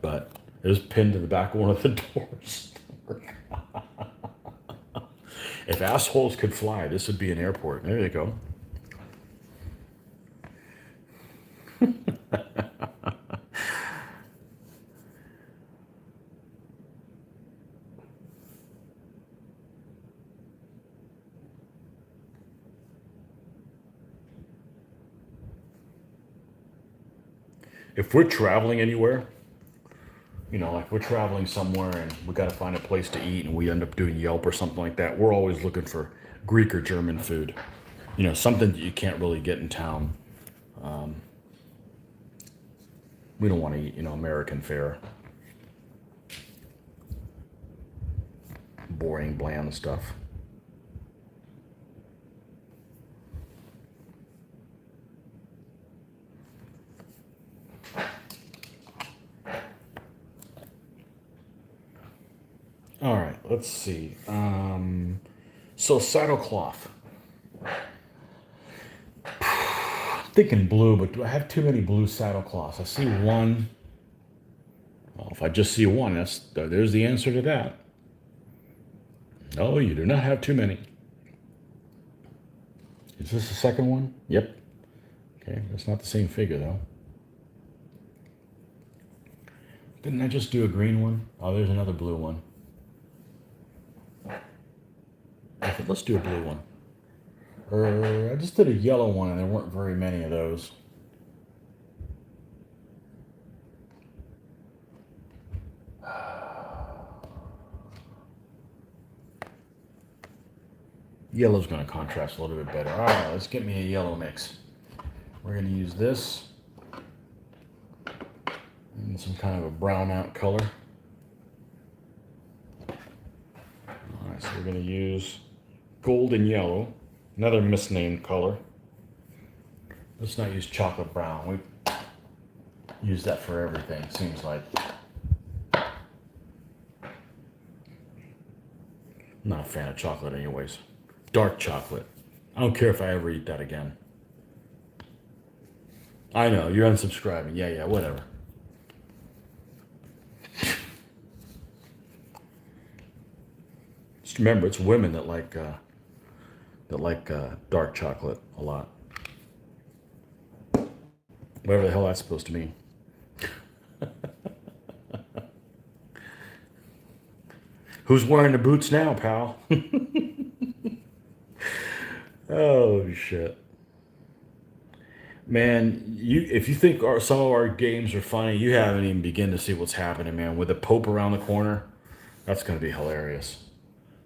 But it was pinned to the back of one of the doors. If assholes could fly, this would be an airport. There you go. If we're traveling anywhere, you know, like we're traveling somewhere and we got to find a place to eat and we end up doing Yelp or something like that, we're always looking for Greek or German food. You know, something that you can't really get in town. We don't want to eat, you know, American fare. Boring, bland stuff. All right, let's see. So saddlecloth. Thinking blue, but do I have too many blue saddlecloths? I see one. Well, if I just see one, there's the answer to that. No, you do not have too many. Is this the second one? Yep. Okay, that's not the same figure though. Didn't I just do a green one? Oh, there's another blue one. Let's do a blue one. I just did a yellow one, and there weren't very many of those. Yellow's going to contrast a little bit better. All right, let's get me a yellow mix. We're going to use this in some kind of a brown out color. All right, so we're going to use gold and yellow, another misnamed color. Let's not use chocolate brown. We use that for everything, seems like. I'm not a fan of chocolate anyways. Dark chocolate. I don't care if I ever eat that again. I know, you're unsubscribing. Yeah, whatever. Just remember, it's women that like dark chocolate a lot. Whatever the hell that's supposed to mean. Who's wearing the boots now, pal? Oh shit. Man, if you think some of our games are funny, you haven't even begun to see what's happening, man. With the Pope around the corner, that's going to be hilarious.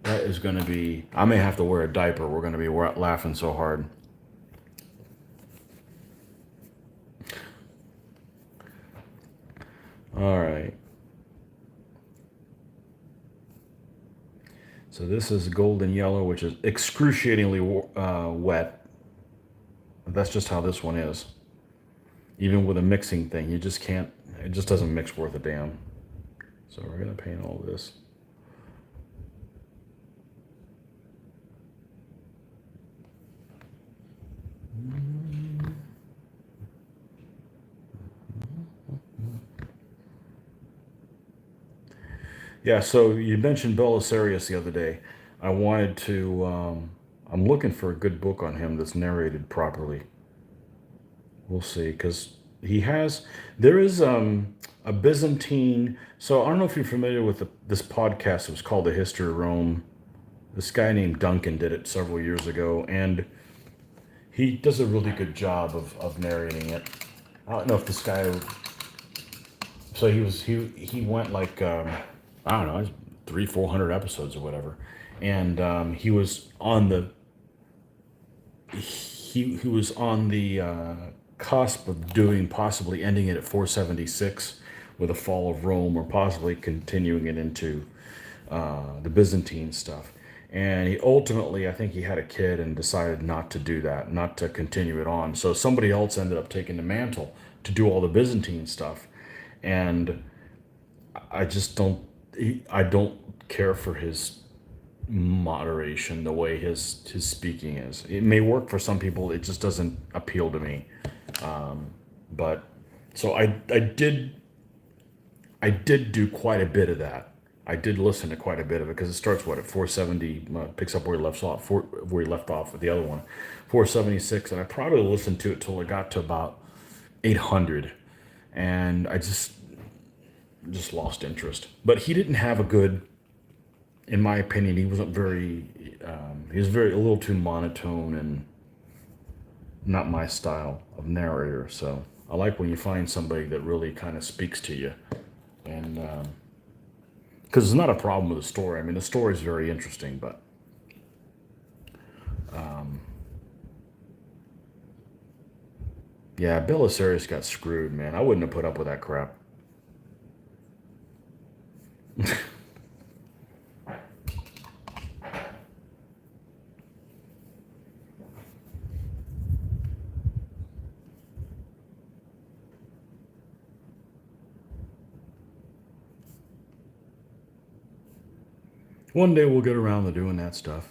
That is going to be. I may have to wear a diaper. We're going to be laughing so hard. All right. So this is golden yellow, which is excruciatingly wet. That's just how this one is. Even with a mixing thing, you just can't. It just doesn't mix worth a damn. So we're going to paint all this. Yeah, so you mentioned Belisarius the other day. I wanted to. I'm looking for a good book on him that's narrated properly. We'll see, because he has. There is a Byzantine. So I don't know if you're familiar with this podcast. It was called The History of Rome. This guy named Duncan did it several years ago, and he does a really good job of narrating it. I don't know if this guy. So he went like I don't know, 300-400 episodes or whatever, and he was on the he was on the cusp of doing possibly ending it at 476 with the fall of Rome, or possibly continuing it into the Byzantine stuff. And he ultimately, I think he had a kid and decided not to do that, not to continue it on. So somebody else ended up taking the mantle to do all the Byzantine stuff. And I just don't, I don't care for his moderation, the way his speaking is. It may work for some people, it just doesn't appeal to me. But so I did do quite a bit of that. I did listen to quite a bit of it, because it starts at 470, picks up where he left off, where he left off with the other one, 476, and I probably listened to it till it got to about 800, and I just lost interest. But he didn't have a good, in my opinion, he wasn't very, he was a little too monotone and not my style of narrator. So I like when you find somebody that really kind of speaks to you, and because it's not a problem with the story. I mean, the story is very interesting, but yeah, Belisarius got screwed, man. I wouldn't have put up with that crap. One day we'll get around to doing that stuff.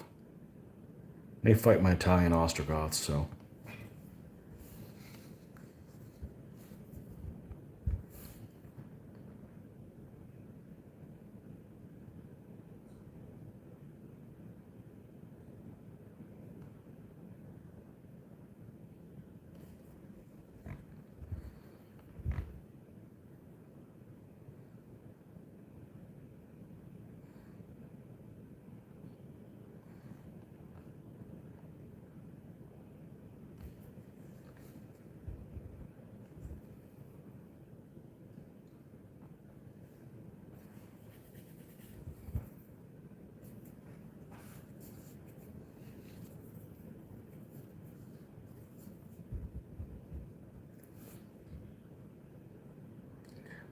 They fight my Italian Ostrogoths, so.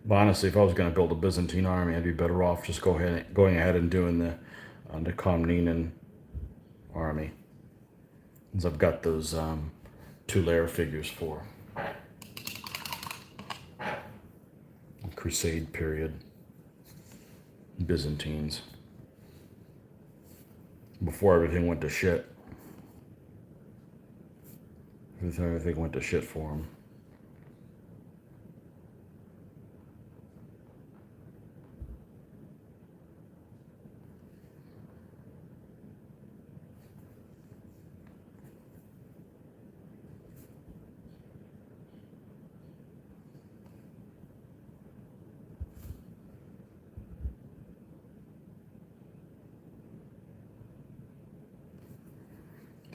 But honestly, if I was going to build a Byzantine army, I'd be better off just going ahead and doing the Komnenen army, because I've got those 2-layer figures for Crusade period Byzantines before everything went to shit. Everything went to shit for them.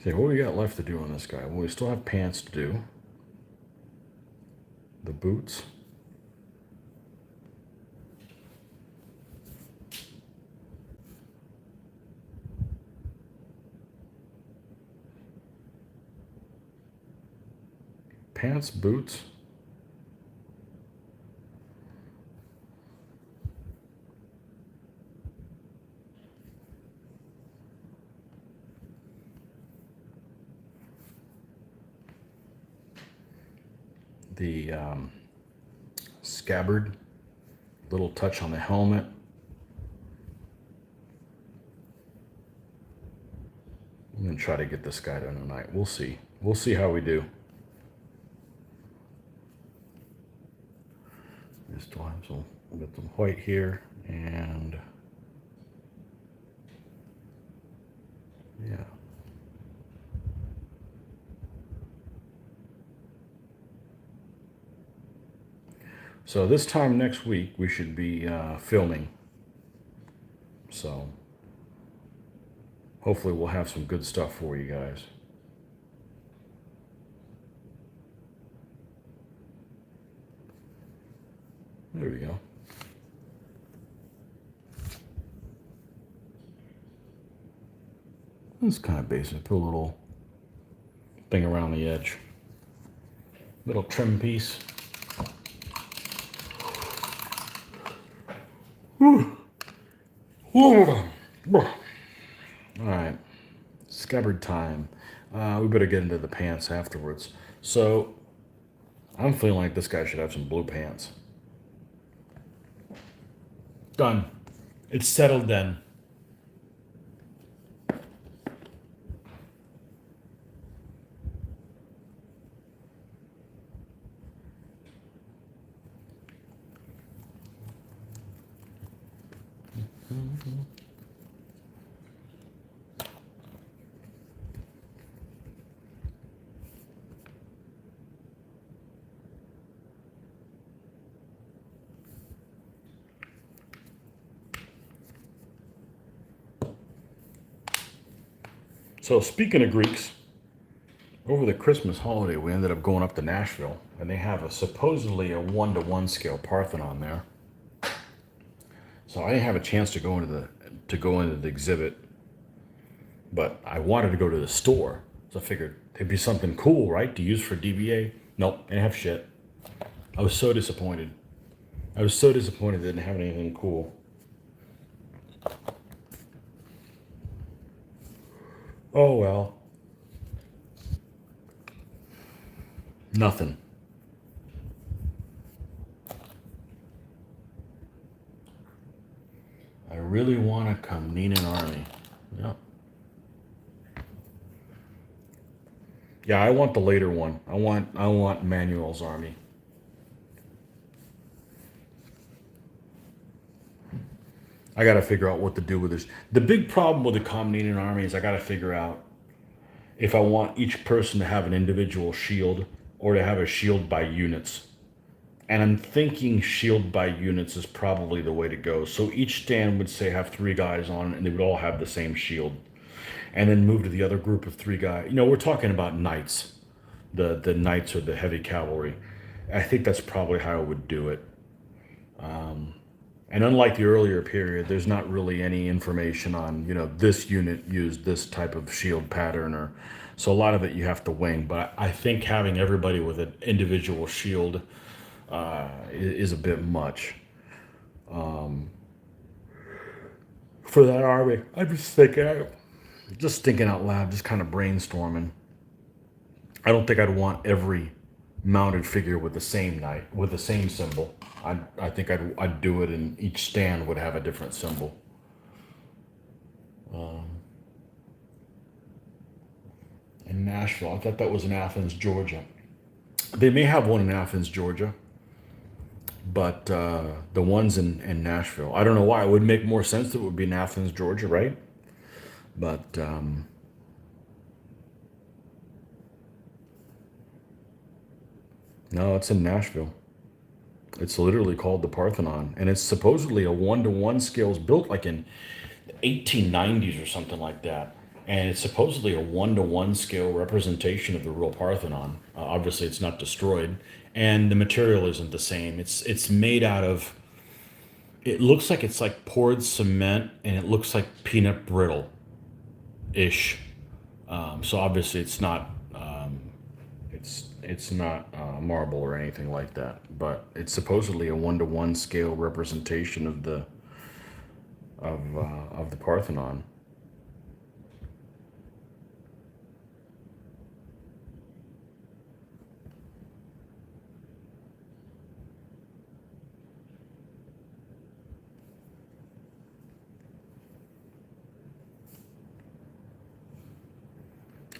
Okay, what do we got left to do on this guy? Well, we still have pants to do. The boots. Pants, boots. The scabbard. Little touch on the helmet. I'm going to try to get this guy done tonight. We'll see. We'll see how we do. We still have some, we'll get some white here, and yeah. So this time next week, we should be filming. So hopefully we'll have some good stuff for you guys. There we go. It's kind of basic. Put a little thing around the edge. Little trim piece. All right, scabbard time. We better get into the pants afterwards. So I'm feeling like this guy should have some blue pants. Done. It's settled then. So speaking of Greeks, over the Christmas holiday, we ended up going up to Nashville, and they have supposedly a 1-to-1 scale Parthenon there. So I didn't have a chance to go into the exhibit, but I wanted to go to the store. So I figured it'd be something cool, right, to use for DBA. Nope, they didn't have shit. I was so disappointed. They didn't have anything cool. Oh well. Nothing. I really want a Komnenen army. Yep. Yeah, I want the later one. I want Manuel's army. I got to figure out what to do with this. The big problem with the Komnenen army is I got to figure out if I want each person to have an individual shield or to have a shield by units. And I'm thinking shield by units is probably the way to go. So each stand would say have 3 guys on it, and they would all have the same shield. And then move to the other group of 3 guys. You know, we're talking about knights. The knights or the heavy cavalry. I think that's probably how I would do it. And unlike the earlier period, there's not really any information on, you know, this unit used this type of shield pattern, or so a lot of it you have to wing. But I think having everybody with an individual shield is a bit much for that army. Just thinking out loud, just kind of brainstorming. I don't think I'd want every mounted figure with the same knight with the same symbol. I think I'd do it, and each stand would have a different symbol. In Nashville, I thought that was in Athens, Georgia. They may have one in Athens, Georgia, but the ones in Nashville, I don't know why. It would make more sense that it would be in Athens, Georgia, right? But no, it's in Nashville. It's literally called the Parthenon, and it's supposedly a 1-to-1 scale. It's built like in the 1890s or something like that, and it's supposedly a 1-to-1 scale representation of the real Parthenon. Obviously, it's not destroyed, and the material isn't the same. It's made out of. It looks like it's like poured cement, and it looks like peanut brittle ish. So obviously, it's not. It's not marble or anything like that, but it's supposedly a 1-to-1 scale representation of the Parthenon.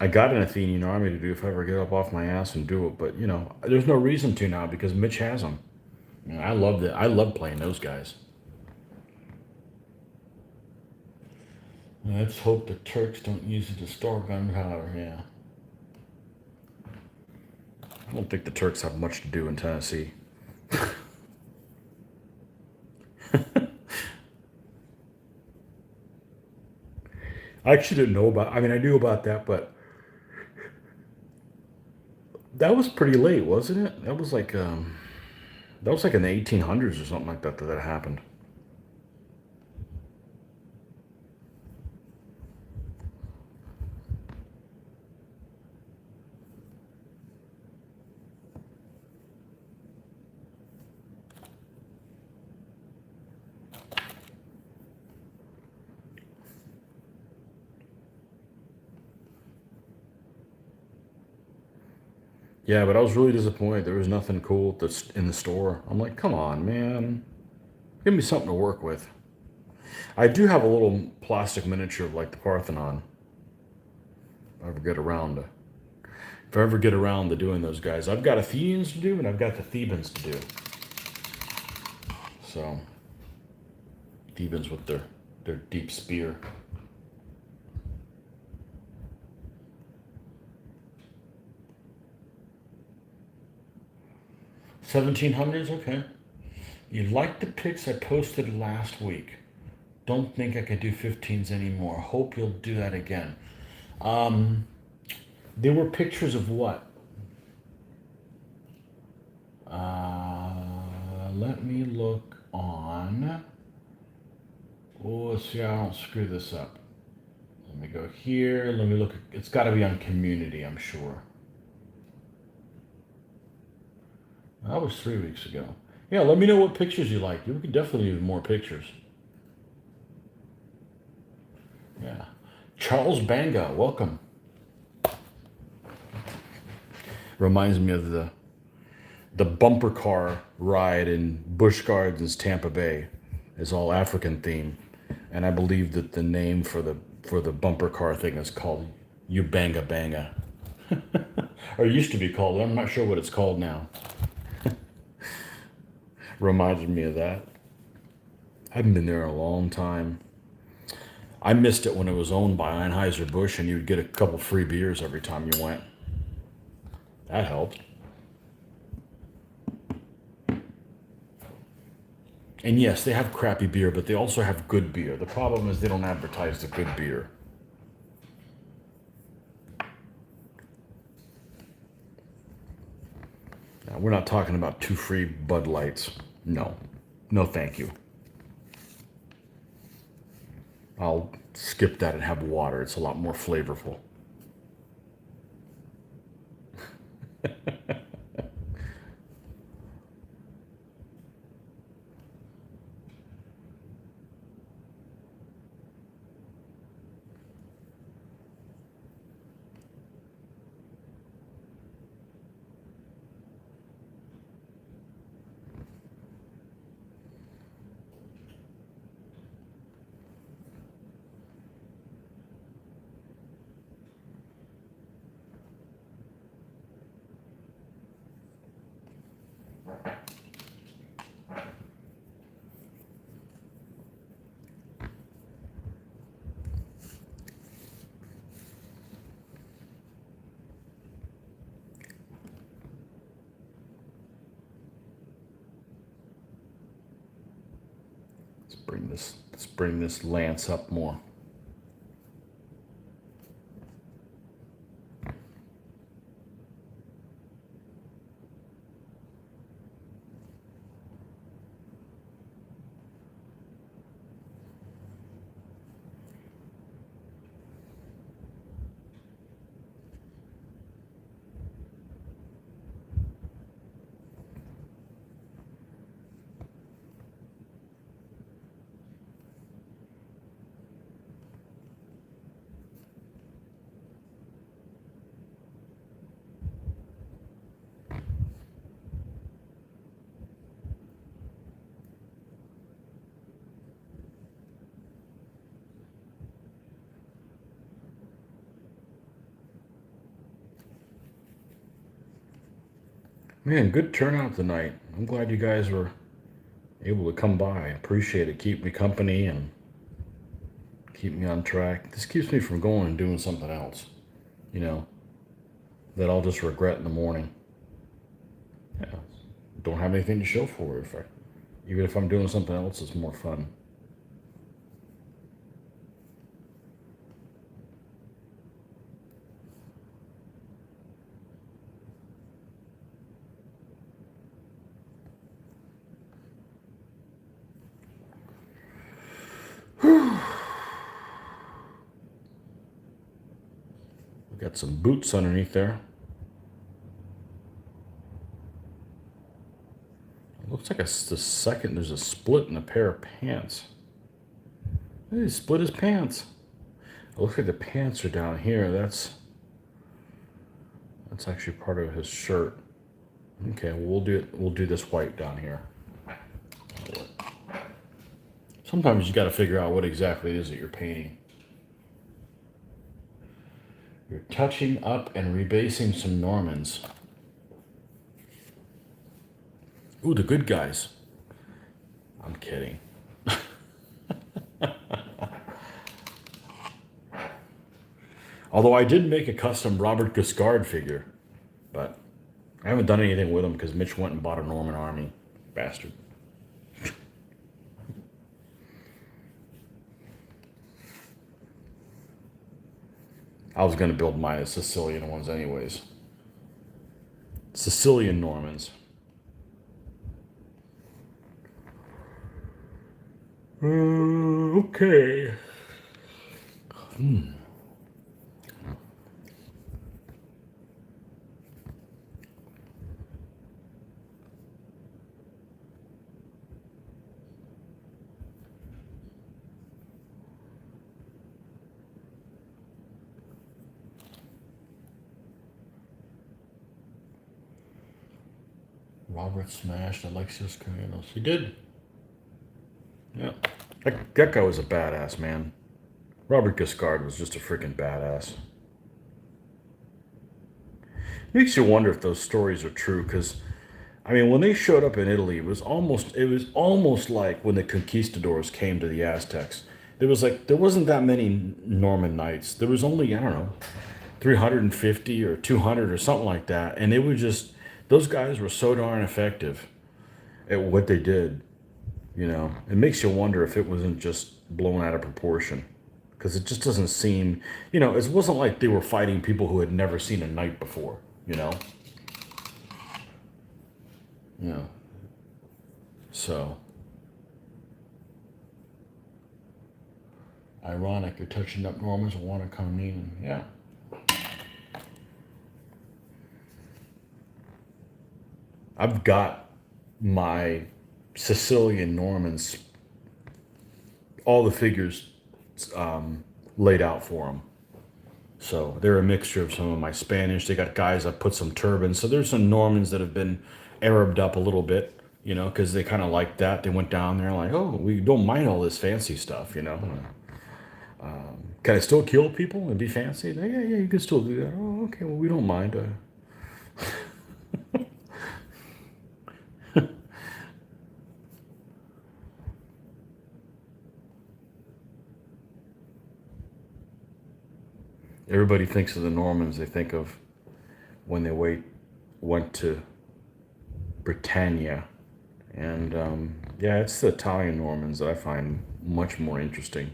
I got an Athenian army to do if I ever get up off my ass and do it, but there's no reason to now because Mitch has them. I loved it. I love playing those guys. Let's hope the Turks don't use it to store gunpowder. Yeah. I don't think the Turks have much to do in Tennessee. I actually didn't know about. I mean, I knew about that, but that was pretty late, wasn't it? That was like in the 1800s or something like that that happened. Yeah, but I was really disappointed. There was nothing cool that's in the store. I'm like, come on, man, give me something to work with. I do have a little plastic miniature of like the Parthenon. If I ever get around to, if I ever get around to doing those guys, I've got Athenians to do and I've got the Thebans to do. So Thebans with their deep spear. 1700s, okay. You like the pics I posted last week. Don't think I could do 15s anymore. Hope you'll do that again. Um, they were pictures of what? Let me look on. Oh, let's see, I don't screw this up. Let me go here. Let me look. It's got to be on community, I'm sure. That was 3 weeks ago. Yeah, let me know what pictures you like. We could definitely use more pictures. Yeah. Charles Banga, welcome. Reminds me of the bumper car ride in Busch Gardens, Tampa Bay. It's all African theme, and I believe that the name for the bumper car thing is called Ubanga Banga, or it used to be called. I'm not sure what it's called now. Reminded me of that. I haven't been there in a long time. I missed it when it was owned by Anheuser-Busch, and you'd get a couple free beers every time you went. That helped. And yes, they have crappy beer, but they also have good beer. The problem is they don't advertise the good beer. Now, we're not talking about 2 free Bud Lights. No. No, thank you. I'll skip that and have water. It's a lot more flavorful. let's bring this lance up more. Man, good turnout tonight. I'm glad you guys were able to come by. I appreciate it. Keep me company and keep me on track. This keeps me from going and doing something else, you know, that I'll just regret in the morning. Yeah, don't have anything to show for it. Even if I'm doing something else, it's more fun. We got some boots underneath there. It looks like there's a split in a pair of pants. Hey, he split his pants. It looks like the pants are down here. That's actually part of his shirt. Okay, we'll do this white down here. Sometimes you got to figure out what exactly it is that you're painting. You're touching up and rebasing some Normans. Ooh, the good guys. I'm kidding. Although I did make a custom Robert Guiscard figure, but I haven't done anything with him because Mitch went and bought a Norman army. Bastard. I was going to build my Sicilian ones anyways. Sicilian Normans. Okay. Robert smashed Alexios Carrinos. He did. Yeah. That guy was a badass, man. Robert Guiscard was just a freaking badass. Makes you wonder if those stories are true, because I mean, when they showed up in Italy, it was almost like when the conquistadors came to the Aztecs. There wasn't that many Norman knights. There was only, I don't know, 350 or 200 or something like that, and they were just, those guys were so darn effective at what they did. You know, it makes you wonder if it wasn't just blown out of proportion, because it just doesn't seem, you know, it wasn't like they were fighting people who had never seen a knight before, you know. Yeah. So ironic, you're touching up Normans and want to come in. Yeah. I've got my Sicilian Normans, all the figures laid out for them. So they're a mixture of some of my Spanish. They got guys that put some turbans. So there's some Normans that have been Arabed up a little bit, you know, because they kind of like that. They went down there like, oh, we don't mind all this fancy stuff, you know. Can I still kill people and be fancy? Yeah, you can still do that. Oh, okay, well, we don't mind. Everybody thinks of the Normans. They think of when they went to Britannia And yeah, it's the Italian Normans that I find much more interesting.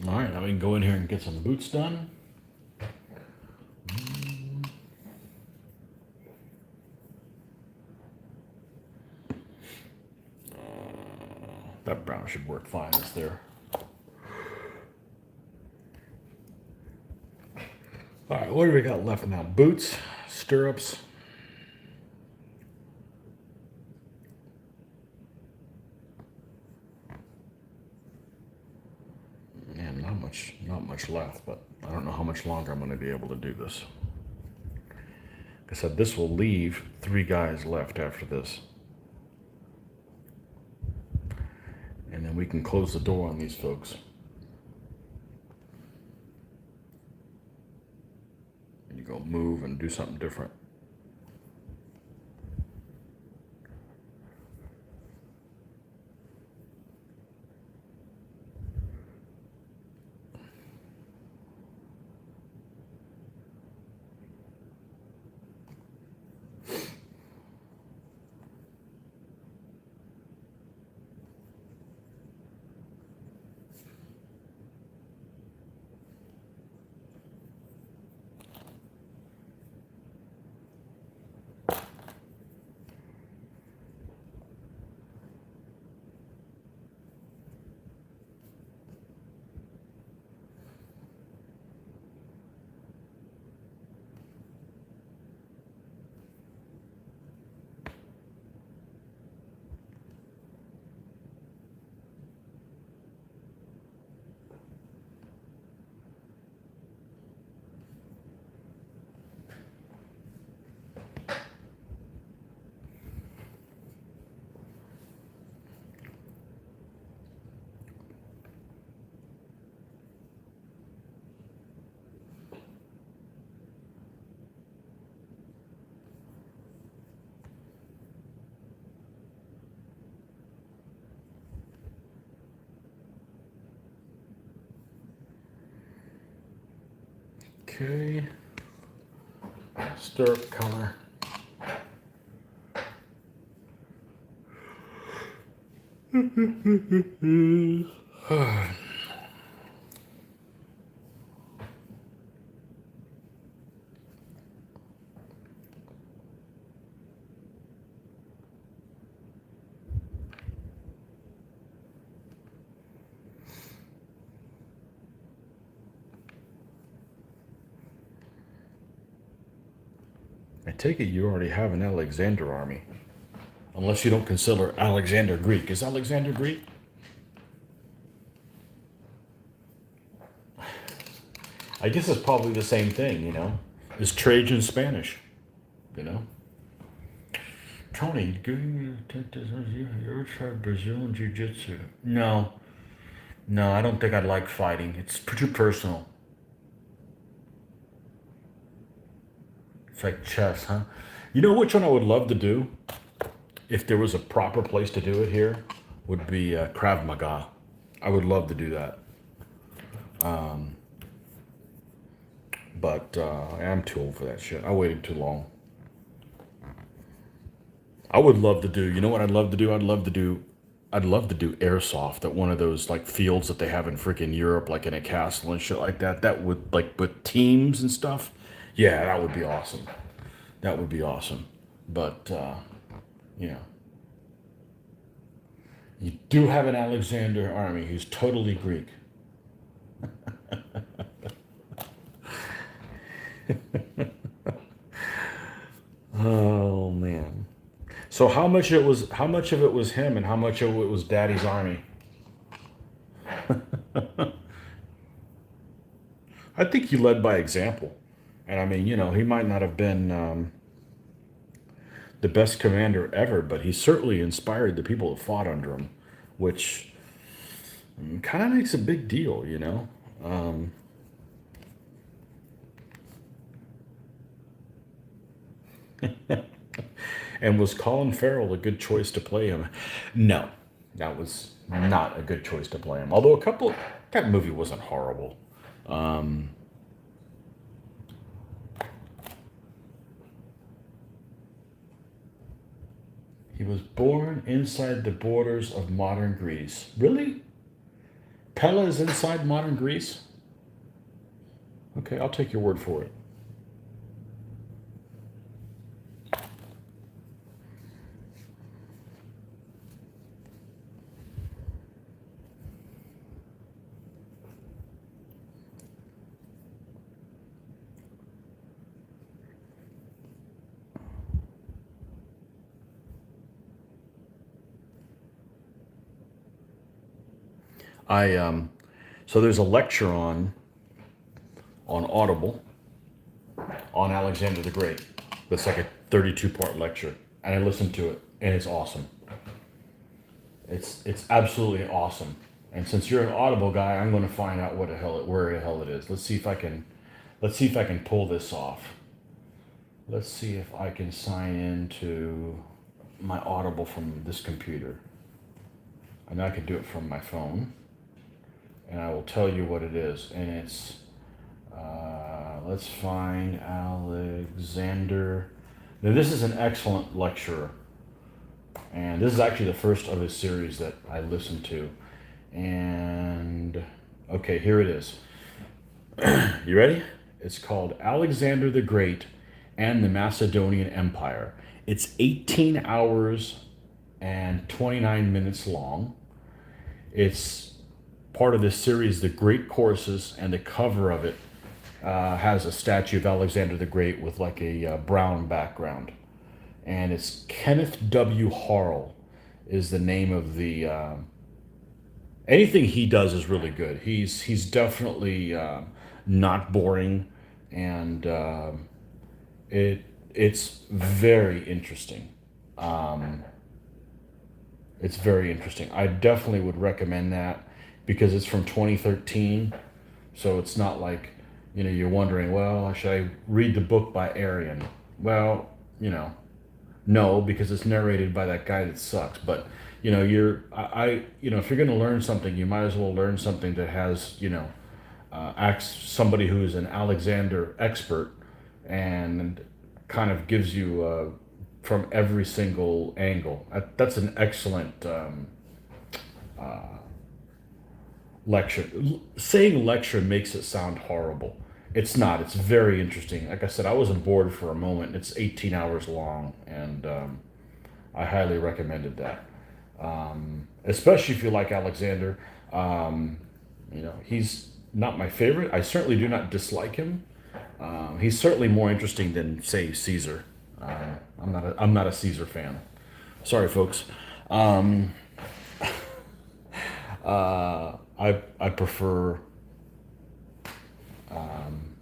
All right, now we can go in here and get some boots done. That brown should work fine. It's there. All right, what do we got left now? Boots, stirrups. Man, not much left, but I don't know how much longer I'm going to be able to do this. Like I said, this will leave 3 guys left after this. And then we can close the door on these folks. And you go move and do something different. Okay. Stirrup color. I take it you already have an Alexander army. Unless you don't consider Alexander Greek. Is Alexander Greek? I guess it's probably the same thing, you know? It's Trajan Spanish, you know? Tony, you ever tried Brazilian Jiu Jitsu? No. No, I don't think I'd like fighting. It's too personal. It's like chess, huh? You know which one I would love to do? If there was a proper place to do it here, would be Krav Maga. I would love to do that. But I'm too old for that shit. I waited too long. I would love to do, you know what I'd love to do? I'd love to do airsoft at one of those like fields that they have in freaking Europe, like in a castle and shit like that. That would like with teams and stuff. Yeah, that would be awesome. That would be awesome. But you know, you do have an Alexander army who's totally Greek. Oh man. So how much of it was him and how much of it was Daddy's army? I think he led by example. And I mean, he might not have been the best commander ever, but he certainly inspired the people that fought under him, which kind of makes a big deal. Um, and was Colin Farrell a good choice to play him? No, that was not a good choice to play him. Although that movie wasn't horrible. Um, he was born inside the borders of modern Greece. Really? Pella is inside modern Greece? Okay, I'll take your word for it. I so there's a lecture on Audible on Alexander the Great. That's like a 32-part lecture, and I listened to it, and it's awesome. It's absolutely awesome. And since you're an Audible guy, I'm going to find out where the hell it is. Let's see if I can pull this off. Let's see if I can sign into my Audible from this computer. I know I can do it from my phone, and I will tell you what it is. And it's let's find Alexander. Now, this is an excellent lecturer, and this is actually the first of his series that I listened to. And okay, here it is. You ready? It's called Alexander the Great and the Macedonian Empire. It's 18 hours and 29 minutes long. It's part of this series, The Great Courses, and the cover of it has a statue of Alexander the Great with like a brown background. And it's Kenneth W. Harrell is the name of the. Anything he does is really good. He's definitely not boring, and it's very interesting. Um, it's very interesting. I definitely would recommend that because it's from 2013, so it's not like you're wondering, well, should I read the book by Arian? Well, no, because it's narrated by that guy that sucks. But if you're going to learn something, you might as well learn something that has acts somebody who is an Alexander expert and kind of gives you from every single angle. That's an excellent lecture. Saying lecture makes it sound horrible. It's not. It's very interesting. Like I said, I wasn't bored for a moment. It's 18 hours long, and I highly recommended that. Especially if you like Alexander. He's not my favorite. I certainly do not dislike him. He's certainly more interesting than, say, Caesar. I'm not a Caesar fan. Sorry, folks. Um, I prefer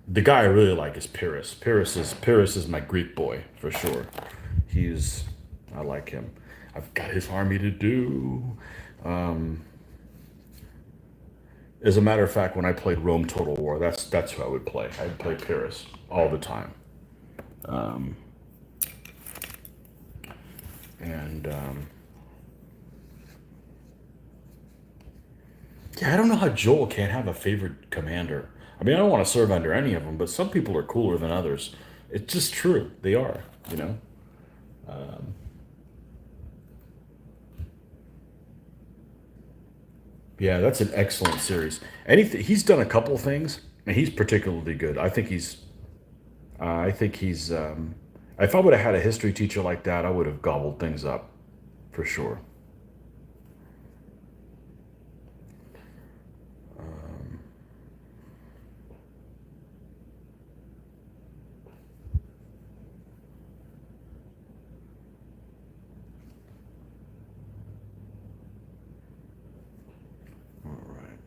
the guy I really like is Pyrrhus. Pyrrhus is my Greek boy for sure. He's I like him. I've got his army to do. Um, as a matter of fact, when I played Rome Total War, that's who I would play. I'd play Pyrrhus all the time. Um, and yeah, I don't know how Joel can't have a favorite commander. I mean, I don't want to serve under any of them, but some people are cooler than others. It's just true. They are, you know. Um, yeah, that's an excellent series. Anything he's done a couple things, and he's particularly good. I think he's. If I would have had a history teacher like that, I would have gobbled things up, for sure. Um, all right.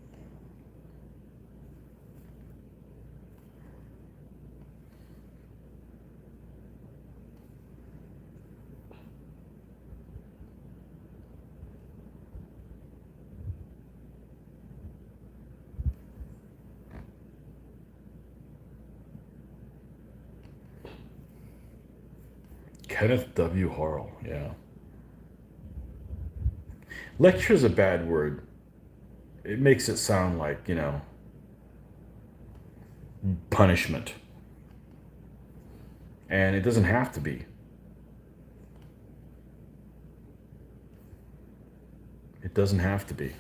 Kenneth W. Harrell. Yeah. Lecture is a bad word. It makes it sound like, punishment. And it doesn't have to be. It doesn't have to be.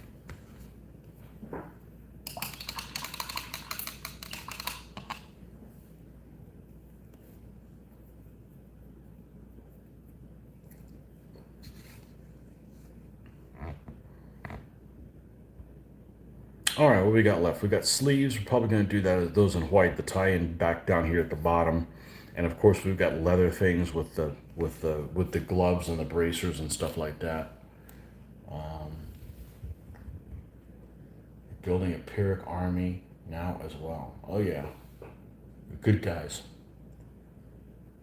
All right, what we got left? We got sleeves. We're probably going to do those in white. The tie-in back down here at the bottom, and of course we've got leather things with the gloves and the bracers and stuff like that. Um, Building a Pyrrhic army now as well. Oh yeah, good guys.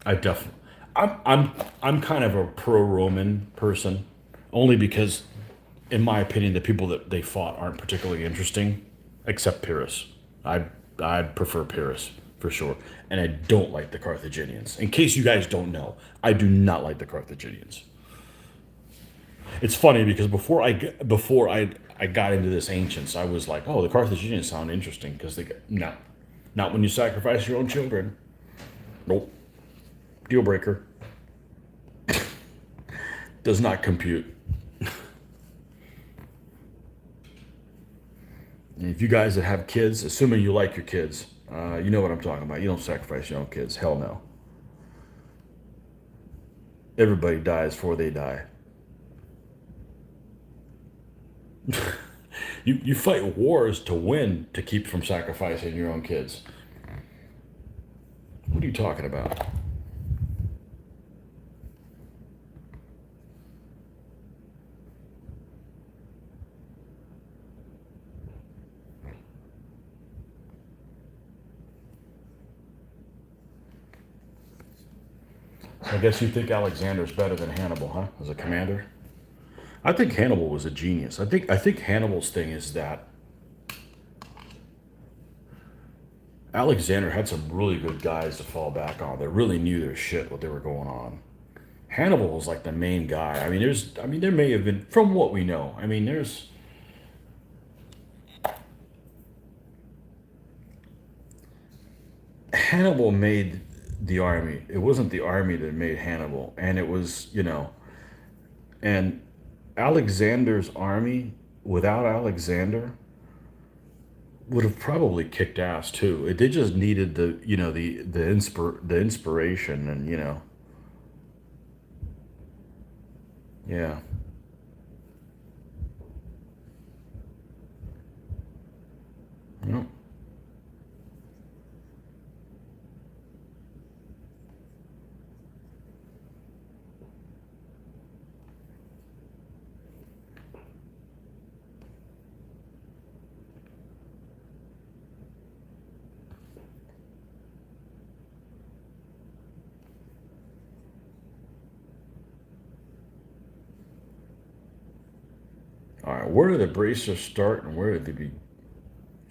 I definitely. I'm kind of a pro-Roman person, only because, in my opinion, the people that they fought aren't particularly interesting, except Pyrrhus. I I prefer Pyrrhus for sure, and I don't like the Carthaginians. In case you guys don't know, I do not like the Carthaginians. It's funny because before I got into this ancients, I was like, oh, the Carthaginians sound interesting because no, not when you sacrifice your own children. Nope, deal breaker. Does not compute. And if you guys that have kids, assuming you like your kids, you know what I'm talking about. You don't sacrifice your own kids. Hell no. Everybody dies before they die. You fight wars to win to keep from sacrificing your own kids. What are you talking about? I guess you think Alexander's better than Hannibal, huh? As a commander? I think Hannibal was a genius. I think Hannibal's thing is that Alexander had some really good guys to fall back on. That really knew their shit, what they were going on. Hannibal was like the main guy. There may have been, from what we know. Hannibal made the army. It wasn't the army that made Hannibal, and it was, and Alexander's army without Alexander would have probably kicked ass too. They just needed the inspiration, and yeah. Yep. All right, where do the bracers start and where do they be?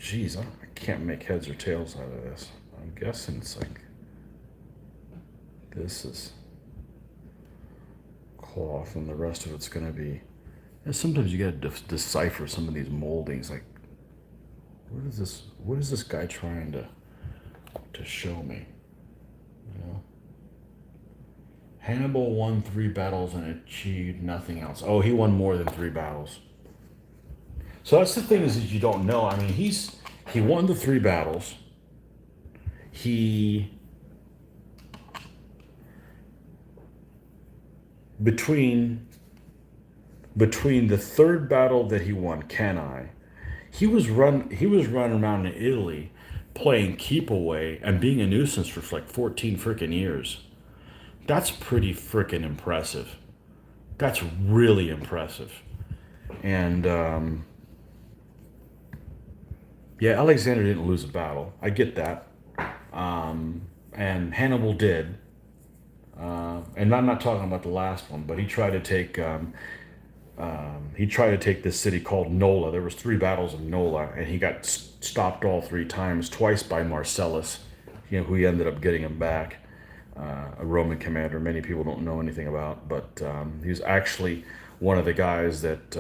Jeez, I can't make heads or tails out of this. I'm guessing it's like this is cloth and the rest of it's going to be. And sometimes you got to decipher some of these moldings. Like, what is this? What is this guy trying to show me? You know, Hannibal won 3 battles and achieved nothing else. Oh, he won more than 3 battles. So that's the thing is that you don't know. He won the 3 battles. He between the third battle that he won, Cannae, he was running around in Italy playing keep away and being a nuisance for like 14 freaking years. That's pretty freaking impressive. That's really impressive. And yeah, Alexander didn't lose a battle. I get that. And Hannibal did. And I'm not talking about the last one, but he tried to take this city called Nola. There was 3 battles of Nola, and he got stopped all 3 times, twice by Marcellus, who he ended up getting him back. A Roman commander many people don't know anything about, but he was actually one of the guys that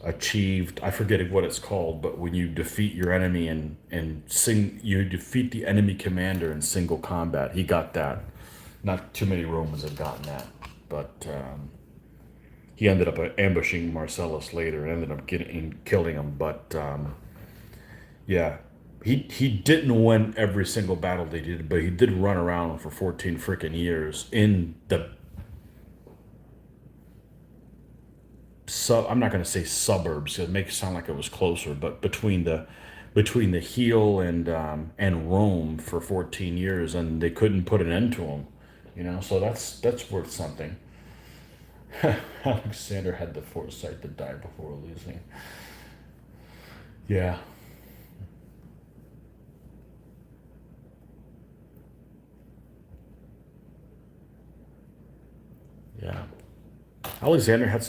achieved, I forget what it's called, but when you defeat your enemy you defeat the enemy commander in single combat. He got that. Not too many Romans have gotten that, but he ended up ambushing Marcellus later and ended up killing him. But yeah, he didn't win every single battle they did, but he did run around for 14 freaking years in the I'm not going to say suburbs. It makes it sound like it was closer, but between the heel and Rome for 14 years, and they couldn't put an end to him. So that's worth something. Alexander had the foresight to die before losing. Yeah. Yeah. Alexander had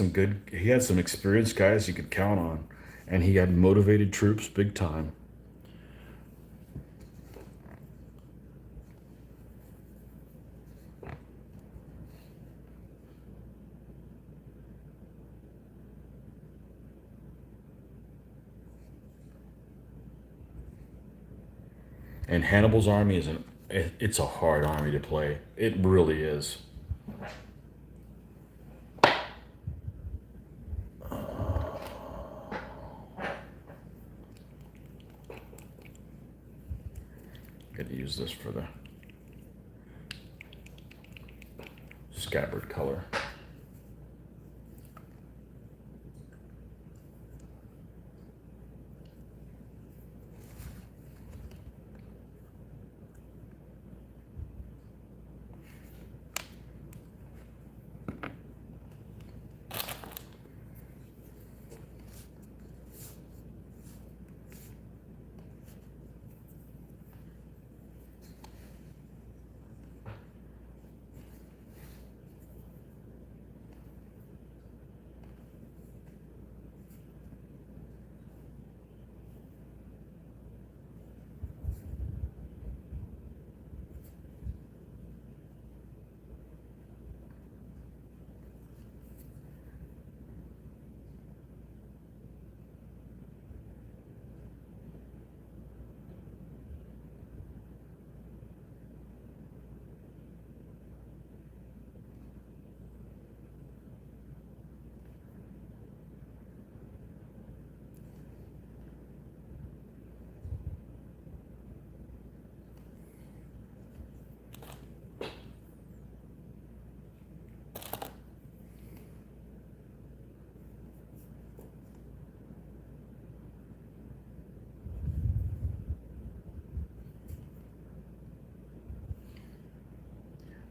he had some experienced guys you could count on, and he had motivated troops big time. And Hannibal's army it's a hard army to play. It really is. Gotta use this for the scabbard color.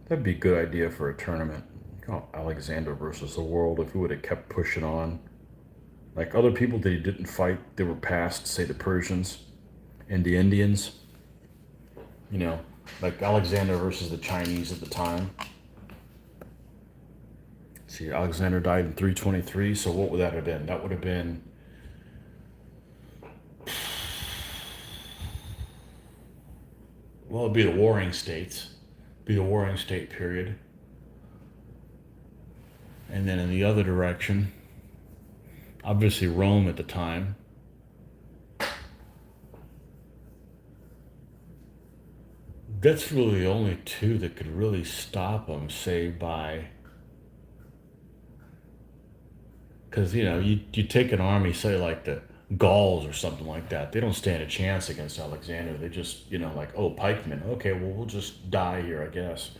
That'd be a good idea for a tournament. Alexander versus the world, if he would have kept pushing on. Like other people that he didn't fight, they were past, say the Persians and the Indians. You know, like Alexander versus the Chinese at the time. See, Alexander died in 323, so what would that have been? That would have been well, it'd be the Warring States, be the Warring State period, and then in the other direction, obviously Rome at the time. That's really the only two that could really stop them, say by because you take an army, say like the Gauls or something like that. They don't stand a chance against Alexander. They just like, oh, pikemen. Okay, well we'll just die here, I guess.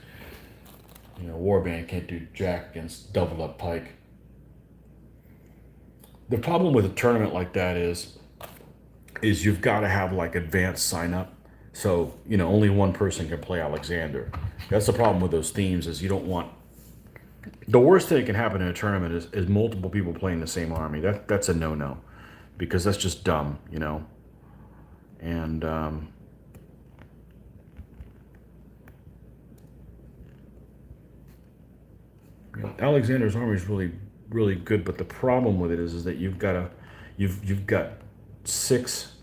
Warband can't do jack against doubled up pike. The problem with a tournament like that is you've got to have like advanced sign up. So, only one person can play Alexander. That's the problem with those themes is you don't want the worst thing that can happen in a tournament is multiple people playing the same army. That's a no-no because that's just dumb. And Alexander's army is really, really good, but the problem with it is that you've got six.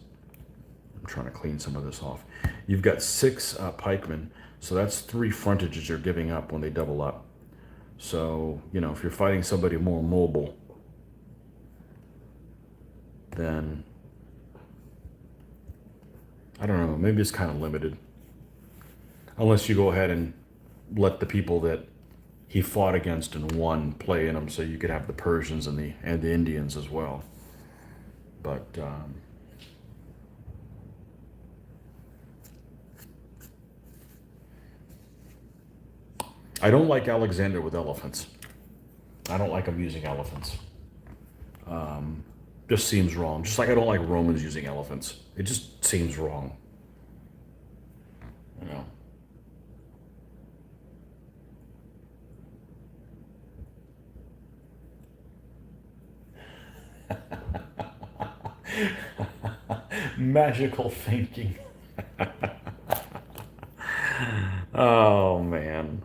I'm trying to clean some of this off. You've got six pikemen, so that's three frontages you're giving up when they double up. So if you're fighting somebody more mobile, then I don't know. Maybe it's kind of limited, unless you go ahead and let the people that he fought against and won play in them, so you could have the Persians and the Indians as well. But I don't like Alexander with elephants. I don't like him using elephants. Just seems wrong. Just like I don't like Romans using elephants. It just seems wrong. You know. Magical thinking. Oh man.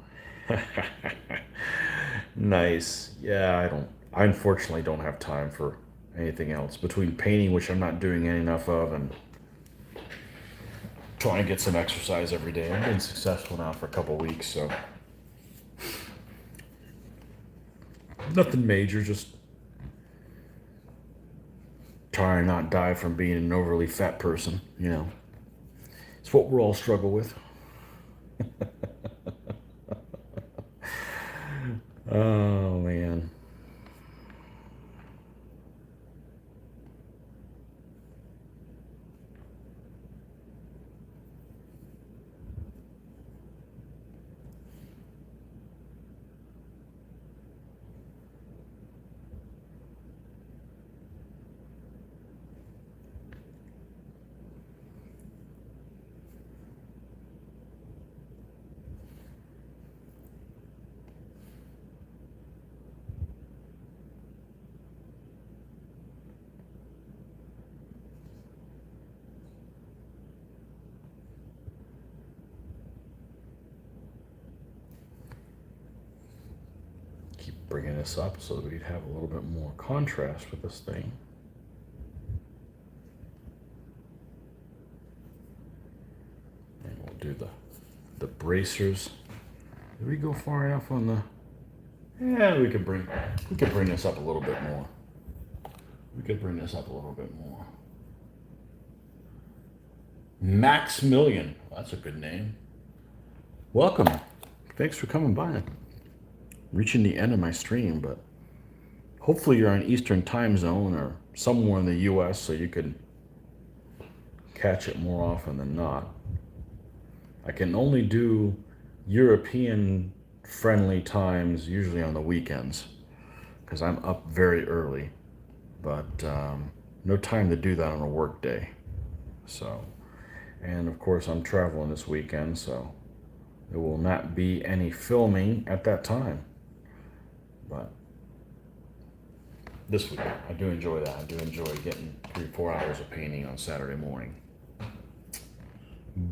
Nice. Yeah, I unfortunately don't have time for anything else between painting, which I'm not doing enough of, and trying to get some exercise every day. I've been successful now for a couple weeks, so nothing major, just trying to not die from being an overly fat person. It's what we're all struggle with. Oh man. Keep bringing this up so that we'd have a little bit more contrast with this thing. And we'll do the bracers. Did we go far enough on the? Yeah, we could bring this up a little bit more. We could bring this up a little bit more. Maximilian. That's a good name. Welcome. Thanks for coming by. Reaching the end of my stream, but hopefully you're on Eastern time zone or somewhere in the US so you can catch it more often than not. I can only do European friendly times usually on the weekends because I'm up very early, but no time to do that on a work day. So, and of course I'm traveling this weekend, so there will not be any filming at that time. But this week, I do enjoy that. I do enjoy getting 3-4 hours of painting on Saturday morning.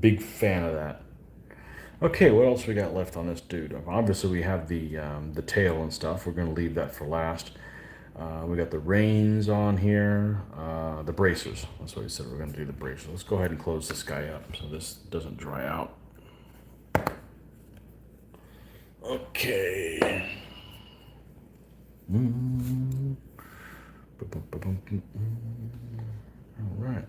Big fan of that. Okay, what else we got left on this dude? Obviously, we have the tail and stuff. We're going to leave that for last. We got the reins on here. The bracers. That's what he said. We're going to do the bracers. Let's go ahead and close this guy up so this doesn't dry out. Okay. All right.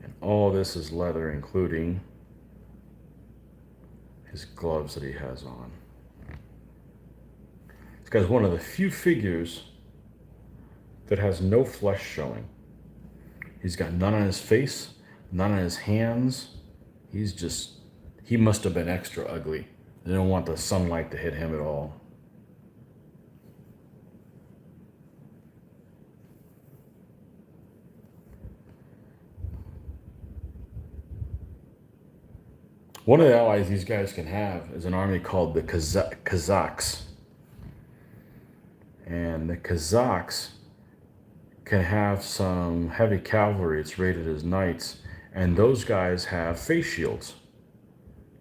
And all this is leather, including his gloves that he has on. This guy's one of the few figures that has no flesh showing. He's got none on his face, none on his hands. He must have been extra ugly. They don't want the sunlight to hit him at all. One of the allies these guys can have is an army called the Kazakhs. And the Kazakhs can have some heavy cavalry. It's rated as knights. And those guys have face shields.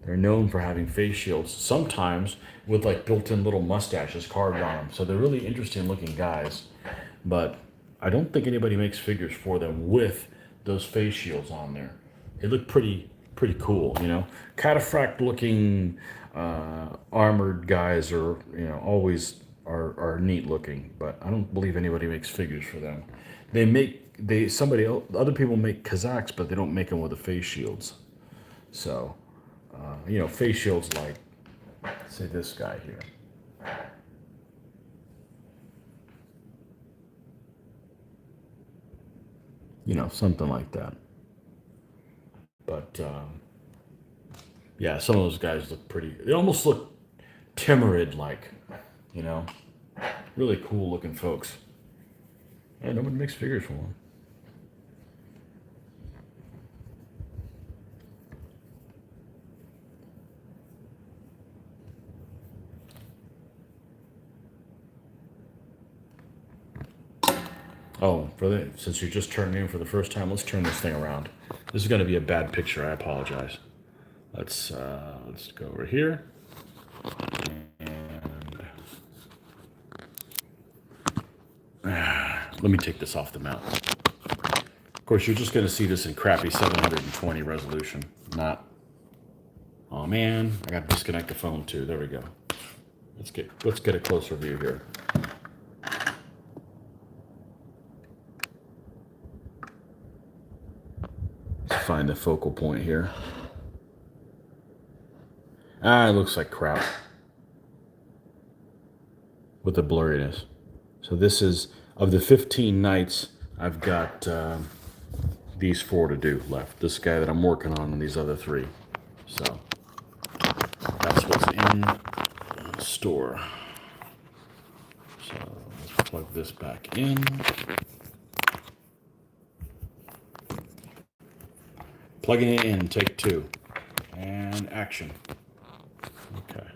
They're known for having face shields, sometimes with like built-in little mustaches carved on them. So they're really interesting looking guys. But I don't think anybody makes figures for them with those face shields on there. They look pretty cool, you know. Cataphract looking armored guys are, you know, always are neat looking, but I don't believe anybody makes figures for them. Other people make Kazakhs, but they don't make them with the face shields. So, you know, face shields like, say, this guy here. You know, something like that. But yeah, some of those guys look they almost look timid, like, you know, really cool looking folks. Yeah, nobody makes figures for them. Oh, since you're just turning in for the first time, let's turn this thing around. This is going to be a bad picture. I apologize. Let's go over here. And let me take this off the mount. Of course, you're just going to see this in crappy 720 resolution. Not. Oh man, I got to disconnect the phone too. There we go. Let's get a closer view here. Let's find the focal point here. It looks like crap with the blurriness. So this is, of the 15 knights, I've got these 4 to do left. This guy that I'm working on and these other 3. So that's what's in the store. So let's plug this back in. Plugging it in, take 2. And action. Okay.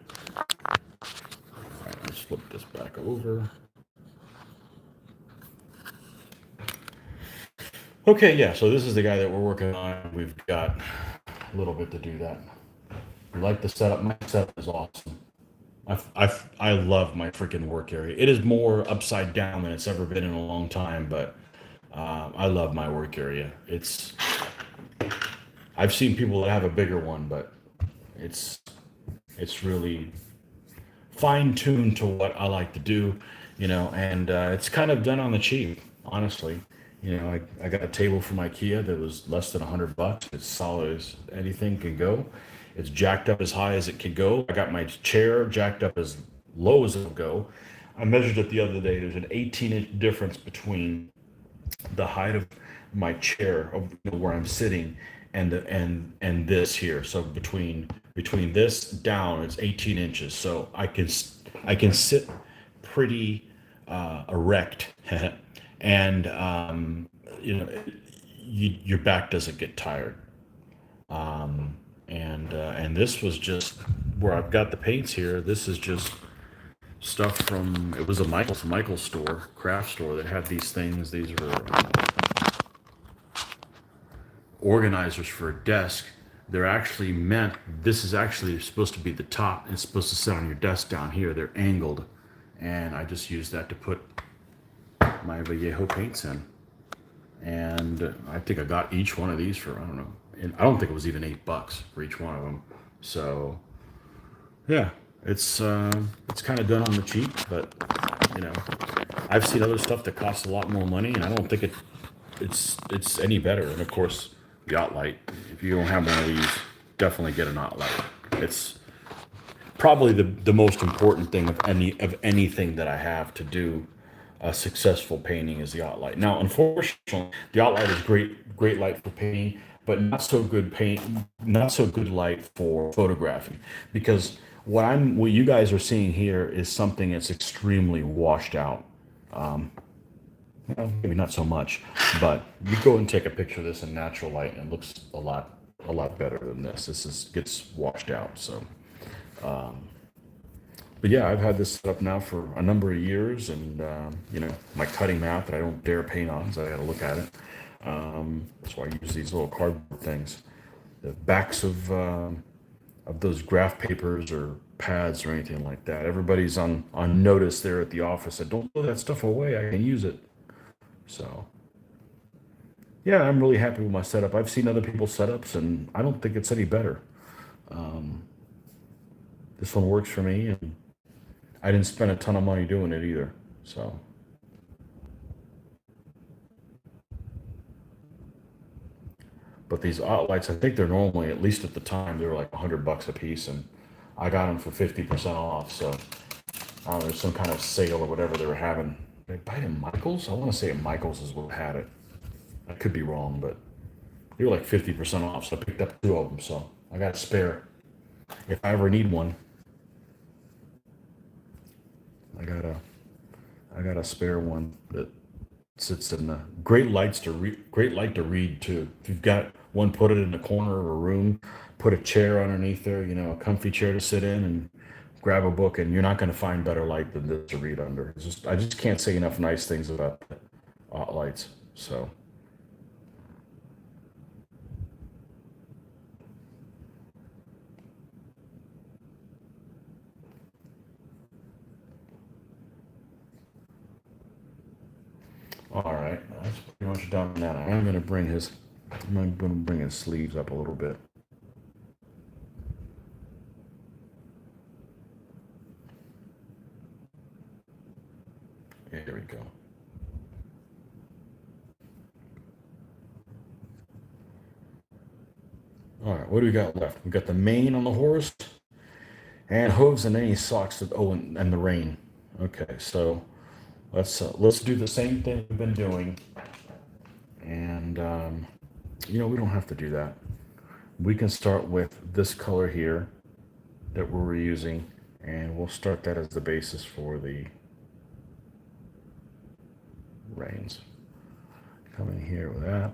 All right, let's flip this back over. Okay, yeah, so this is the guy that we're working on. We've got a little bit to do that. I like the setup. My setup is awesome. I love my freaking work area. It is more upside down than it's ever been in a long time, but I love my work area. I've seen people that have a bigger one, but it's really fine-tuned to what I like to do, you know, and it's kind of done on the cheap, honestly. You know, I got a table from IKEA that was less than $100. It's solid as anything can go. It's jacked up as high as it can go. I got my chair jacked up as low as it'll go. I measured it the other day. There's an 18-inch difference between the height of my chair, where I'm sitting, and this here. So between this down, it's 18 inches. So I can sit pretty erect, and you know, your back doesn't get tired. And this was just where I've got the paints here. This is just stuff from, it was a Michael's store, craft store, that had these things. These were organizers for a desk. They're actually meant, this is actually supposed to be the top. It's supposed to sit on your desk down here. They're angled, and I just used that to put my Vallejo paints in. And I think I got each one of these for, I don't know, and I don't think it was even $8 for each one of them. So yeah, it's kind of done on the cheap, but you know, I've seen other stuff that costs a lot more money, and I don't think it's any better. And of course, the Yacht Light. If you don't have one of these, definitely get an Yacht Light. probably the most important thing of anything that I have to do a successful painting is the outline. Now, unfortunately, the outline is great light for painting, but not so good light for photographing, because what you guys are seeing here is something that's extremely washed out. Well, maybe not so much, but you go and take a picture of this in natural light, and it looks a lot better than this. This gets washed out. So, but yeah, I've had this set up now for a number of years, and my cutting mat that I don't dare paint on, so I got to look at it. That's why I use these little cardboard things. The backs of those graph papers or pads or anything like that. Everybody's on notice there at the office that don't throw that stuff away. I can use it. So yeah, I'm really happy with my setup. I've seen other people's setups, and I don't think it's any better. This one works for me, and I didn't spend a ton of money doing it either. So, but these lights, I think they're normally, at least at the time, they were like $100 a piece, and I got them for 50% off. So, I don't know, there's some kind of sale or whatever they were having. Did I buy it in Michaels? I want to say Michaels is what had it. I could be wrong, but they were like 50% off, so I picked up two of them. So I got a spare. If I ever need one, I got a spare one that sits in the great light to read too. If you've got one, put it in the corner of a room, put a chair underneath there, a comfy chair to sit in, and grab a book, and you're not going to find better light than this to read under. I just can't say enough nice things about lights. So. All right, that's pretty much done now. I'm going to bring his sleeves up a little bit. Yeah, there we go. All right, what do we got left? We got the mane on the horse, and hooves, and any socks that. Oh, and the rein. Okay, so let's do the same thing we've been doing, and we don't have to do that. We can start with this color here that we're reusing, and we'll start that as the basis for the reins. Come in here with that.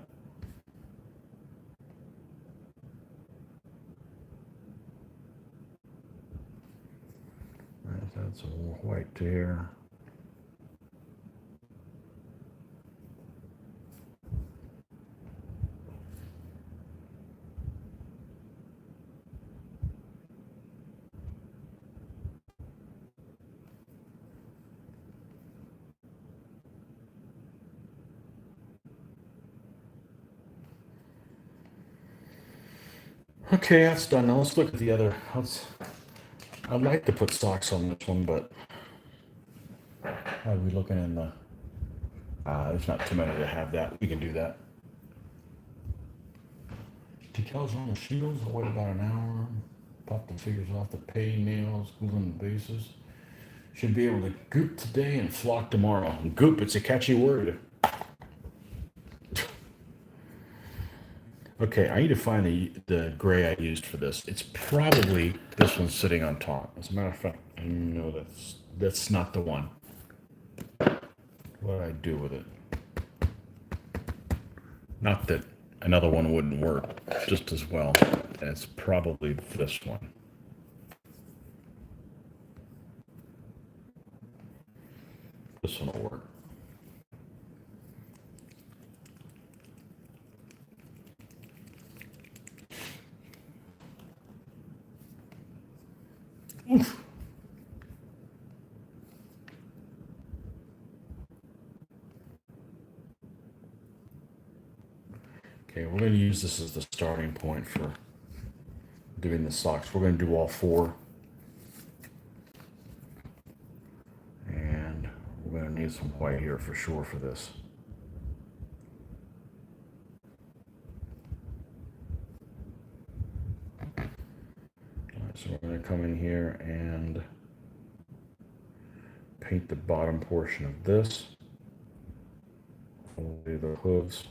That's a little white there. Okay, that's done. Now let's look at the other. I'd like to put socks on this one, but how are we looking in the? There's not too many to have that. We can do that. Decals on the shields. I'll wait about an hour. Pop the figures off the pay nails, gluing the bases. Should be able to goop today and flock tomorrow. Goop, it's a catchy word. Okay, I need to find the gray I used for this. It's probably this one sitting on top. As a matter of fact, I know that's not the one. What do I do with it? Not that another one wouldn't work just as well. It's probably this one. This one will work. Oof. Okay, we're going to use this as the starting point for doing the socks. We're going to do all four. And we're going to need some white here for sure for this. So we're going to come in here and paint the bottom portion of this. Only the hooves.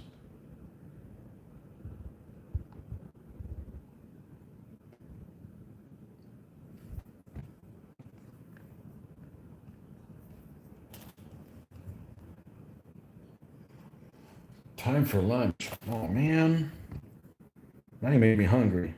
Time for lunch. Oh man, now you made me hungry.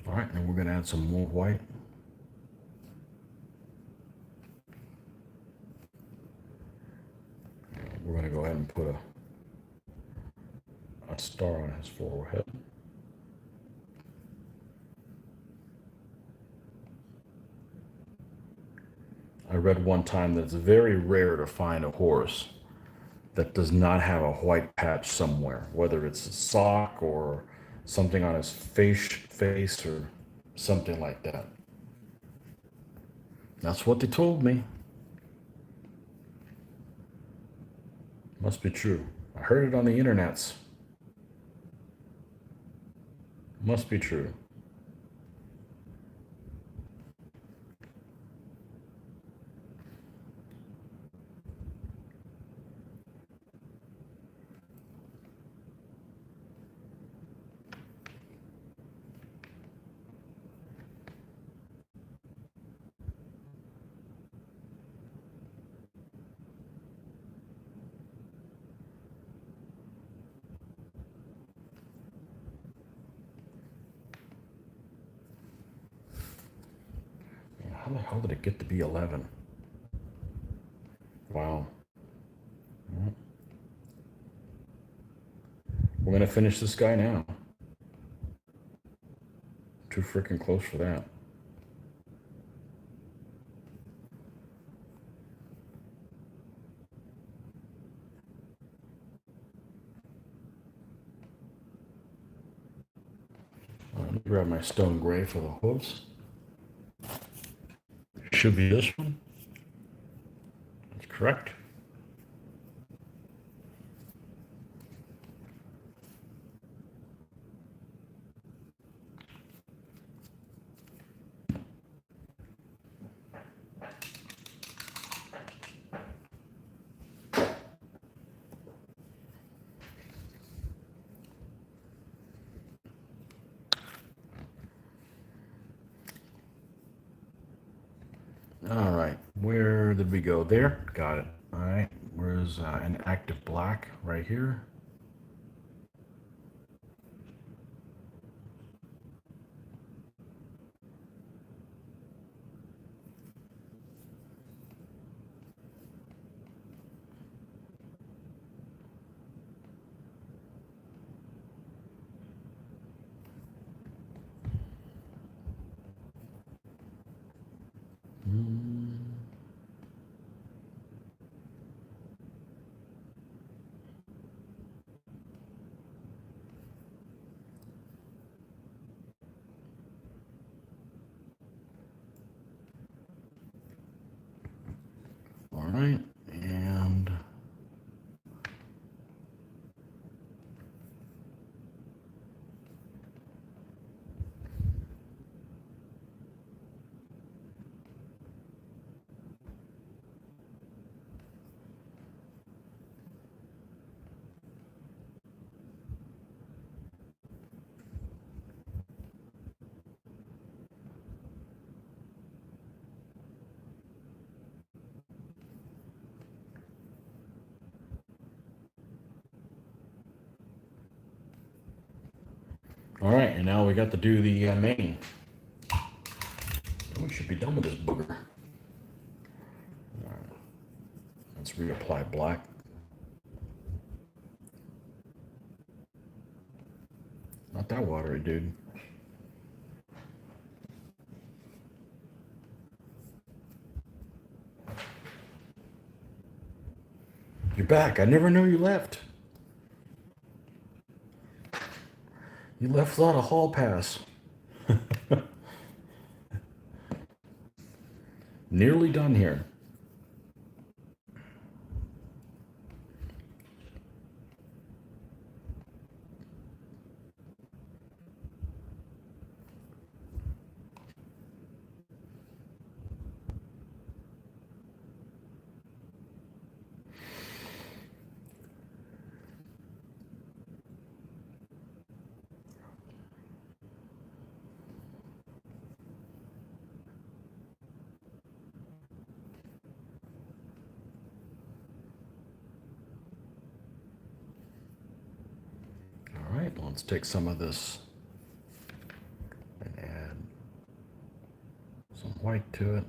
All right, and we're going to add some more white. We're going to go ahead and put a star on his forehead. I read one time that it's very rare to find a horse that does not have a white patch somewhere, whether it's a sock or something on his face or something like that. That's what they told me. Must be true. I heard it on the internets. Must be true. How the hell did it get to be 11? Wow. We're going to finish this guy now. Too freaking close for that. Let me grab my stone gray for the hooves. Should be this one. That's correct. All right, where did we go? There, got it. All right, where's an active black right here? All right, and all right, and now we got to do the mane. We should be done with this booger. All right. Let's reapply black. Not that watery, dude. You're back. I never knew you left. You left without a hall pass. Nearly done here. All right, let's take some of this and add some white to it.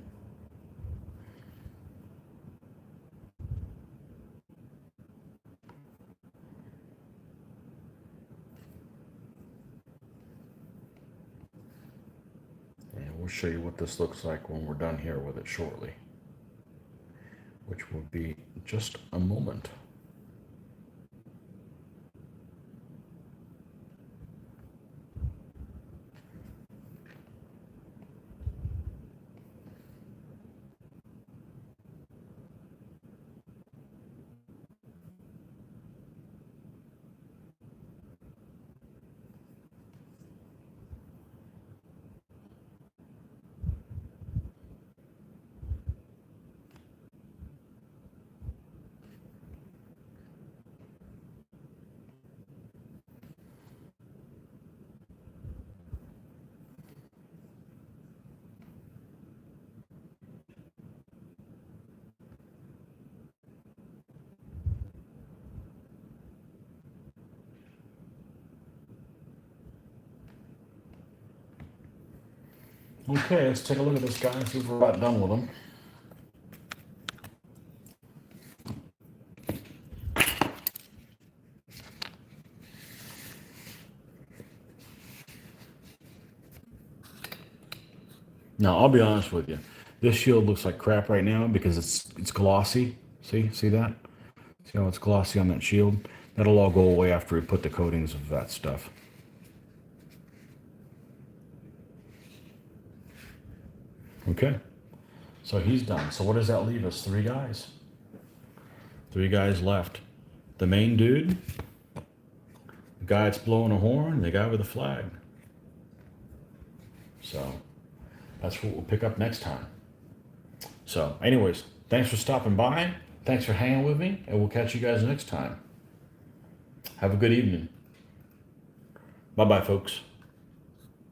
And we'll show you what this looks like when we're done here with it shortly, which will be just a moment. Okay, let's take a look at this guy and see if we're about done with him. Now, I'll be honest with you. This shield looks like crap right now because it's glossy. See that? See how it's glossy on that shield? That'll all go away after we put the coatings of that stuff. Okay, so he's done. So what does that leave us? 3 guys. 3 guys left. The main dude, the guy that's blowing a horn, the guy with the flag. So that's what we'll pick up next time. So anyways, thanks for stopping by. Thanks for hanging with me, and we'll catch you guys next time. Have a good evening. Bye-bye, folks.